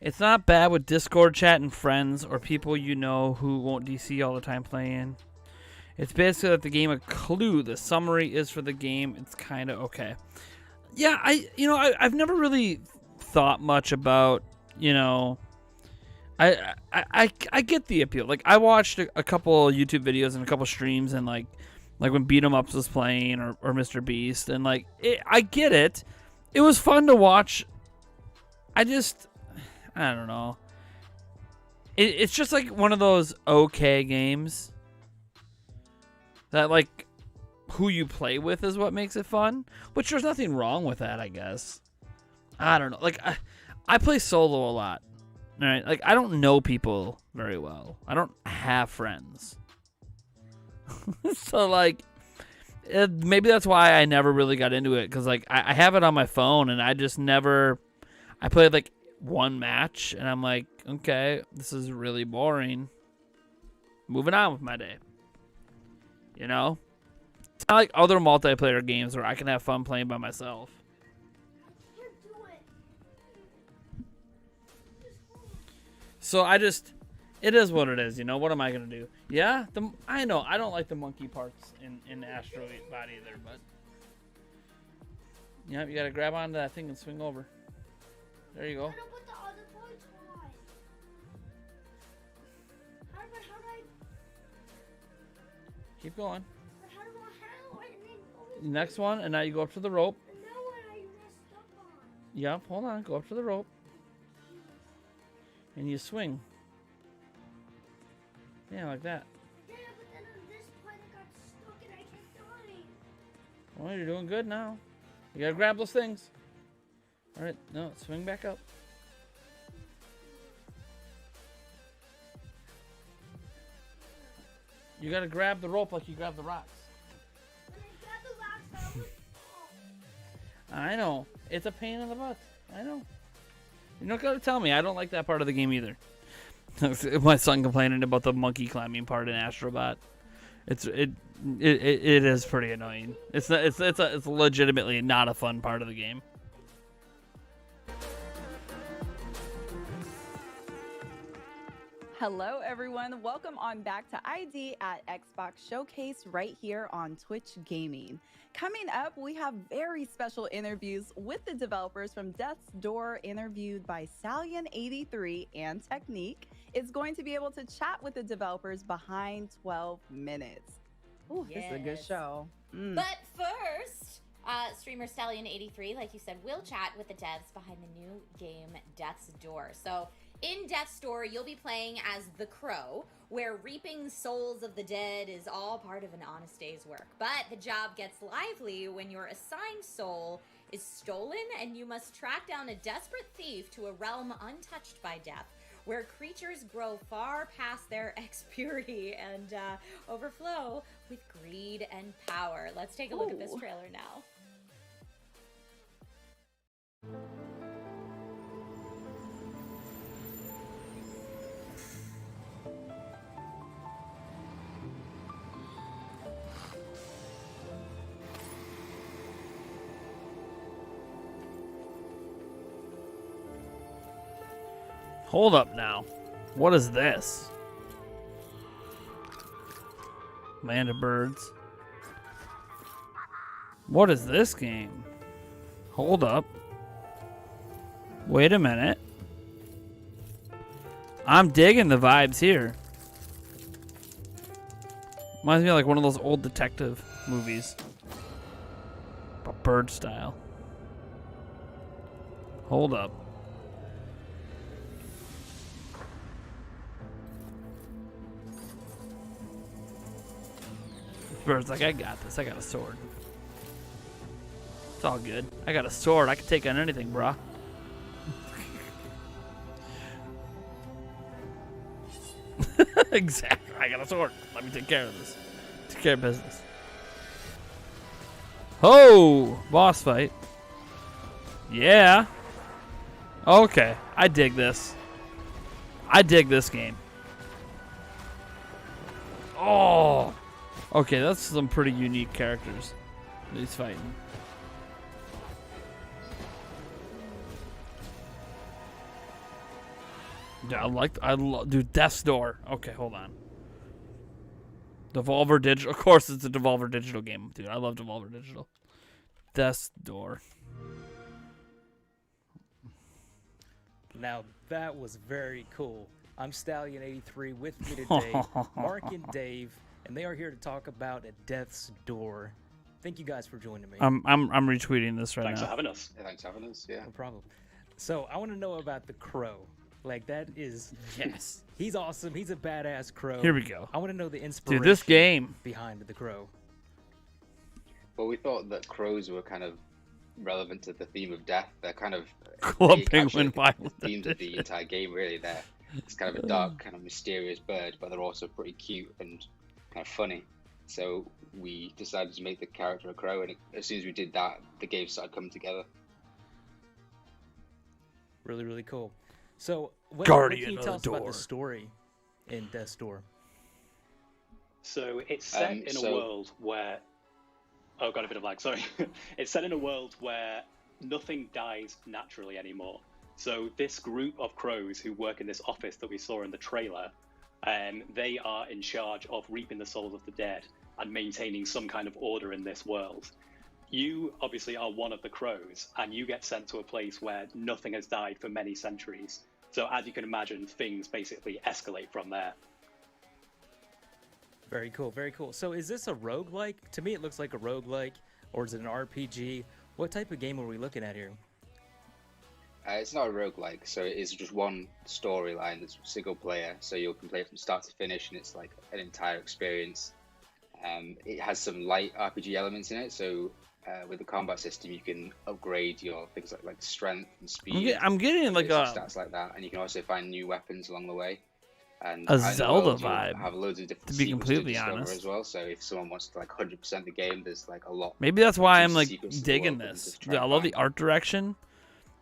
It's not bad with Discord chat and friends or people you know who won't DC all the time playing. It's basically like the game a clue. The summary is for the game. It's kind of okay. Yeah, I've never really thought much about, you know, I get the appeal. Like I watched a couple YouTube videos and a couple streams and like when Beat 'em Ups was playing or Mr. Beast and like I get it. It was fun to watch. I don't know. It's just like one of those okay games that like who you play with is what makes it fun, which there's nothing wrong with that, I guess. I don't know. Like I play solo a lot. All right, like I don't know people very well. I don't have friends. So like maybe that's why I never really got into it, cuz like I have it on my phone and I just never I played like one match and I'm like, okay, this is really boring. Moving on with my day. You know? It's not like other multiplayer games where I can have fun playing by myself. So it is what it is, you know? What am I going to do? Yeah, I know, I don't like the monkey parts in the asteroid body either, but... Yeah, you got to grab onto that thing and swing over. There you go. Keep going. Next one, and now you go up to the rope. Yep, hold on, go up to the rope. And you swing. Yeah, like that. Well, you're doing good now. You gotta grab those things. Alright, no, swing back up. You gotta grab the rope like you grab the rocks. I know. It's a pain in the butt. I know. You don't gotta tell me. I don't like that part of the game either. My son complaining about the monkey climbing part in Astrobot. It is pretty annoying. It's legitimately not a fun part of the game. Hello, everyone. Welcome on back to ID at Xbox Showcase right here on Twitch Gaming. Coming up, we have very special interviews with the developers from Death's Door, interviewed by Stallion83 and Technique. Is going to be able to chat with the developers behind 12 minutes. Ooh, this is a good Yes. show. But first, streamer Stallion83, like you said, will chat with the devs behind the new game Death's Door. So in Death's Door, you'll be playing as the Crow, where reaping souls of the dead is all part of an honest day's work. But the job gets lively when your assigned soul is stolen and you must track down a desperate thief to a realm untouched by death, where creatures grow far past their ex-purity and overflow with greed and power. Let's take a look at this trailer now. Hold up now. What is this? Land of Birds. What is this game? Hold up. Wait a minute. I'm digging the vibes here. Reminds me of like one of those old detective movies. But bird style. Hold up. Bird's like, I got this. I got a sword. It's all good. I got a sword. I can take on anything, brah. Exactly. I got a sword. Let me take care of this. Take care of business. Oh, boss fight. Yeah. Okay. I dig this. I dig this game. Oh. Okay, that's some pretty unique characters that he's fighting. Yeah, dude, Death's Door. Okay, hold on. Devolver Digital. Of course, it's a Devolver Digital game, dude. I love Devolver Digital. Death's Door. Now, that was very cool. I'm Stallion83. With me today, Mark and Dave, and they are here to talk about a Death's Door. Thank you guys for joining me. I'm retweeting this right Thanks now. for having us. Yeah, thanks for having us. Yeah. No problem. So I want to know about the Crow. Like, that is... Yes. He's awesome. He's a badass Crow. Here we go. I want to know the inspiration Dude, this game behind the Crow. Well, we thought that crows were kind of relevant to the theme of death. They're kind of Club they Penguin capture violent the themes of the entire game, really. It's kind of a dark, kind of mysterious bird, but they're also pretty cute and kind of funny. So we decided to make the character a crow, and as soon as we did that, the game started coming together. Really, really cool. So, what Guardian can you of tell the us about Door. the story in Death's Door? So it's set in a world where... Oh, got a bit of lag, sorry. It's set in a world where nothing dies naturally anymore. So this group of crows who work in this office that we saw in the trailer, they are in charge of reaping the souls of the dead and maintaining some kind of order in this world. You obviously are one of the crows, and you get sent to a place where nothing has died for many centuries. So as you can imagine, things basically escalate from there. Very cool, very cool. So is this a roguelike? To me, it looks like a roguelike, or is it an RPG? What type of game are we looking at here? It's not a roguelike, so it is just one storyline that's single player, so you can play it from start to finish, and it's like an entire experience. It has some light RPG elements in it, so with the combat system you can upgrade your things like strength and speed. I'm getting like a stats like that, and you can also find new weapons along the way. And a Zelda you'll vibe, have loads of different to be secrets completely discover honest. as well. So if someone wants to like 100% the game, there's like a lot. Maybe that's why I'm like secrets to the digging world this. to try Dude, I and love the find. art direction,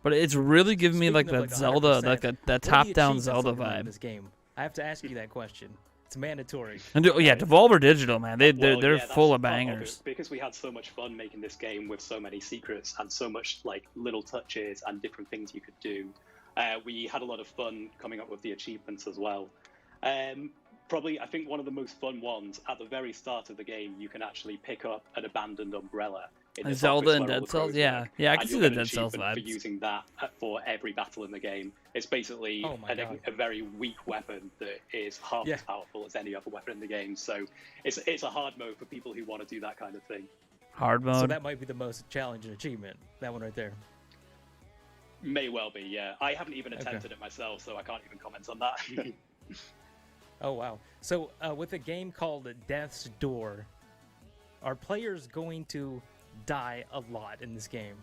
but it's really giving me like Speaking that of, Zelda, 100%, like that what are the top-down achievements Zelda looking like in vibe. this game? I have to ask you that question. It's mandatory. And yeah, Devolver Digital, man, they're Well, yeah, full that's of part bangers. it, because we had so much fun making this game with so many secrets and so much like little touches and different things you could do. We had a lot of fun coming up with the achievements as well. Probably, I think one of the most fun ones at the very start of the game, you can actually pick up an abandoned umbrella. In the Zelda office and where all Dead the Cells? crows Yeah. work, Yeah, I can and see you'll the get an Dead Cells achievement for vibes. using that for every battle in the game. It's basically Oh my God. a very weak weapon that is half as powerful as any other weapon in the game. So it's a hard mode for people who want to do that kind of thing. Hard mode. So that might be the most challenging achievement. That one right there. May well be, yeah. I haven't even attempted it myself, so I can't even comment on that. Oh wow! So with a game called Death's Door, are players going to die a lot in this game?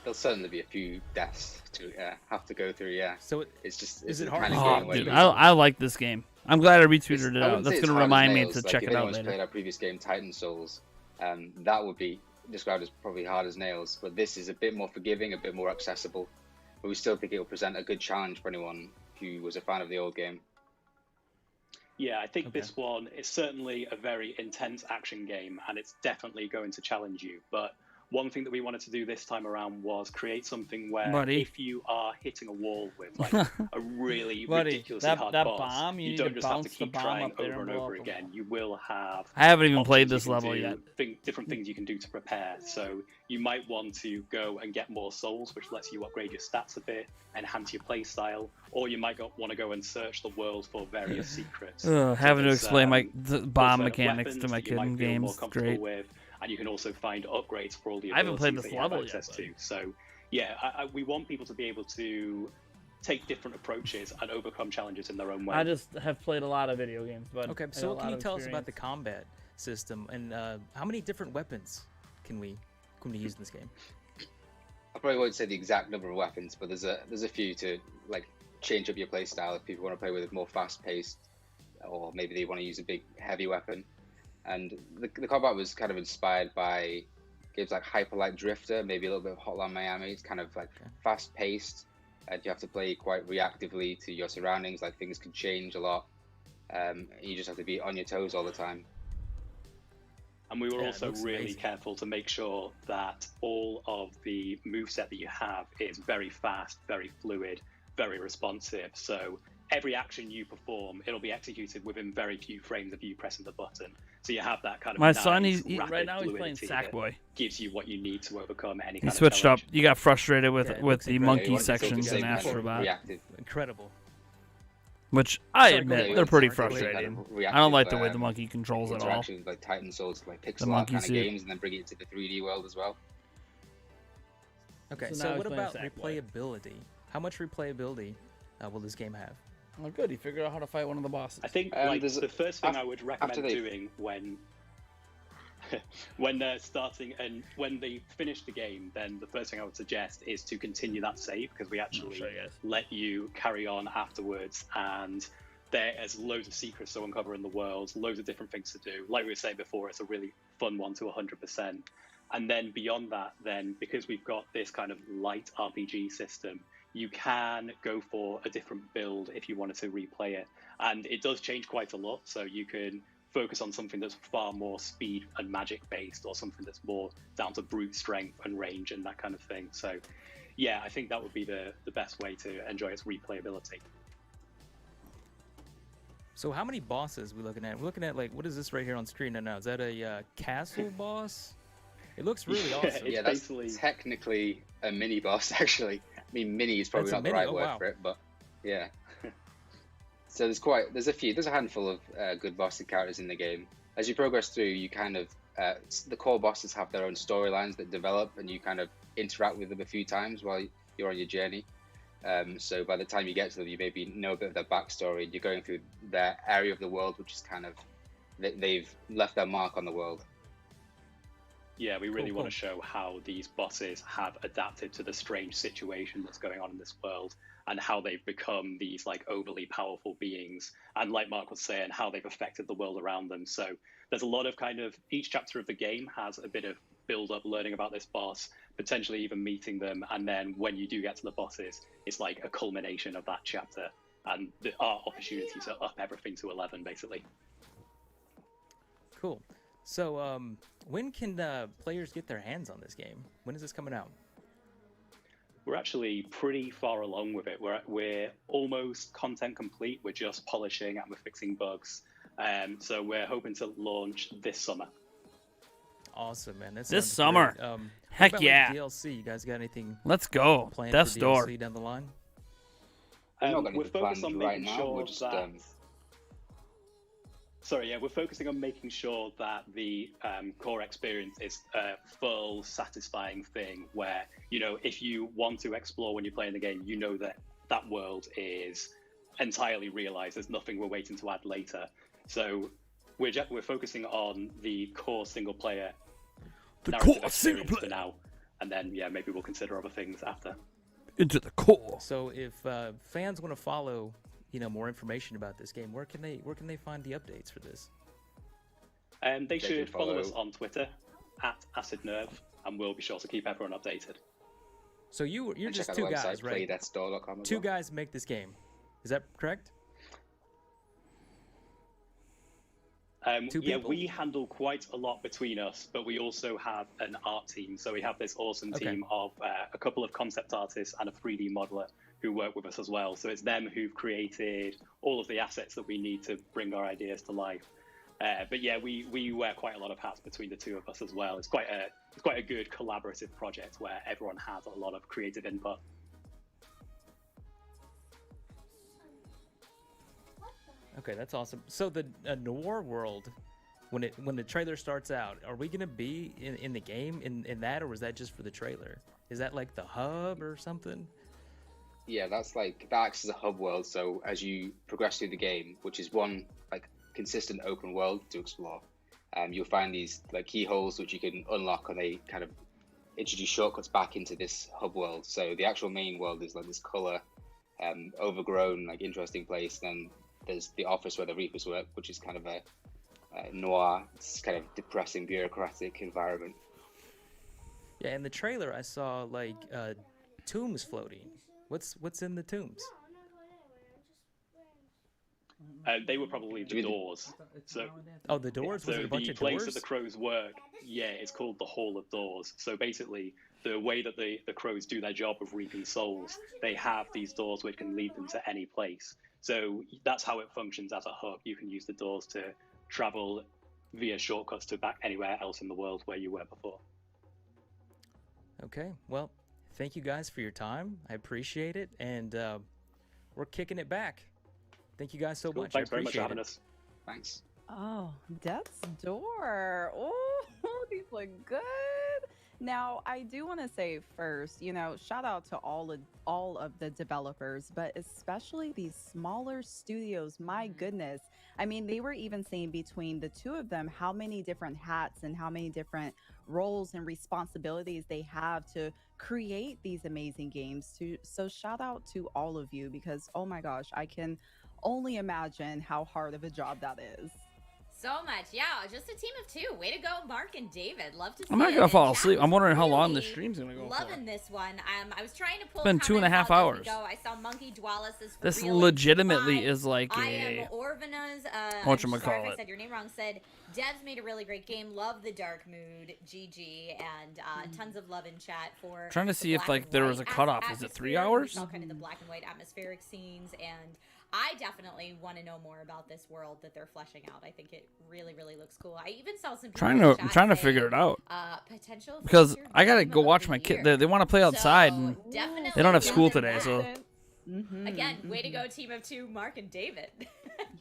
There'll certainly be a few deaths to have to go through. Yeah. So it's just is it's it the hard kind to of Oh, game where dude, you- I like this game. I'm glad I retweeted it I out. wouldn't say That's it's gonna hard as remind me nails. to Like, check if it out anyone's later. played our previous game, Titan Souls, that would be described as probably hard as nails. But this is a bit more forgiving, a bit more accessible. But we still think it will present a good challenge for anyone who was a fan of the old game. Yeah, I think this one is certainly a very intense action game, and it's definitely going to challenge you. But one thing that we wanted to do this time around was create something where Buddy. if you are hitting a wall with like a really Buddy, ridiculously hard that boss, bomb, you need don't to just have to bounce the keep bomb trying up there over and and blow over up the again. You will have I haven't even played options this you can level do, yet. different things you can do to prepare. So you might want to go and get more souls, which lets you upgrade your stats a bit, enhance your play style, or you might want to go and search the world for various secrets. Having to there's, explain my bomb alternate mechanics to weapons my that you kid might in feel more games. comfortable Great. with, and you can also find upgrades for all the I haven't played abilities this that you have level yet, access to. So yeah, we want people to be able to take different approaches and overcome challenges in their own way. I just have played a lot of video games, but Okay, so what can you tell us about the combat system, and how many different weapons can we use in this game? I probably won't say the exact number of weapons, but there's a few to like change up your play style if people want to play with a more fast paced, or maybe they want to use a big heavy weapon. And the combat was kind of inspired by games like Hyper Light Drifter, maybe a little bit of Hotline Miami. It's kind of like fast paced, and you have to play quite reactively to your surroundings. Like things can change a lot. You just have to be on your toes all the time. And we were Yeah, it also looks really amazing. careful to make sure that all of the moveset that you have is very fast, very fluid, very responsive. So every action you perform, it'll be executed within very few frames of you pressing the button. So you have that kind of My nice, son, he's rapid right now he's playing fluidity that Sackboy. gives you what you need to overcome any He kind of switched challenge. up. You got frustrated with it with looks the incredible. monkey You want to sections focus in on that Astrobot, Reactive. Incredible. which I Sorry, admit go they're ahead. pretty Sorry, go ahead. frustrating. Kind of I don't like the way reactive, the monkey controls it all. interaction with like Titan Souls, like The pixel art monkey kind of suit. games, and then bring it to the 3D world as well. Okay, So so, now what he's about playing Sackboy. replayability? How much replayability will this game have? Well, good. He figured out how to fight one of the bosses. I think like the first thing I would recommend doing when they're starting and when they finish the game, then the first thing I would suggest is to continue that save, because we actually let you carry on afterwards, and there's loads of secrets to uncover in the world, loads of different things to do. Like we were saying before, it's a really fun one to 100%. And then beyond that, then because we've got this kind of light RPG system, you can go for a different build if you wanted to replay it. And it does change quite a lot, so you can focus on something that's far more speed and magic based, or something that's more down to brute strength and range and that kind of thing. So yeah, I think that would be the best way to enjoy its replayability. So how many bosses are we looking at? We're looking at like, what is this right here on screen right now? Is that a castle boss? It looks really awesome. Yeah, that's technically a mini boss, actually. I mean, mini is probably That's a not the mini? right Oh, word wow. for it, but yeah. So there's a handful of good boss characters in the game. As you progress through, you kind of the core bosses have their own storylines that develop, and you kind of interact with them a few times while you're on your journey. So by the time you get to them, you maybe know a bit of their backstory, and you're going through their area of the world, which is kind of they've left their mark on the world. Yeah, we really Cool, want to show how these bosses have adapted to the strange situation that's going on in this world, and how they've become these like overly powerful beings, and like Mark was saying, how they've affected the world around them. So there's a lot of kind of, each chapter of the game has a bit of build up, learning about this boss, potentially even meeting them, and then when you do get to the bosses, it's like a culmination of that chapter, and our opportunity to up everything to 11 basically. Cool. So when can players get their hands on this game? When is this coming out? we're actually pretty far along with it. We're almost content complete. We're just polishing and we're fixing bugs. So we're hoping to launch this summer. Awesome, man. That's This summer. Heck about, yeah. Like, DLC, you guys got anything? Let's go. Planned Death's for Door. DLC down the line? We're focused on making sure that. Sorry, yeah, we're focusing on making sure that the core experience is a full, satisfying thing where, if you want to explore when you're playing the game, you know that that world is entirely realized. There's nothing we're waiting to add later. So we're focusing on the core single player narrative experience for now. And then, yeah, maybe we'll consider other things after. Into the core. So if fans want to follow more information about this game, where can they find the updates for this? They should follow us on Twitter @AcidNerve, and we'll be sure to keep everyone updated. So you're just two guys, right? Two guys make this game. Is that correct? We handle quite a lot between us, but we also have an art team. So we have this awesome team of a couple of concept artists and a 3D modeler who work with us as well. So it's them who've created all of the assets that we need to bring our ideas to life. But yeah, we wear quite a lot of hats between the two of us as well. It's quite a good collaborative project where everyone has a lot of creative input. Okay, that's awesome. So the noir world, when the trailer starts out, are we gonna be in the game in that, or was that just for the trailer? Is that like the hub or something? Yeah, that acts as a hub world. So as you progress through the game, which is one like consistent open world to explore, you'll find these like keyholes which you can unlock, and they kind of introduce shortcuts back into this hub world. So the actual main world is like this color, overgrown, like interesting place. Then there's the office where the Reapers work, which is kind of a noir, it's kind of depressing, bureaucratic environment. Yeah, in the trailer I saw like tombs floating. What's in the tombs? They were probably the doors. So, the doors? So was it a bunch the of place doors? that the crows work, it's called the Hall of Doors. So basically, the way that the crows do their job of reaping souls, they have these doors which can lead them to any place. So that's how it functions as a hub. You can use the doors to travel via shortcuts to back anywhere else in the world where you were before. Okay, well, thank you guys for your time. I appreciate it, and we're kicking it back. Thank you guys so much. Thanks I very much for appreciate having it. us. Thanks. Oh, Death's Door. Oh, these look good. Now, I do want to say first, shout out to all of the developers, but especially these smaller studios. My goodness. I mean, they were even saying between the two of them how many different hats and how many different roles and responsibilities they have to create these amazing games. So shout out to all of you, because, oh my gosh, I can only imagine how hard of a job that is. So much, yeah. Just a team of two. Way to go, Mark and David. Love to see I'm not it. gonna And fall chat asleep. I'm was wondering how long really the stream's gonna go Loving for. this one. I was trying to pull. It's been 2.5 comments hours. As we go. I saw Monkey Dwellis is This really legitimately fun. is like I a am Orvana's. whatchamacallit. I'm sorry if I said your name wrong. Said Devs made a really great game. Love the dark mood. GG and tons of love in chat for. Trying to see if black like and there white was a cutoff. Is it 3 atmosphere. hours? We saw kind of the black and white atmospheric scenes, and I definitely want to know more about this world that they're fleshing out. I think it really, really looks cool. I even saw some people in I'm chat trying to say, figure it out. Potential Because future I gotta game go of watch the my year. kid. They want to play outside, and definitely they don't have school love today, that. so. Again, way to go, team of two, Mark and David.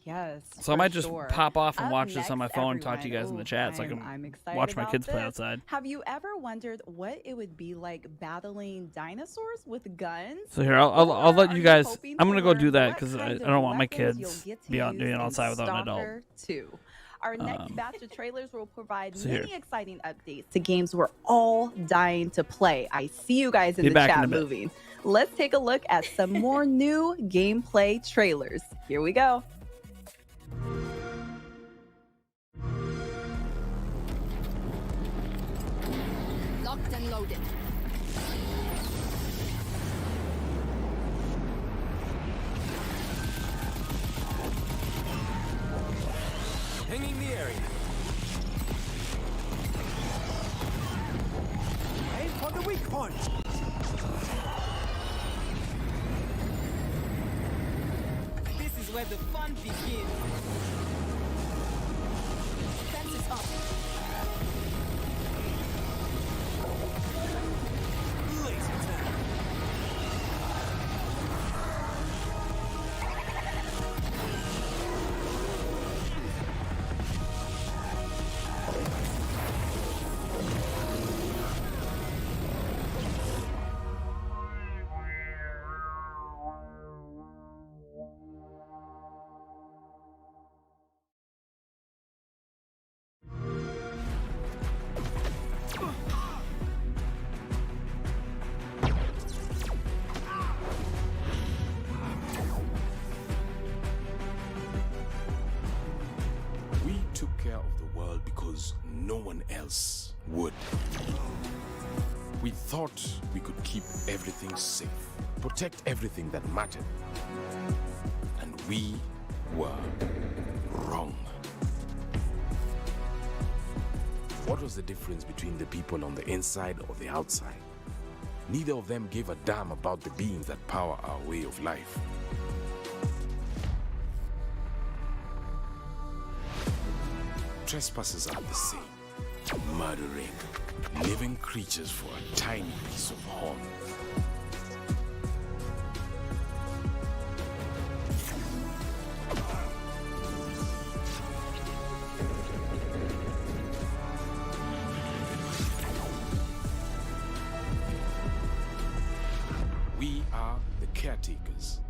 Yes. So I might just sure. pop off and Up watch this on my next, phone and talk to you guys everyone. in the chat, so I I'm can excited watch my about kids play this. outside. Have you ever wondered what it would be like battling dinosaurs with guns? So here, I'll let you guys. hoping I'm to gonna go learn do that what because I kind of don't want my weapons kids you'll get to be out use doing in outside without an adult. Stalker 2. Our next batch of trailers will provide So here. many exciting updates to games we're all dying to play. I see you guys in Be the back in chat a bit. moving. Let's take a look at some more new gameplay trailers. Here we go. Locked and loaded. Hanging the area. Aim for the weak point. where the fun begins. Fences up. Laser tag. We took care of the world because no one else would. We thought we could keep everything safe, protect everything that mattered. And we were wrong. What was the difference between the people on the inside or the outside? Neither of them gave a damn about the beings that power our way of life. Trespassers are the same, murdering living creatures for a tiny piece of horn. We are the caretakers.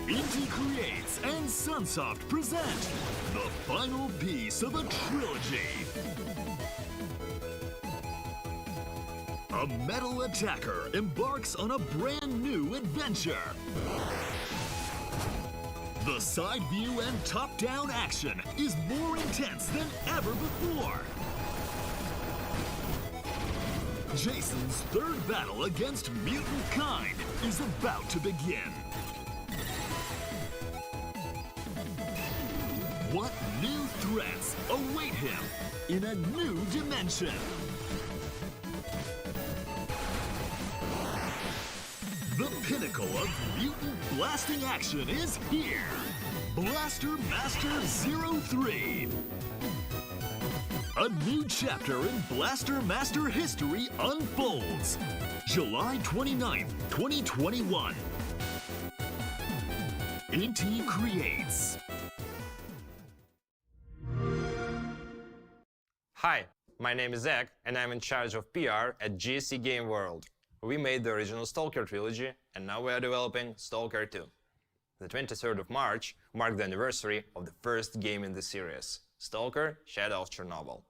Indie Creates and Sunsoft present the final piece of a trilogy. A metal attacker embarks on a brand new adventure. The side view and top-down action is more intense than ever before. Jason's third battle against mutant kind is about to begin. What new threats await him in a new dimension? The pinnacle of mutant blasting action is here! Blaster Master 03! A new chapter in Blaster Master history unfolds. July 29th, 2021. Indie Creates. Hi, my name is Zach, and I'm in charge of PR at GSC Game World. We made the original Stalker trilogy, and now we are developing Stalker 2. The 23rd of March marked the anniversary of the first game in the series, Stalker Shadow of Chernobyl.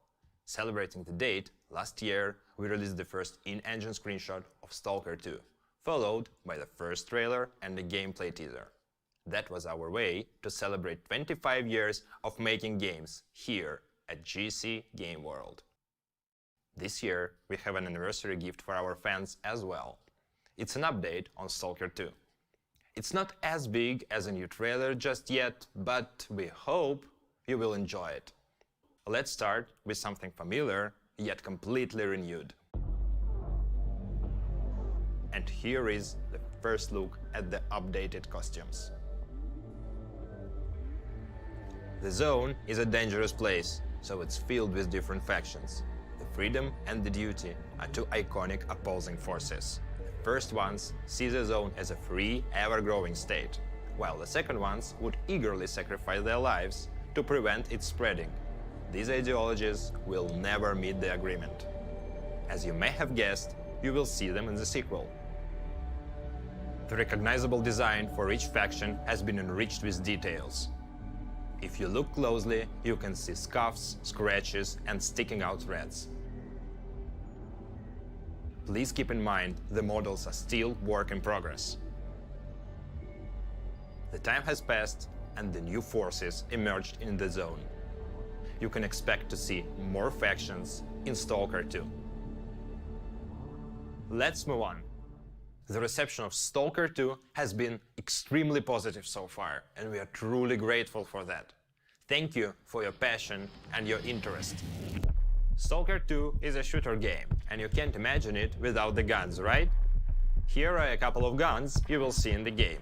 Celebrating the date, last year we released the first in-engine screenshot of Stalker 2, followed by the first trailer and the gameplay teaser. That was our way to celebrate 25 years of making games here at GSC Game World. This year, we have an anniversary gift for our fans as well. It's an update on Stalker 2. It's not as big as a new trailer just yet, but we hope you will enjoy it. Let's start with something familiar, yet completely renewed. And here is the first look at the updated costumes. The zone is a dangerous place, so it's filled with different factions. The Freedom and the Duty are two iconic opposing forces. The first ones see the zone as a free, ever-growing state, while the second ones would eagerly sacrifice their lives to prevent its spreading. These ideologies will never meet the agreement. As you may have guessed, you will see them in the sequel. The recognizable design for each faction has been enriched with details. If you look closely, you can see scuffs, scratches, and sticking out threads. Please keep in mind the models are still work in progress. The time has passed and the new forces emerged in the zone. You can expect to see more factions in Stalker 2. Let's move on. The reception of Stalker 2 has been extremely positive so far, and we are truly grateful for that. Thank you for your passion and your interest. Stalker 2 is a shooter game, and you can't imagine it without the guns, right? Here are a couple of guns you will see in the game.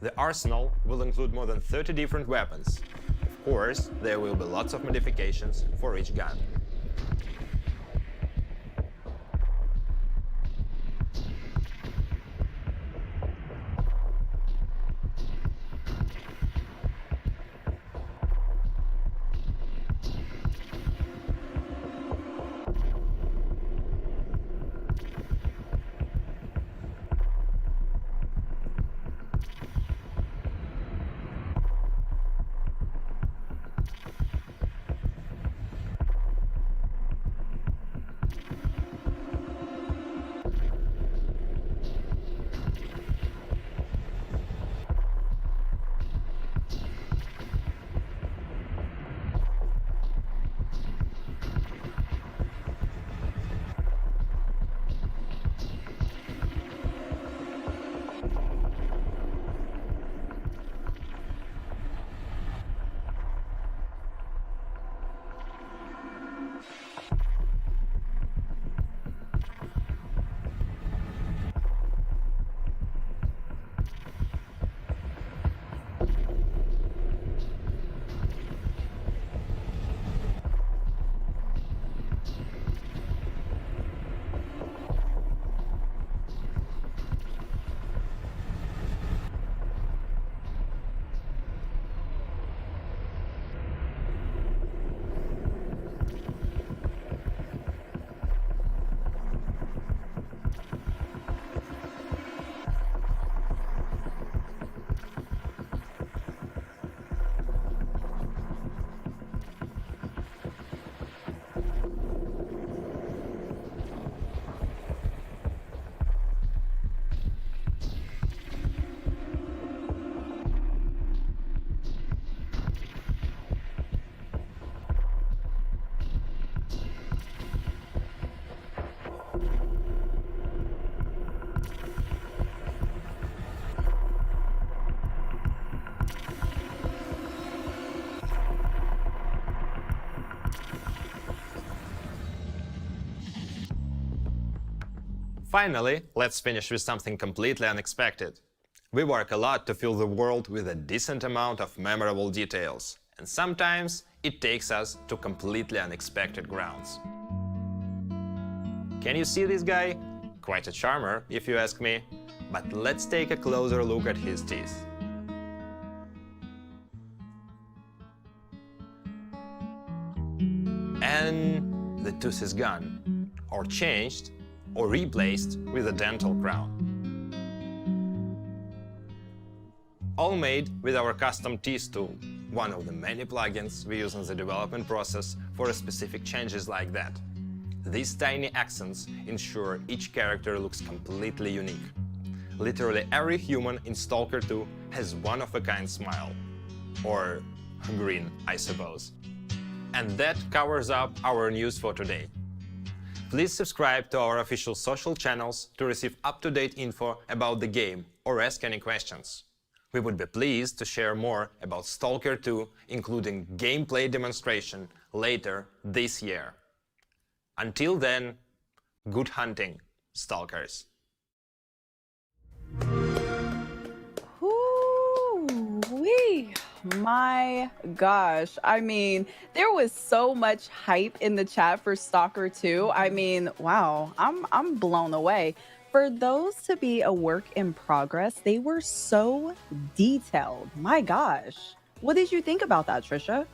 The arsenal will include more than 30 different weapons. Of course, there will be lots of modifications for each gun. Finally, let's finish with something completely unexpected. We work a lot to fill the world with a decent amount of memorable details, and sometimes it takes us to completely unexpected grounds. Can you see this guy? Quite a charmer, if you ask me. But let's take a closer look at his teeth. And the tooth is gone, or changed, or replaced with a dental crown. All made with our custom teeth tool, one of the many plugins we use in the development process for specific changes like that. These tiny accents ensure each character looks completely unique. Literally every human in Stalker 2 has one-of-a-kind smile. Or grin, I suppose. And that covers up our news for today. Please subscribe to our official social channels to receive up-to-date info about the game or ask any questions. We would be pleased to share more about Stalker 2, including gameplay demonstration, later this year. Until then, good hunting, Stalkers. Ooh-wee. My gosh. I mean, there was so much hype in the chat for Stalker 2. I mean, wow, I'm blown away. For those to be a work in progress, they were so detailed. My gosh. What did you think about that, Trisha?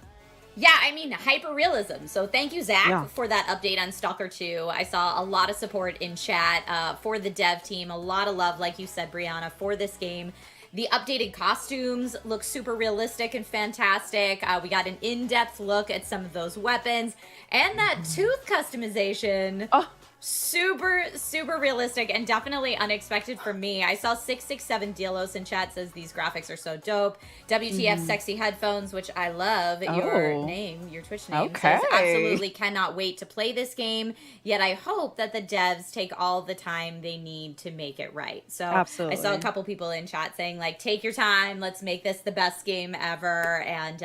Yeah, I mean, hyper-realism. So thank you, Zach, for that update on Stalker 2. I saw a lot of support in chat for the dev team. A lot of love, like you said, Brianna, for this game. The updated costumes look super realistic and fantastic. We got an in-depth look at some of those weapons. And that tooth customization. Oh, super realistic and definitely unexpected for me. I saw 667 Delos in chat says these graphics are so dope. WTF sexy headphones, which I love. Your name, your Twitch name says absolutely cannot wait to play this game. Yet I hope that the devs take all the time they need to make it right. So Absolutely. I saw a couple people in chat saying like, take your time, let's make this the best game ever. And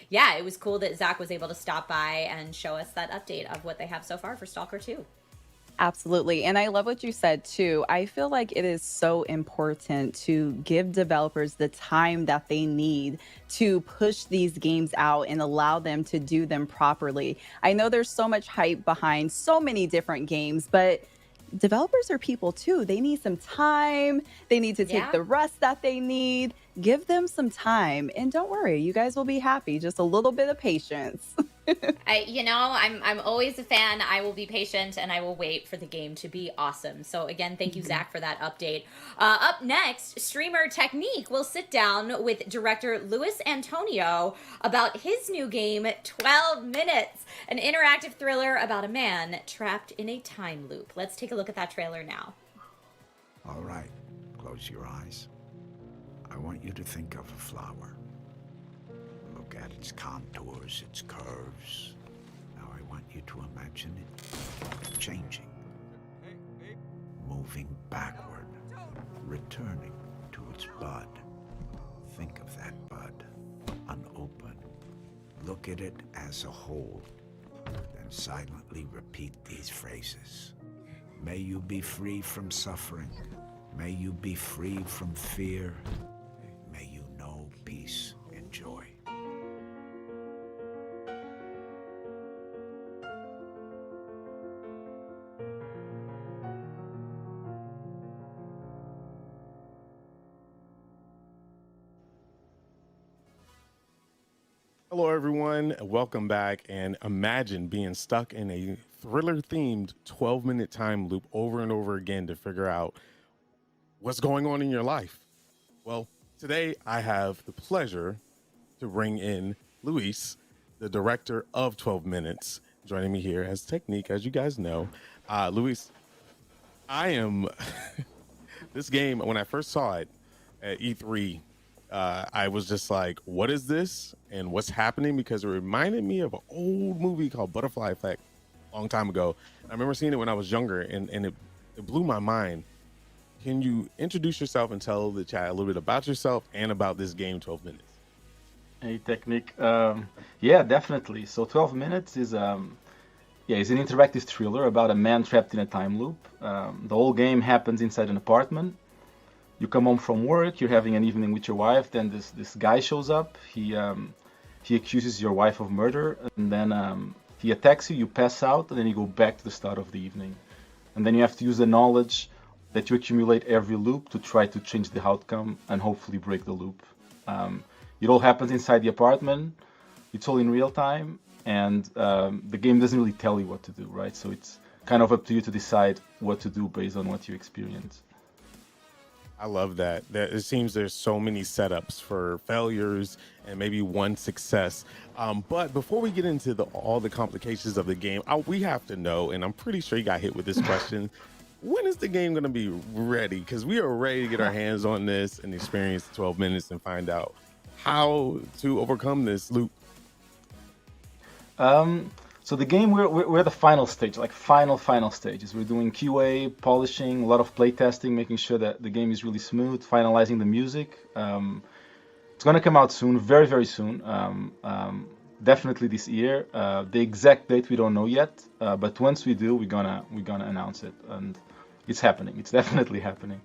yeah, it was cool that Zach was able to stop by and show us that update of what they have so far for Stalker 2. Absolutely. And I love what you said too. I feel like it is so important to give developers the time that they need to push these games out and allow them to do them properly. I know there's so much hype behind so many different games, but developers are people too. They need some time. They need to take the rest that they need. Give them some time. And don't worry, you guys will be happy. Just a little bit of patience. I'm always a fan. I will be patient and I will wait for the game to be awesome. So again, thank you, Zach, for that update. Up next, streamer Technique will sit down with director Luis Antonio about his new game, 12 Minutes, an interactive thriller about a man trapped in a time loop. Let's take a look at that trailer now. All right, close your eyes. I want you to think of a flower. Look at its contours, its curves. Now I want you to imagine it changing, moving backward, returning to its bud. Think of that bud, unopened. Look at it as a whole, then silently repeat these phrases. May you be free from suffering. May you be free from fear. May you know peace and joy. Hello, everyone. Welcome back. And imagine being stuck in a thriller-themed 12-minute time loop over and over again to figure out what's going on in your life. Well, today I have the pleasure to bring in Luis, the director of 12 Minutes, joining me here as Technique, as you guys know. Luis, I am... this game, when I first saw it at E3, I was just like, what is this and what's happening? Because it reminded me of an old movie called Butterfly Effect a long time ago. I remember seeing it when I was younger, and it blew my mind. Can you introduce yourself and tell the chat a little bit about yourself and about this game, 12 Minutes? Hey, Technique. Yeah, definitely. So 12 Minutes is it's an interactive thriller about a man trapped in a time loop. The whole game happens inside an apartment. You come home from work, you're having an evening with your wife, then this guy shows up. He accuses your wife of murder, and then he attacks you, you pass out, and then you go back to the start of the evening. And then you have to use the knowledge that you accumulate every loop to try to change the outcome and hopefully break the loop. It all happens inside the apartment. It's all in real time, and the game doesn't really tell you what to do, right? So it's kind of up to you to decide what to do based on what you experience. I love that. It seems there's so many setups for failures and maybe one success. But before we get into all the complications of the game, we have to know, and I'm pretty sure you got hit with this question, when is the game going to be ready? Because we are ready to get our hands on this and experience 12 minutes and find out how to overcome this loop. So the game, we're at the final stage, like final stages. We're doing QA, polishing, a lot of playtesting, making sure that the game is really smooth, finalizing the music. It's going to come out soon, very, very soon. Definitely this year. The exact date we don't know yet, but once we do, we're gonna announce it, and it's happening. It's definitely happening.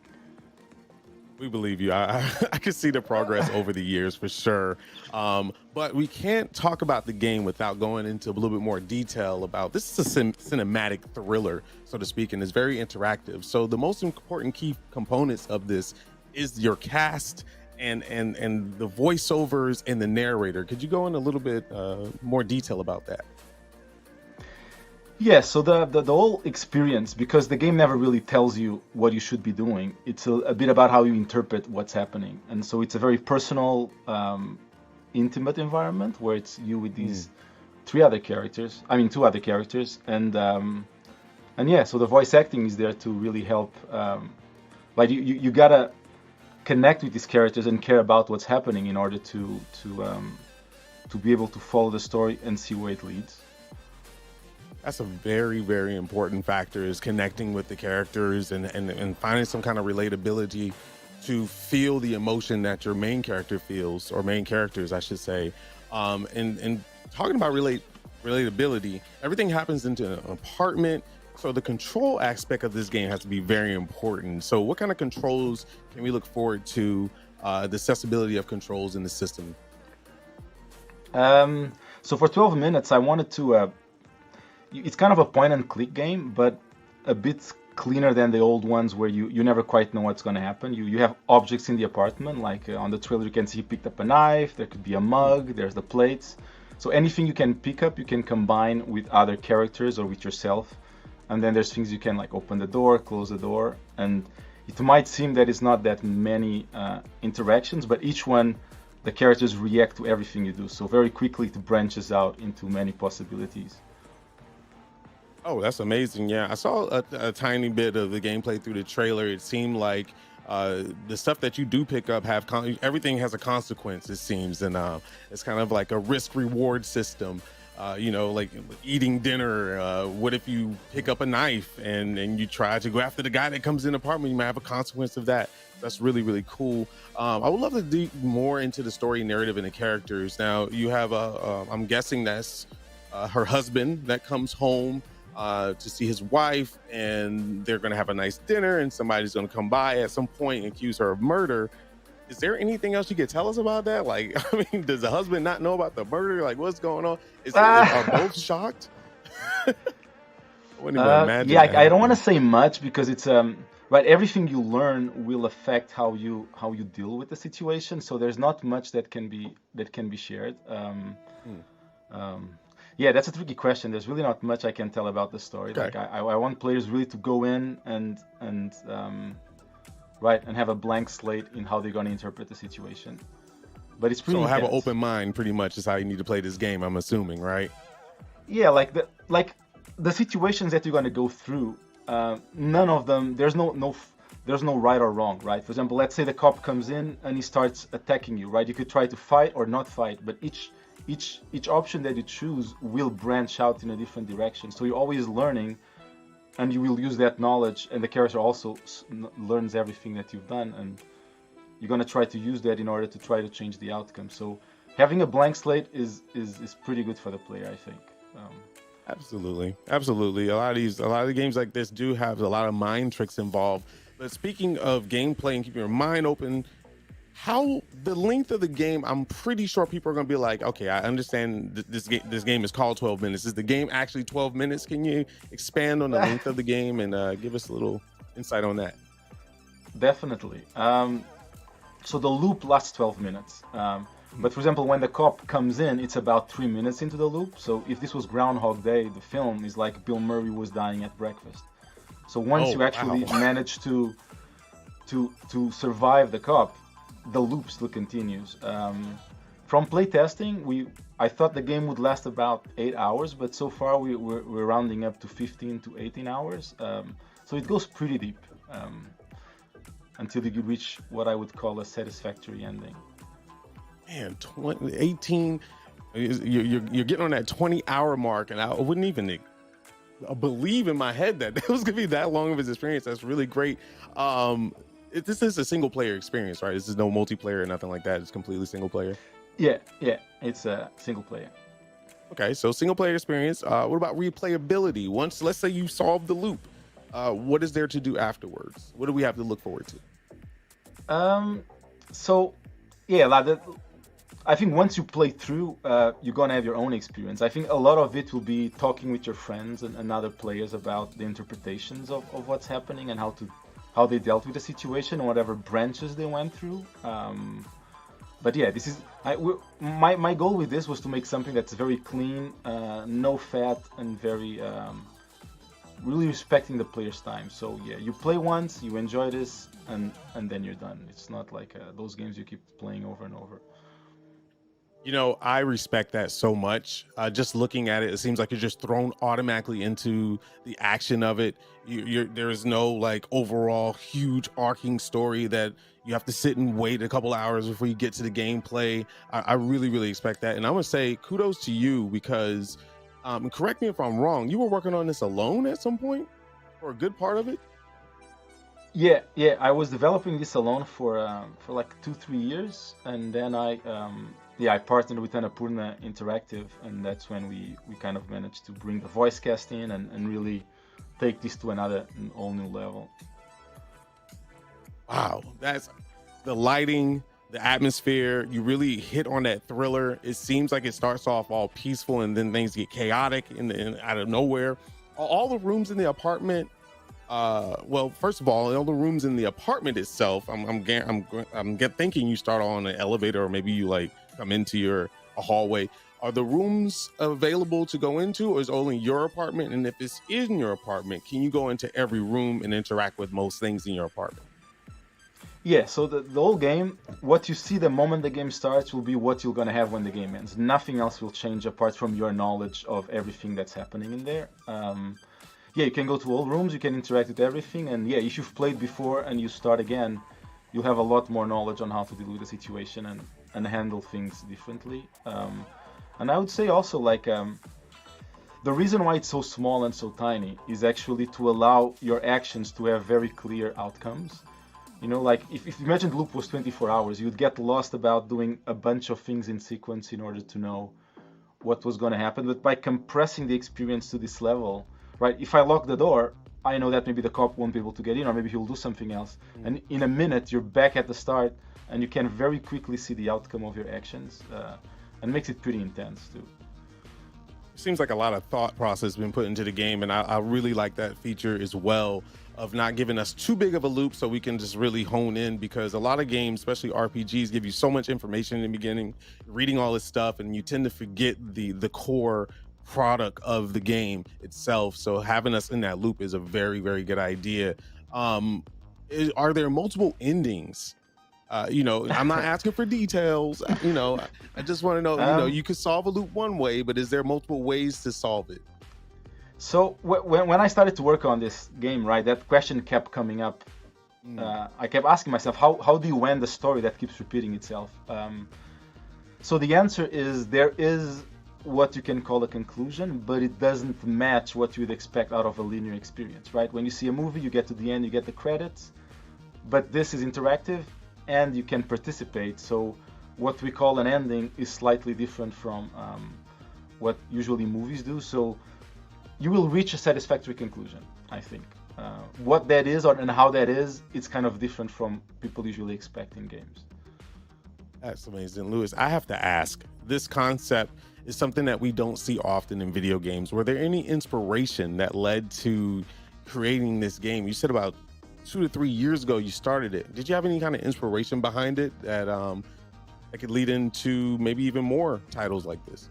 We believe you. I can see the progress over the years for sure. But we can't talk about the game without going into a little bit more detail about this is a cinematic thriller, so to speak, and it's very interactive. So the most important key components of this is your cast and the voiceovers and the narrator. Could you go in a little bit more detail about that? Yeah, so the whole experience, because the game never really tells you what you should be doing, it's a bit about how you interpret what's happening. And so it's a very personal, intimate environment where it's you with these two other characters, and and yeah, so the voice acting is there to really help. Like you gotta connect with these characters and care about what's happening in order to be able to follow the story and see where it leads. That's a very, very important factor, is connecting with the characters and finding some kind of relatability to feel the emotion that your main character feels, or main characters, I should say. And talking about relatability, everything happens into an apartment. So the control aspect of this game has to be very important. So what kind of controls can we look forward to, the accessibility of controls in the system? So for 12 minutes, I wanted to, it's kind of a point and click game, but a bit cleaner than the old ones where you never quite know what's going to happen. You have objects in the apartment, like on the trailer you can see he picked up a knife, there could be a mug, there's the plates. So anything you can pick up, you can combine with other characters or with yourself. And then there's things you can like open the door, close the door, and it might seem that it's not that many interactions, but each one, the characters react to everything you do. So very quickly it branches out into many possibilities. Oh, that's amazing. Yeah, I saw a tiny bit of the gameplay through the trailer. It seemed like the stuff that you do pick up everything has a consequence, it seems, and it's kind of like a risk-reward system. Like eating dinner. What if you pick up a knife and you try to go after the guy that comes in the apartment? You might have a consequence of that. That's really, really cool. I would love to dig more into the story narrative and the characters. Now, you have I'm guessing that's her husband that comes home to see his wife, and they're going to have a nice dinner, and somebody's going to come by at some point and accuse her of murder. Is there anything else you could tell us about that? Like, I mean, does the husband not know about the murder? Like, what's going on? Are both shocked? I wouldn't even imagine. Yeah, I don't want to say much because it's right. Everything you learn will affect how you deal with the situation. So there's not much that can be shared. Yeah, that's a tricky question. There's really not much I can tell about the story. Okay. Like, I want players really to go in and have a blank slate in how they're going to interpret the situation. But it's pretty So have an intense. open mind, pretty much, is how you need to play this game, I'm assuming, right? Yeah, like the situations that you're going to go through, none of them, there's no right or wrong, right? For example, let's say the cop comes in and he starts attacking you, right? You could try to fight or not fight, but each option that you choose will branch out in a different direction. So you're always learning, and you will use that knowledge, and the character also learns everything that you've done, and you're going to try to use that in order to try to change the outcome. So having a blank slate is pretty good for the player, I think. Absolutely. A lot of games like this do have a lot of mind tricks involved. But speaking of gameplay and keeping your mind open, how the length of the game, I'm pretty sure people are going to be like, okay, I understand this game is called 12 minutes. Is the game actually 12 minutes? Can you expand on the length of the game and give us a little insight on that? Definitely. So the loop lasts 12 minutes. But for example, when the cop comes in, it's about 3 minutes into the loop. So if this was Groundhog Day, the film is like Bill Murray was dying at breakfast. So once you actually manage to survive the cop, the loop still continues. From playtesting, I thought the game would last about 8 hours, but so far we're rounding up to 15 to 18 hours. So it goes pretty deep until you reach what I would call a satisfactory ending. Man, 18, you're getting on that 20-hour mark, and I wouldn't even believe in my head that it was going to be that long of an experience. That's really great. This is a single-player experience, right? This is no multiplayer or nothing like that. It's completely single-player. Yeah, it's a single player. Okay, so single-player experience. What about replayability? Once, let's say you solve the loop, what is there to do afterwards? What do we have to look forward to? So, yeah, I think once you play through, you're gonna have your own experience. I think a lot of it will be talking with your friends and other players about the interpretations of what's happening and how they dealt with the situation and whatever branches they went through. But yeah, this is my goal with this was to make something that's very clean, no fat, and very really respecting the player's time. So yeah, you play once, you enjoy this, and then you're done. It's not like those games you keep playing over and over. I respect that so much. Just looking at it, it seems like you're just thrown automatically into the action of it. There is no like overall huge arcing story that you have to sit and wait a couple hours before you get to the gameplay. I really, really expect that. And I'm going to say kudos to you because, correct me if I'm wrong, you were working on this alone at some point for a good part of it? Yeah. I was developing this alone for like 2-3 years, and then I partnered with Annapurna Interactive, and that's when we kind of managed to bring the voice cast in and really take this to an all new level. Wow, that's the lighting, the atmosphere. You really hit on that thriller. It seems like it starts off all peaceful and then things get chaotic and out of nowhere. All the rooms in the apartment. Well, first of all the rooms in the apartment itself. I'm thinking you start on an elevator or maybe you like come into a hallway. Are the rooms available to go into, or is it only your apartment? And if it's in your apartment, can you go into every room and interact with most things in your apartment? Yeah, so the whole game, what you see the moment the game starts will be what you're going to have when the game ends. Nothing else will change apart from your knowledge of everything that's happening in there. You can go to all rooms, you can interact with everything, and if you've played before and you start again, you'll have a lot more knowledge on how to deal with the situation and handle things differently. And I would say also, like, the reason why it's so small and so tiny is actually to allow your actions to have very clear outcomes. Like if you imagine the loop was 24 hours, you'd get lost about doing a bunch of things in sequence in order to know what was going to happen. But by compressing the experience to this level, right? If I lock the door, I know that maybe the cop won't be able to get in, or maybe he'll do something else. And in a minute, you're back at the start, and you can very quickly see the outcome of your actions, and makes it pretty intense too. Seems like a lot of thought process has been put into the game, and I really like that feature as well, of not giving us too big of a loop so we can just really hone in, because a lot of games, especially RPGs, give you so much information in the beginning, reading all this stuff, and you tend to forget the core product of the game itself. So having us in that loop is a very, very good idea. Are there multiple endings? I'm not asking for details. I just want to know, you could solve a loop one way, but is there multiple ways to solve it? So when I started to work on this game, right, that question kept coming up. I kept asking myself, how do you end a story that keeps repeating itself? So the answer is there is what you can call a conclusion, but it doesn't match what you would expect out of a linear experience, right? When you see a movie, you get to the end, you get the credits, but this is interactive and you can participate. So what we call an ending is slightly different from what usually movies do. So you will reach a satisfactory conclusion, I think. What that is and how that is, it's kind of different from people usually expect in games. That's amazing. Lewis, I have to ask, this concept is something that we don't see often in video games. Were there any inspiration that led to creating this game? You said about 2 to 3 years ago you started it. Did you have any kind of inspiration behind it that could lead into maybe even more titles like this?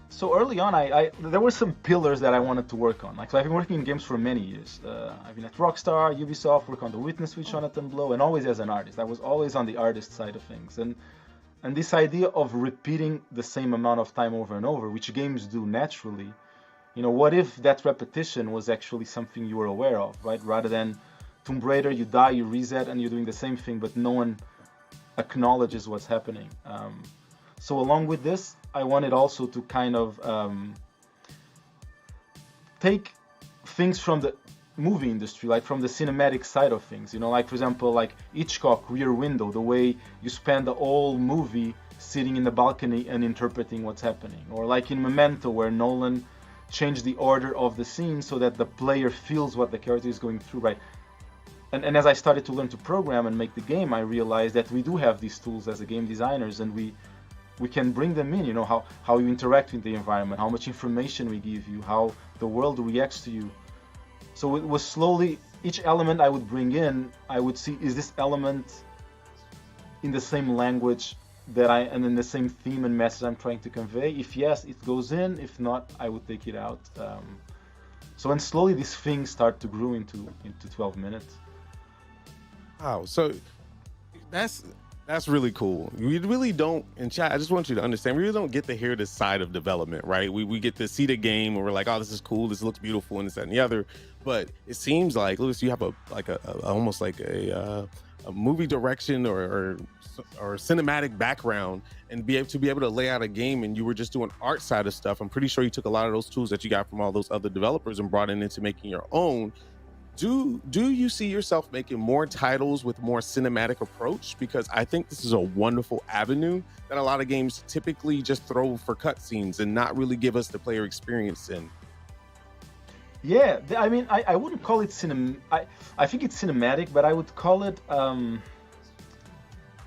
So early on, there were some pillars that I wanted to work on. So I've been working in games for many years. I've been at Rockstar, Ubisoft, worked on The Witness with Jonathan Blow, and always as an artist. I was always on the artist side of things. And this idea of repeating the same amount of time over and over, which games do naturally, what if that repetition was actually something you were aware of, right? Rather than Tomb Raider, you die, you reset, and you're doing the same thing, but no one acknowledges what's happening. So along with this, I wanted also to kind of take things from the movie industry, like from the cinematic side of things, like for example, like Hitchcock, Rear Window, the way you spend the whole movie sitting in the balcony and interpreting what's happening, or like in Memento, where Nolan changed the order of the scene so that the player feels what the character is going through, right? And as I started to learn to program and make the game, I realized that we do have these tools as a game designers, and we can bring them in, how you interact with the environment, how much information we give you, how the world reacts to you. So it was slowly, each element I would bring in, I would see, is this element in the same language and in the same theme and message I'm trying to convey? If yes, it goes in. If not, I would take it out. And slowly these things start to grow into 12 minutes. Wow. So that's That's really cool. We really don't, in chat, I just want you to understand, we really don't get to hear this side of development, right? We get to see the game and we're like, oh, this is cool, this looks beautiful, and this, that, and the other. But it seems like, Lewis, you have almost like a movie direction or cinematic background, and be able to lay out a game, and you were just doing art side of stuff. I'm pretty sure you took a lot of those tools that you got from all those other developers and brought it into making your own. Do you see yourself making more titles with more cinematic approach? Because I think this is a wonderful avenue that a lot of games typically just throw for cutscenes and not really give us the player experience in. Yeah, I mean, I wouldn't call it I think it's cinematic, but I would call it.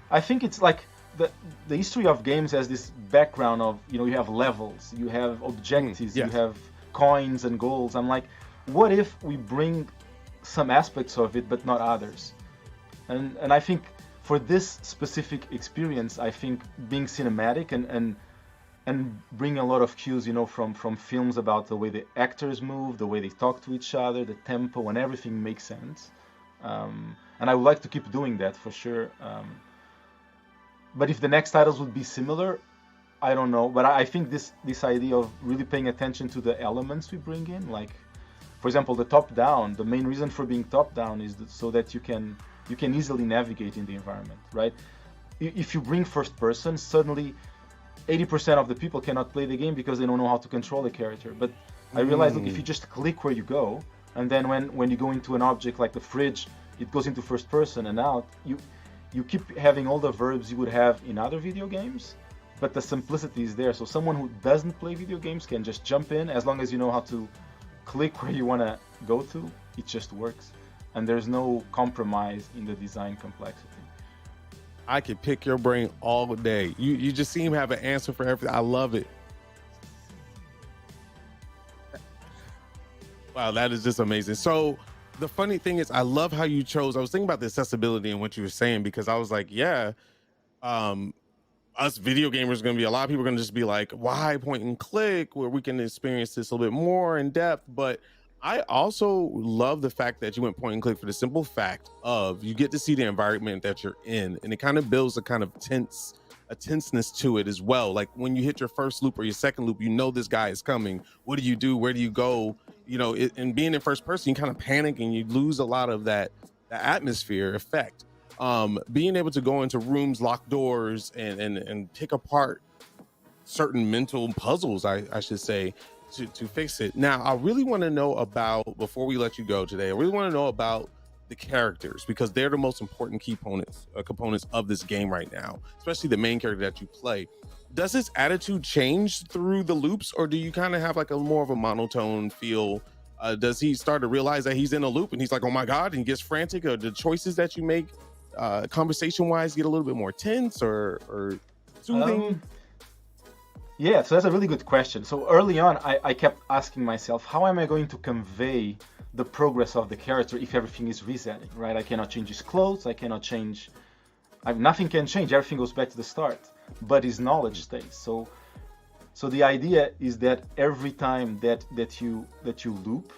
I think it's like the history of games has this background of, you have levels, you have objectives, you have coins and goals. I'm like, what if we bring some aspects of it but not others? And I think for this specific experience, I think being cinematic and bring a lot of cues, from films about the way the actors move, the way they talk to each other, the tempo, and everything makes sense. And I would like to keep doing that for sure. But if the next titles would be similar, I don't know. But I think this idea of really paying attention to the elements we bring in, like, for example, the top-down, the main reason for being top-down is so that you can easily navigate in the environment, right? If you bring first-person, suddenly 80% of the people cannot play the game because they don't know how to control the character. But I realized, look, if you just click where you go, and then when you go into an object like the fridge, it goes into first-person and out, you keep having all the verbs you would have in other video games, but the simplicity is there. So someone who doesn't play video games can just jump in, as long as you know how to click where you want to go to, it just works. And there's no compromise in the design complexity. I could pick your brain all day. You just seem to have an answer for everything. I love it. Wow, that is just amazing. So the funny thing is, I love how you chose. I was thinking about the accessibility and what you were saying, because I was like, yeah, us video gamers are going to be, a lot of people are going to just be like, why point and click, where we can experience this a little bit more in depth. But I also love the fact that you went point and click for the simple fact of you get to see the environment that you're in, and it kind of builds a kind of tenseness to it as well. Like when you hit your first loop or your second loop, this guy is coming. What do you do? Where do you go? And being in first person, you kind of panic and you lose a lot of that atmosphere effect. Being able to go into rooms, lock doors, and pick apart certain mental puzzles, I should say, to fix it. Now, I really want to know about, before we let you go today, I really want to know about the characters, because they're the most important key components of this game right now, especially the main character that you play. Does his attitude change through the loops, or do you kind of have like a more of a monotone feel? Does he start to realize that he's in a loop and he's like, oh my God, and he gets frantic? Or the choices that you make conversation-wise get a little bit more tense or soothing? Yeah, so that's a really good question. So early on, I kept asking myself, how am I going to convey the progress of the character if everything is resetting, right? I cannot change his clothes, I cannot change... nothing can change, everything goes back to the start, but his knowledge stays. So the idea is that every time that you loop,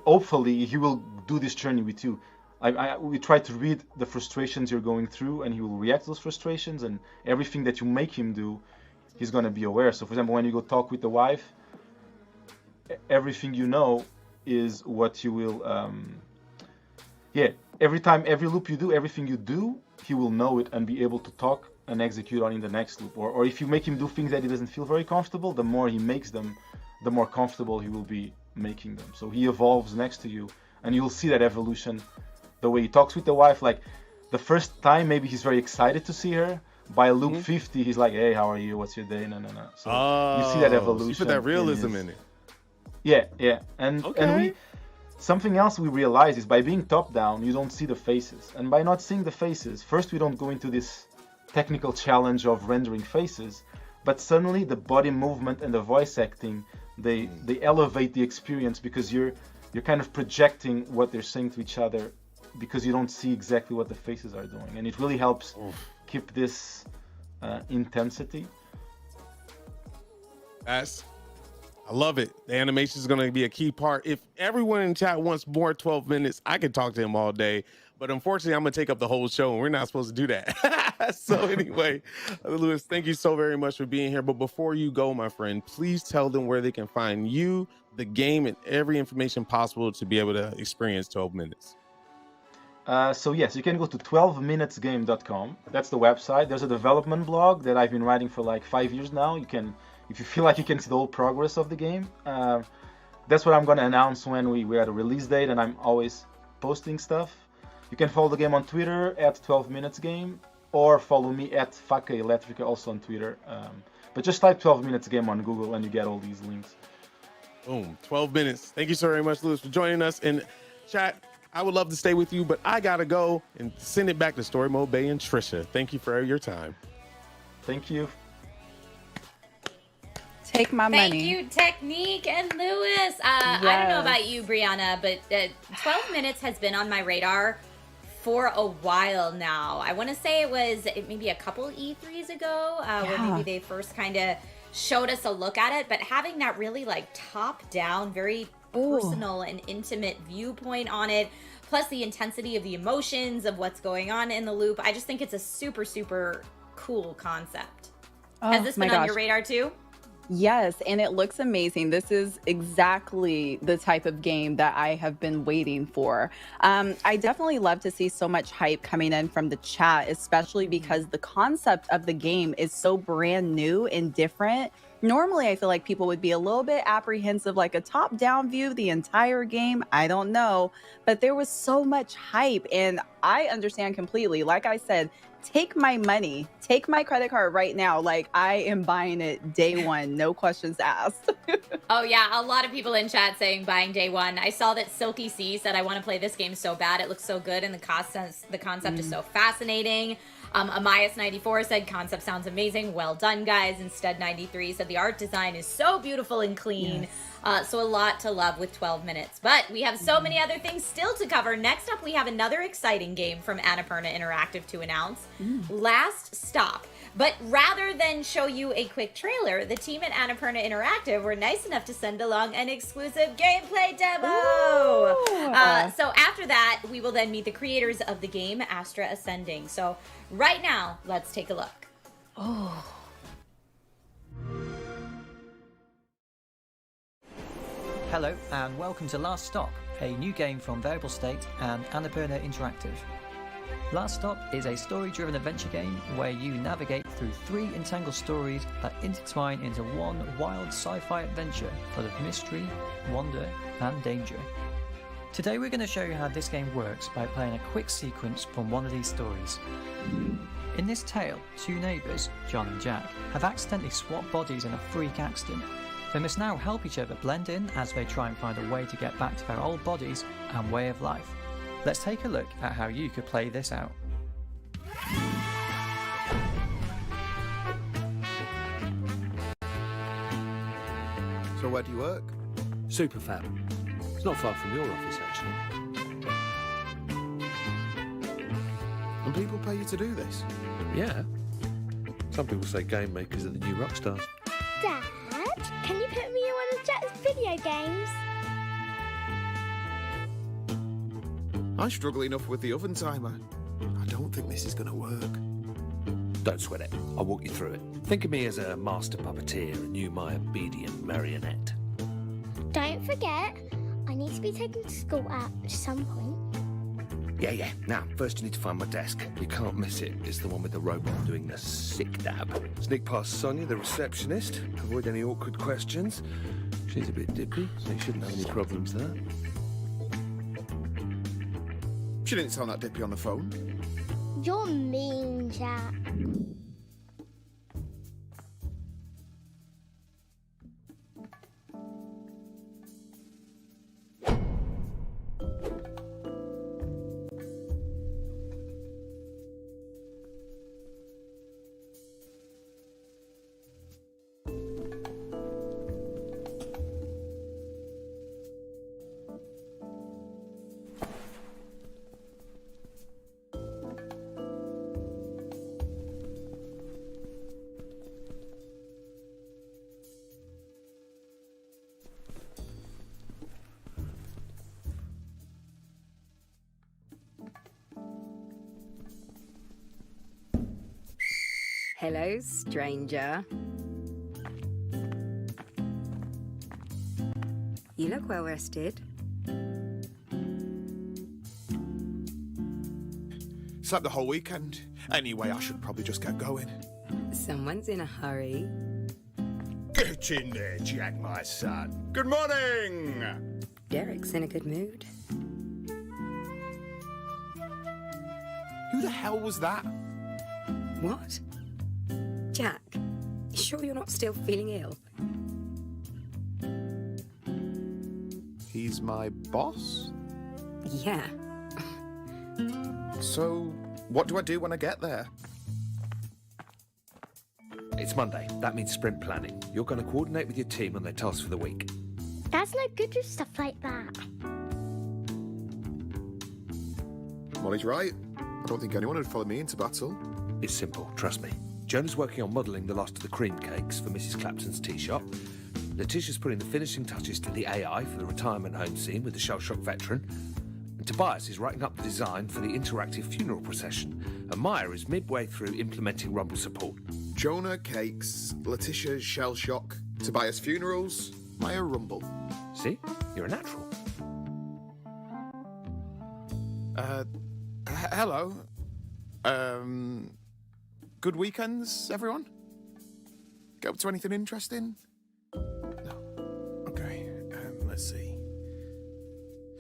hopefully he will do this journey with you. We try to read the frustrations you're going through, and he will react to those frustrations, and everything that you make him do, he's going to be aware. So for example, when you go talk with the wife, everything is what you will, every loop you do, everything you do, he will know it and be able to talk and execute on in the next loop. Or if you make him do things that he doesn't feel very comfortable, the more he makes them, the more comfortable he will be making them. So he evolves next to you, and you'll see that evolution. The way he talks with the wife, like the first time, maybe he's very excited to see her. By loop 50, he's like, hey, how are you? What's your day? No. So you see that evolution. You put that realism in it. Yeah. And something else we realize is by being top down, you don't see the faces. And by not seeing the faces, first we don't go into this technical challenge of rendering faces, but suddenly the body movement and the voice acting, they elevate the experience, because you're kind of projecting what they're saying to each other, because you don't see exactly what the faces are doing. And it really helps keep this intensity. I love it. The animation is going to be a key part. If everyone in chat wants more 12 minutes, I could talk to him all day. But unfortunately, I'm going to take up the whole show, and we're not supposed to do that. So anyway, Lewis, thank you so very much for being here. But before you go, my friend, please tell them where they can find you, the game, and every information possible to be able to experience 12 minutes. So yes, you can go to 12minutesgame.com. That's the website. There's a development blog that I've been writing for like 5 years now. You can, if you feel like you can see the whole progress of the game. That's what I'm going to announce when we're at a release date, and I'm always posting stuff. You can follow the game on Twitter at 12minutesgame, or follow me at Faca Elétrica also on Twitter. But just type 12 Minutes Game on Google and you get all these links. Boom, 12 minutes. Thank you so very much, Lewis, for joining us. And chat, I would love to stay with you, but I got to go and send it back to Story Mode Bay and Trisha. Thank you for your time. Thank you. Take my money. Thank you, Technique and Lewis. I don't know about you, Brianna, but 12 minutes has been on my radar for a while now. I want to say it was maybe a couple E3s ago where maybe they first kind of showed us a look at it, but having that really like top down, very personal and intimate viewpoint on it, plus the intensity of the emotions of what's going on in the loop, I just think it's a super, super cool concept. Has this been on your radar too? Yes, and it looks amazing. This is exactly the type of game that I have been waiting for. I definitely love to see so much hype coming in from the chat, especially because the concept of the game is so brand new and different. Normally, I feel like people would be a little bit apprehensive, like a top-down view the entire game. I don't know, but there was so much hype, and I understand completely. Like I said, take my money, take my credit card right now. Like, I am buying it day one, no questions asked. Oh yeah, a lot of people in chat saying buying day one. I saw that Silky C said, I want to play this game so bad. It looks so good, and the concept is so fascinating. Amias94 said, concept sounds amazing. Well done, guys. And Stud93 said, the art design is so beautiful and clean. Yes. So a lot to love with 12 minutes. But we have so many other things still to cover. Next up, we have another exciting game from Annapurna Interactive to announce. Last Stop. But rather than show you a quick trailer, the team at Annapurna Interactive were nice enough to send along an exclusive gameplay demo. So after that, we will then meet the creators of the game, Astra Ascending. So right now, let's take a look. Hello and welcome to Last Stop, a new game from Variable State and Annapurna Interactive. Last Stop is a story-driven adventure game where you navigate through 3 entangled stories that intertwine into one wild sci-fi adventure full of mystery, wonder, and danger. Today we're going to show you how this game works by playing a quick sequence from one of these stories. In this tale, 2 neighbours, John and Jack, have accidentally swapped bodies in a freak accident. They must now help each other blend in as they try and find a way to get back to their old bodies and way of life. Let's take a look at how you could play this out. So where do you work? Superfab. It's not far from your office, actually. And people pay you to do this? Yeah. Some people say game makers are the new rock stars. Dad, can you put me in one of Jack's video games? I struggle enough with the oven timer. I don't think this is going to work. Don't sweat it. I'll walk you through it. Think of me as a master puppeteer and you my obedient marionette. Don't forget, I need to be taken to school at some point. Yeah. Now, first you need to find my desk. You can't miss it. It's the one with the robot doing the sick dab. Sneak past Sonia, the receptionist. Avoid any awkward questions. She's a bit dippy, so you shouldn't have any problems there. She didn't sound that dippy on the phone. You're mean, Jack. Hello, stranger. You look well rested. Slept the whole weekend. Anyway, I should probably just get going. Someone's in a hurry. Get in there, Jack, my son. Good morning! Derek's in a good mood. Who the hell was that? What? Jack, you sure you're not still feeling ill? He's my boss? Yeah. So, what do I do when I get there? It's Monday. That means sprint planning. You're going to coordinate with your team on their tasks for the week. Dad's no good with stuff like that. Molly's right. I don't think anyone would follow me into battle. It's simple, trust me. Jonah's working on modelling the last of the cream cakes for Mrs. Clapton's tea shop. Letitia's putting the finishing touches to the AI for the retirement home scene with the shell-shock veteran. And Tobias is writing up the design for the interactive funeral procession. And Maya is midway through implementing Rumble support. Jonah cakes, Letitia shell shock, Tobias funerals, Maya rumble. See? You're a natural. Hello. Good weekends, everyone? Get up to anything interesting? No. Okay, let's see.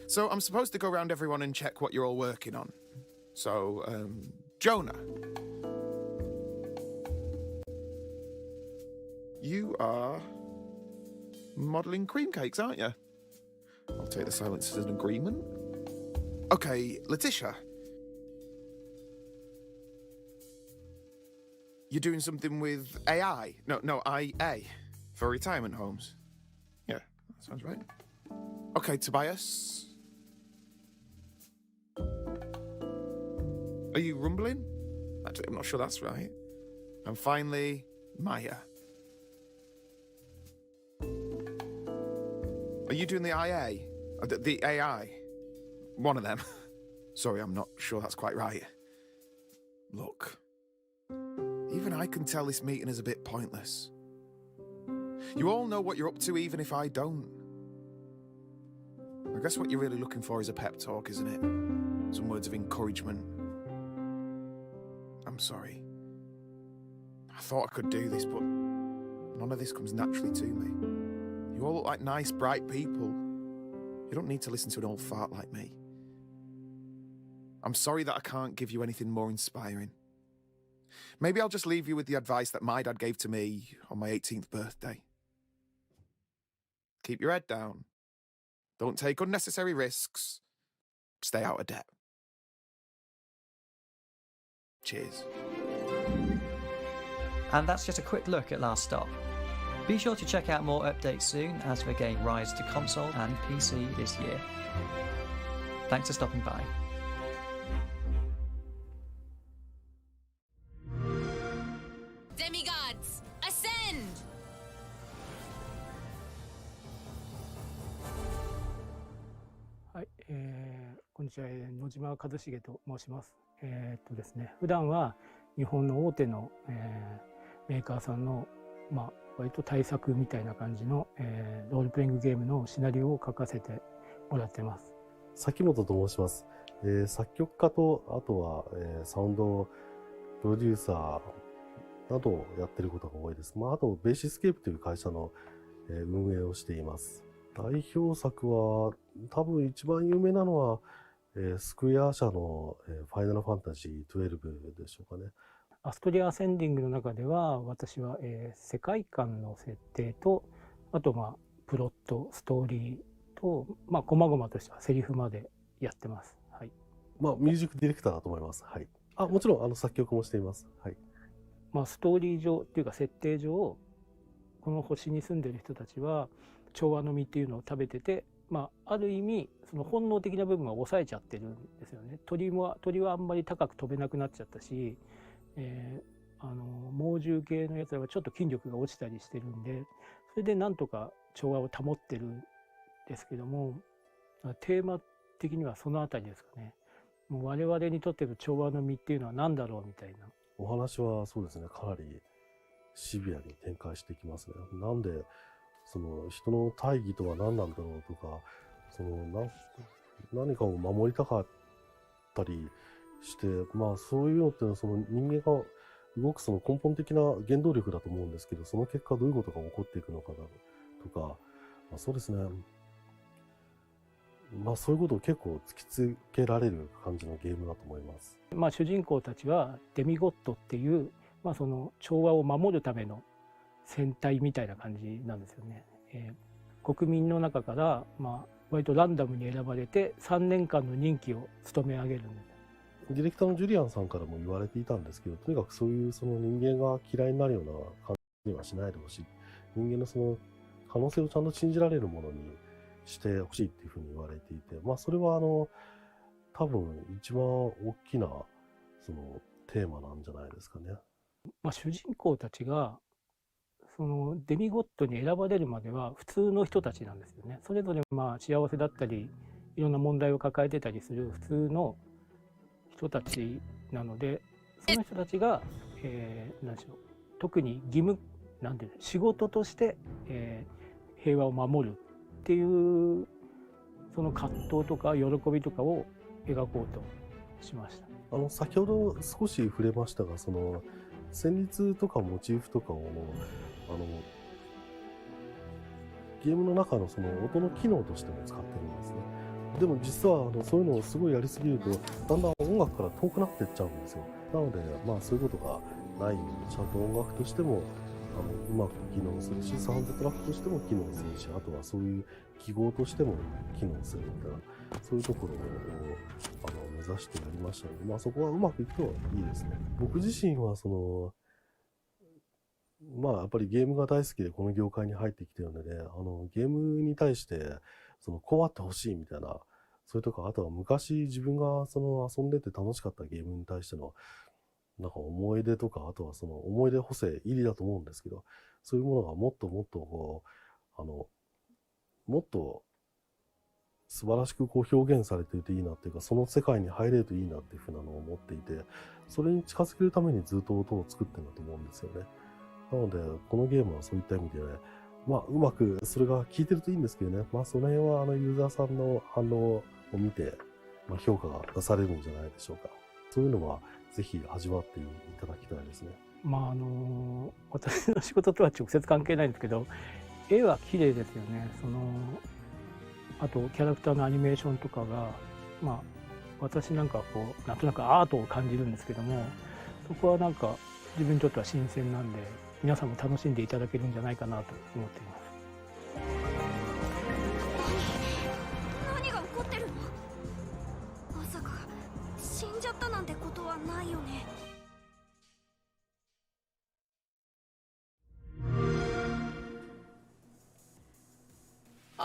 So I'm supposed to go around everyone and check what you're all working on. So, Jonah. You are modelling cream cakes, aren't you? I'll take the silence as an agreement. Okay, Letitia. You're doing something with AI? No, IA. For retirement homes. Yeah, that sounds right. Okay, Tobias. Are you rumbling? Actually, I'm not sure that's right. And finally, Maya. Are you doing the IA? The AI? One of them. Sorry, I'm not sure that's quite right. Look. Even I can tell this meeting is a bit pointless. You all know what you're up to, even if I don't. I guess what you're really looking for is a pep talk, isn't it? Some words of encouragement. I'm sorry. I thought I could do this, but none of this comes naturally to me. You all look like nice, bright people. You don't need to listen to an old fart like me. I'm sorry that I can't give you anything more inspiring. Maybe I'll just leave you with the advice that my dad gave to me on my 18th birthday. Keep your head down. Don't take unnecessary risks. Stay out of debt. Cheers. And that's just a quick look at Last Stop. Be sure to check out more updates soon as the game rises to console and PC this year. Thanks for stopping by. Demigods, ascend!こんにちは、野島和重と申します。ですね、普段は日本の大手の、メーカーさんの、割と大作みたいな感じの、ロールプレイングゲームのシナリオを書かせてもらってます。崎本と申します。作曲家と、あとは、サウンドプロデューサーなどをやってることが多いです。あと、ベーシスケープという会社の、運営をしています。代表作は、多分一番有名なのは、スクエア社の、ファイナルファンタジー12でしょうかね。アストリア・アセンディングの中では、私は、世界観の設定と、あと、プロット、ストーリーと、細々としたセリフまでやってます。はい。ミュージックディレクターだと思います。はい。もちろん、作曲もしています。はい。ストーリー上っていうか設定上、この星に住んでる人たちは調和の実っていうのを食べてて、ある意味その本能的な部分は抑えちゃってるんですよね。鳥はあんまり高く飛べなくなっちゃったし、猛獣系のやつらはちょっと筋力が落ちたりしてるんで、それでなんとか調和を保ってるんですけども、テーマ的にはそのあたりですかね。もう我々にとっての調和の実っていうのは何だろうみたいなお話はそうですね、かなりシビアに展開してきますね。なんで、その人の大義とは何なんだろうとか、その何かを守りたかったりして、まあそういうのってその人間が動くその根本的な原動力だと思うんですけど、その結果どういうことが起こっていくのかなとか、まあ、そうですね。まあそういうことを結構突きつけられる感じのゲームだと思います。まあ主人公たちはデミゴッドっていう、まあ、その調和を守るための戦隊みたいな感じなんですよね。国民の中から、まあ、割とランダムに選ばれて3年間の任期を務め上げるんです。ディレクターのジュリアンさんからも言われていたんですけど、とにかくそういうその人間が嫌いになるような感じにはしないでほしい。人間のその可能性をちゃんと信じられるものにしてほしいっていうふうに言われていて、まあそれは多分一番大きなそのテーマなんじゃないですかね。まあ主人公たちがそのデミゴッドに選ばれるまでは普通の人たちなんですよね。それぞれまあ幸せだったりいろんな問題を抱えてたりする普通の人たちなので、その人たちが、何でしょう、特に義務なんていうの、仕事として、平和を守るっていうその葛藤とか喜びとかを描こうとしました。先ほど少し触れましたが、その旋律とかモチーフとかをゲームの中のその音の機能としても使ってるんですね。でも実はそういうのをすごいやりすぎるとだんだん音楽から遠くなっていっちゃうんですよ。なのでまあそういうことがないようにちゃんと音楽としてもうまく機能するし、サウンドトラックとしても機能するし、あとはそういう記号としても機能するみたいな、そういうところを目指してやりましたので、まあそこはうまくいくといいですね。僕自身はまあやっぱりゲームが大好きでこの業界に入ってきてるので、ゲームに対してこうあってほしいみたいな、それとか、あとは昔自分が遊んでて楽しかったゲームに対してのなんか思い出とか、あとは思い出補正入りだと思うんですけど、そういうものがもっともっともっと素晴らしく表現されていていいなっていうか、その世界に入れるといいなっていうふうなのを思っていて、それに近づけるためにずっと音を作ってるんだと思うんですよね。なのでこのゲームはそういった意味で、まあうまくそれが効いてるといいんですけどね、まあその辺はユーザーさんの反応を見て、まあ、評価が出されるんじゃないでしょうか。そういうのはぜひ味わっていただきたいですね。まあ私の仕事とは直接関係ないんですけど、絵は綺麗ですよね。あとキャラクターのアニメーションとかが、まあ私なんかなんとなくアートを感じるんですけども、そこはなんか自分にとっては新鮮なんで、皆さんも楽しんでいただけるんじゃないかなと思っています。何が起こってるの？まさか死んじゃったなんてことはないよね。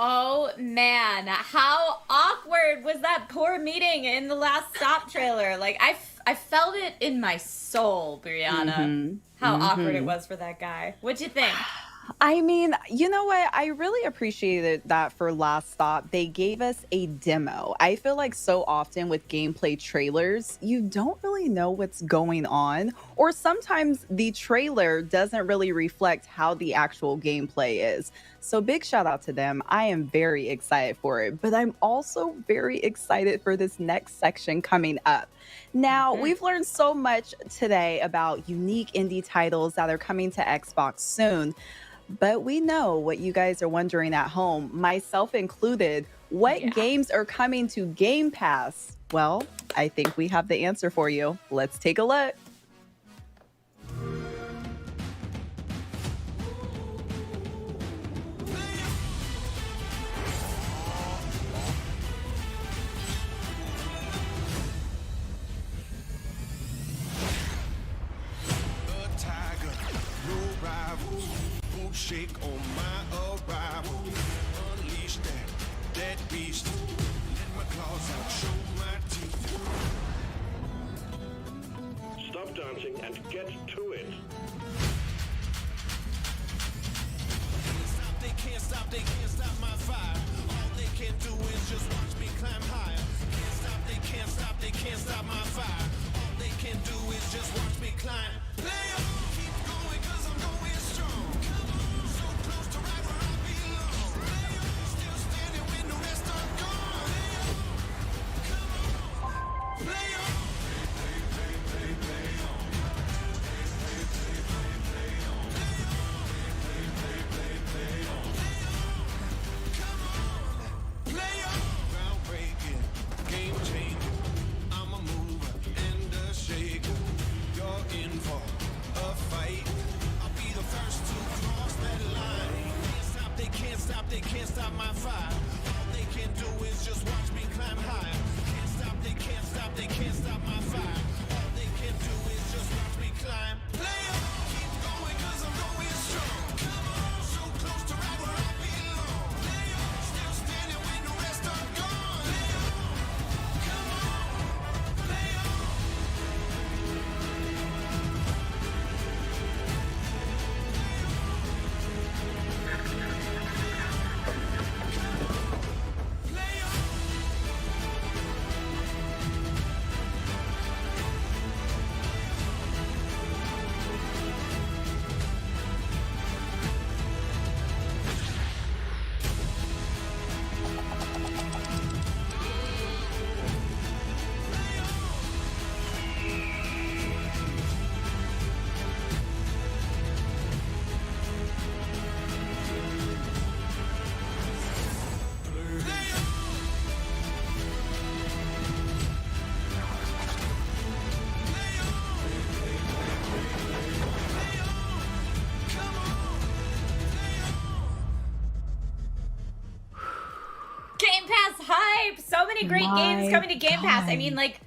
Oh man, how awkward was that poor meeting in the last stop trailer? Like I felt it in my soul, Brianna. How awkward it was for that guy. What'd you think? I mean, you know what? I really appreciated that for Last Stop. They gave us a demo. I feel like so often with gameplay trailers, you don't really know what's going on, or sometimes the trailer doesn't really reflect how the actual gameplay is. So big shout out to them. I am very excited for it, but I'm also very excited for this next section coming up. Now, we've learned so much today about unique indie titles that are coming to Xbox soon. But we know what you guys are wondering at home, myself included. What games are coming to Game Pass? Well, I think we have the answer for you. Let's take a look. Shake on my arrival. Unleash that beast. Let my claws out, show my teeth. Stop dancing and get to it. They can't stop my fire. All they can do is just watch me climb higher. Can't stop my fire. All they can do is just watch me climb. Play on, keep going, cause I'm going strong. Come on, so close to right where I belong. Play on, still standing when the rest are gone. Play on, groundbreaking, game changer. I'm a mover and a shaker. You're in for a fight. I'll be the first to cross that line. They can't stop my fire. All they can do is just watch me climb higher. They can't stop my fire. All they can do is just watch me climb. Play on, keep going, cause I'm going strong. Come on, so close to right where I belong. Play on, still standing when the rest are gone. Play on, come on, play on. Game Pass hype! So many great games coming to Game Pass. I mean, like,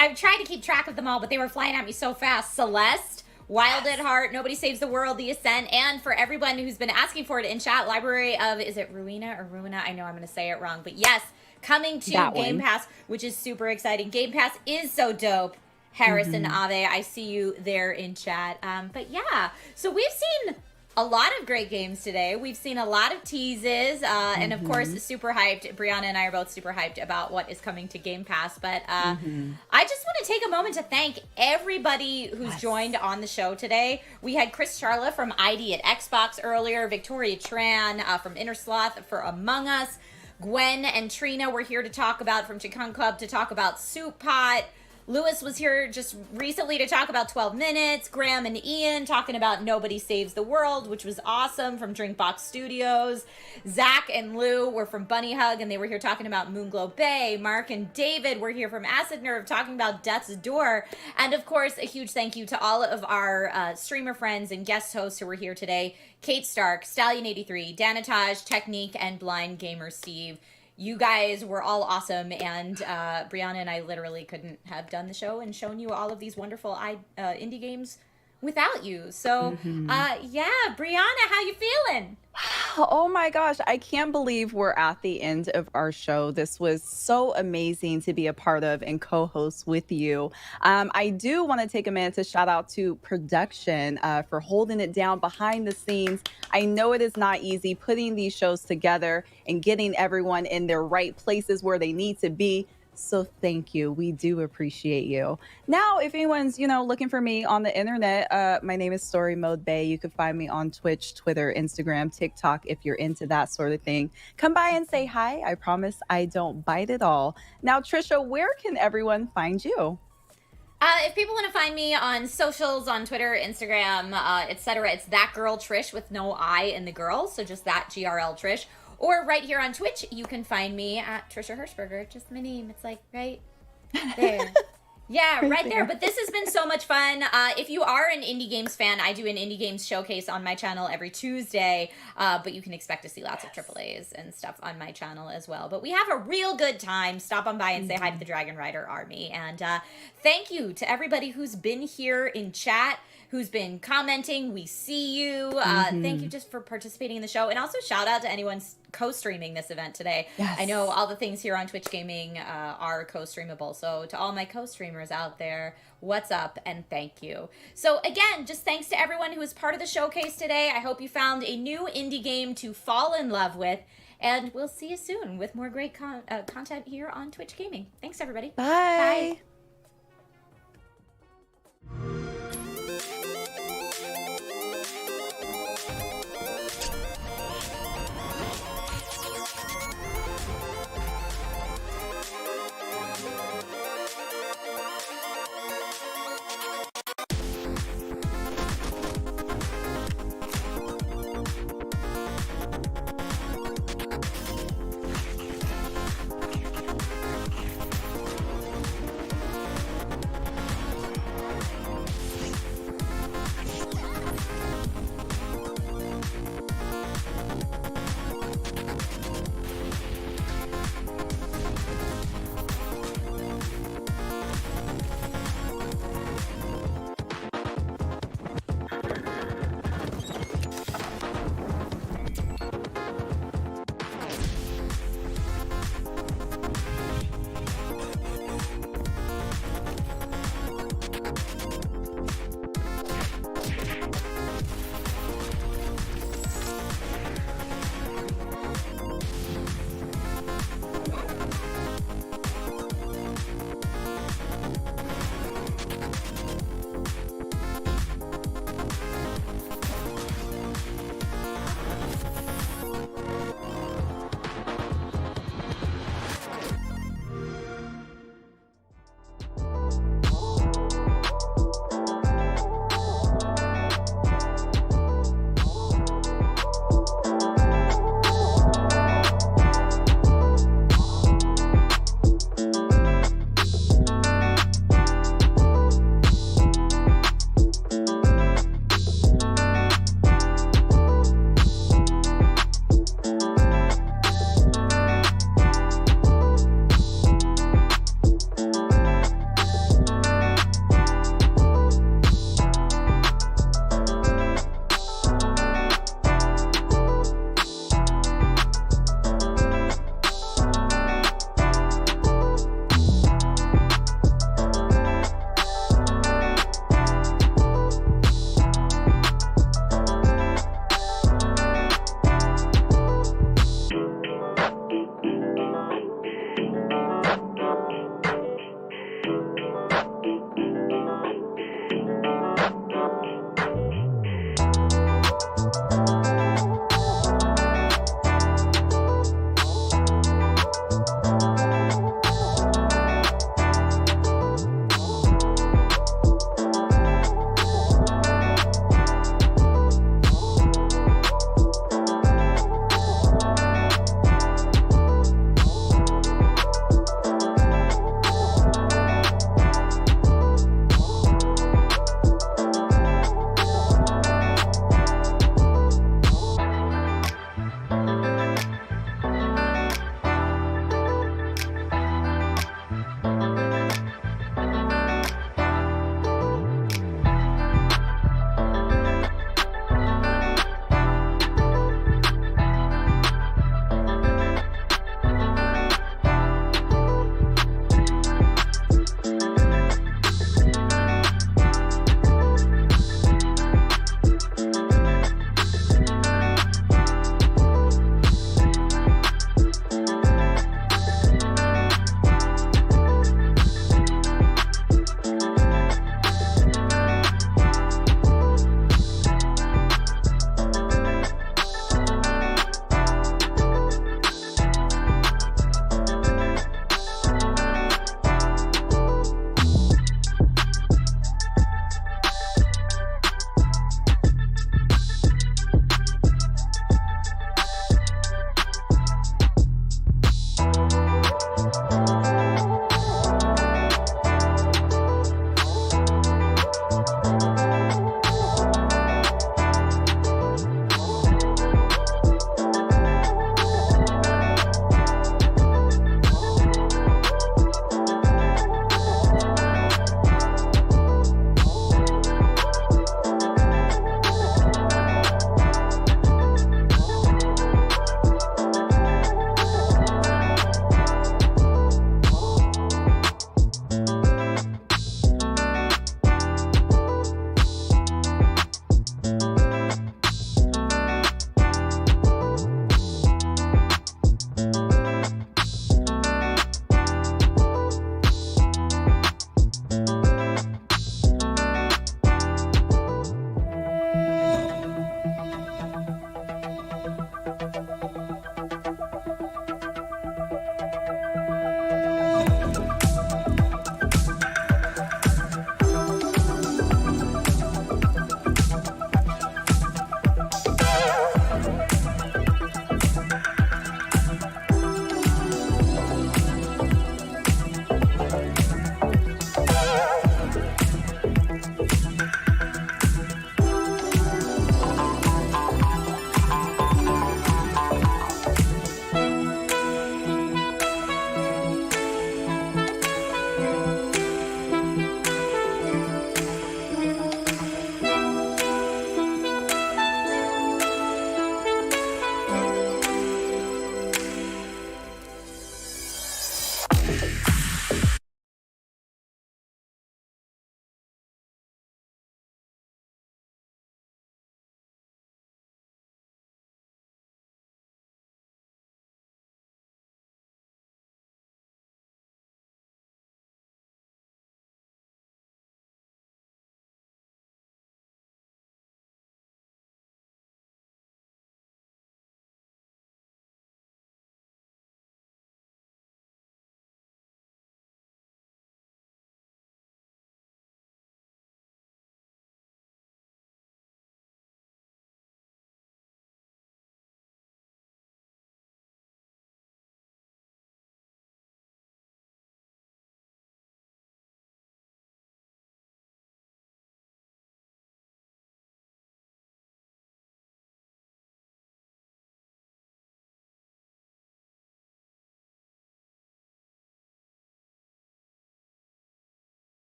I've tried to keep track of them all, but they were flying at me so fast. Celeste, Wild at Heart, Nobody Saves the World, The Ascent, and for everyone who's been asking for it in chat, Library of, is it Ruina or Ruina? I know I'm going to say it wrong, but yes, coming to Game Pass, which is super exciting. Game Pass is so dope. Harrison Ave, I see you there in chat. But yeah, so we've seen a lot of great games today. We've seen a lot of teases, and of course, super hyped. Brianna and I are both super hyped about what is coming to Game Pass. But I just want to take a moment to thank everybody who's joined on the show today. We had Chris Charla from ID at Xbox earlier, Victoria Tran from Inner Sloth for Among Us, Gwen and Trina were here to talk about from Chikung Club to talk about Soup Pot. Lewis was here just recently to talk about 12 Minutes. Graham and Ian talking about Nobody Saves the World, which was awesome, from Drinkbox Studios. Zach and Lou were from Bunny Hug, and they were here talking about Moonglow Bay. Mark and David were here from Acid Nerve talking about Death's Door. And, of course, a huge thank you to all of our streamer friends and guest hosts who were here today. Kate Stark, Stallion83, Danatage, Technique, and Blind Gamer Steve. You guys were all awesome, and Brianna and I literally couldn't have done the show and shown you all of these wonderful indie games without you. So, yeah, Brianna, how you feeling? Oh my gosh, I can't believe we're at the end of our show. This was so amazing to be a part of and co-host with you. I do want to take a minute to shout out to production for holding it down behind the scenes. I know it is not easy putting these shows together and getting everyone in their right places where they need to be. So thank you. We do appreciate you. Now, if anyone's, looking for me on the internet, my name is Story Mode Bay. You can find me on Twitch, Twitter, Instagram, TikTok, if you're into that sort of thing. Come by and say hi. I promise I don't bite at all. Now, Trisha, where can everyone find you? If people want to find me on socials, on Twitter, Instagram, etc., it's that girl Trish with no I in the girl. So just that GRL Trish. Or right here on Twitch, you can find me at Trisha Hirschberger. Just my name. It's like right there. Yeah, right there. But this has been so much fun. If you are an indie games fan, I do an indie games showcase on my channel every Tuesday. But you can expect to see lots of AAAs and stuff on my channel as well. But we have a real good time. Stop on by and say hi to the Dragon Rider Army. And thank you to everybody who's been here in chat, who's been commenting. We see you. Thank you just for participating in the show. And also shout out to anyone co-streaming this event today. Yes. I know all the things here on Twitch Gaming are co-streamable. So to all my co-streamers out there, what's up and thank you. So again, just thanks to everyone who was part of the showcase today. I hope you found a new indie game to fall in love with. And we'll see you soon with more great content here on Twitch Gaming. Thanks, everybody. Bye. Bye.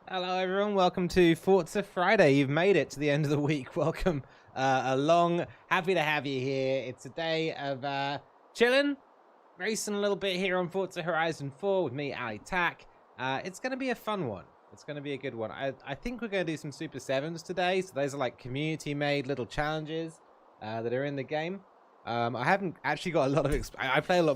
Hello, everyone. Welcome to Forza Friday. You've made it to the end of the week. Welcome along. Happy to have you here. It's a day of chilling, racing a little bit here on Forza Horizon 4 with me, Ali Tack. It's going to be a fun one. It's going to be a good one. I think we're going to do some Super 7s today. So those are like community-made little challenges that are in the game. I haven't actually got a lot of... I play a lot more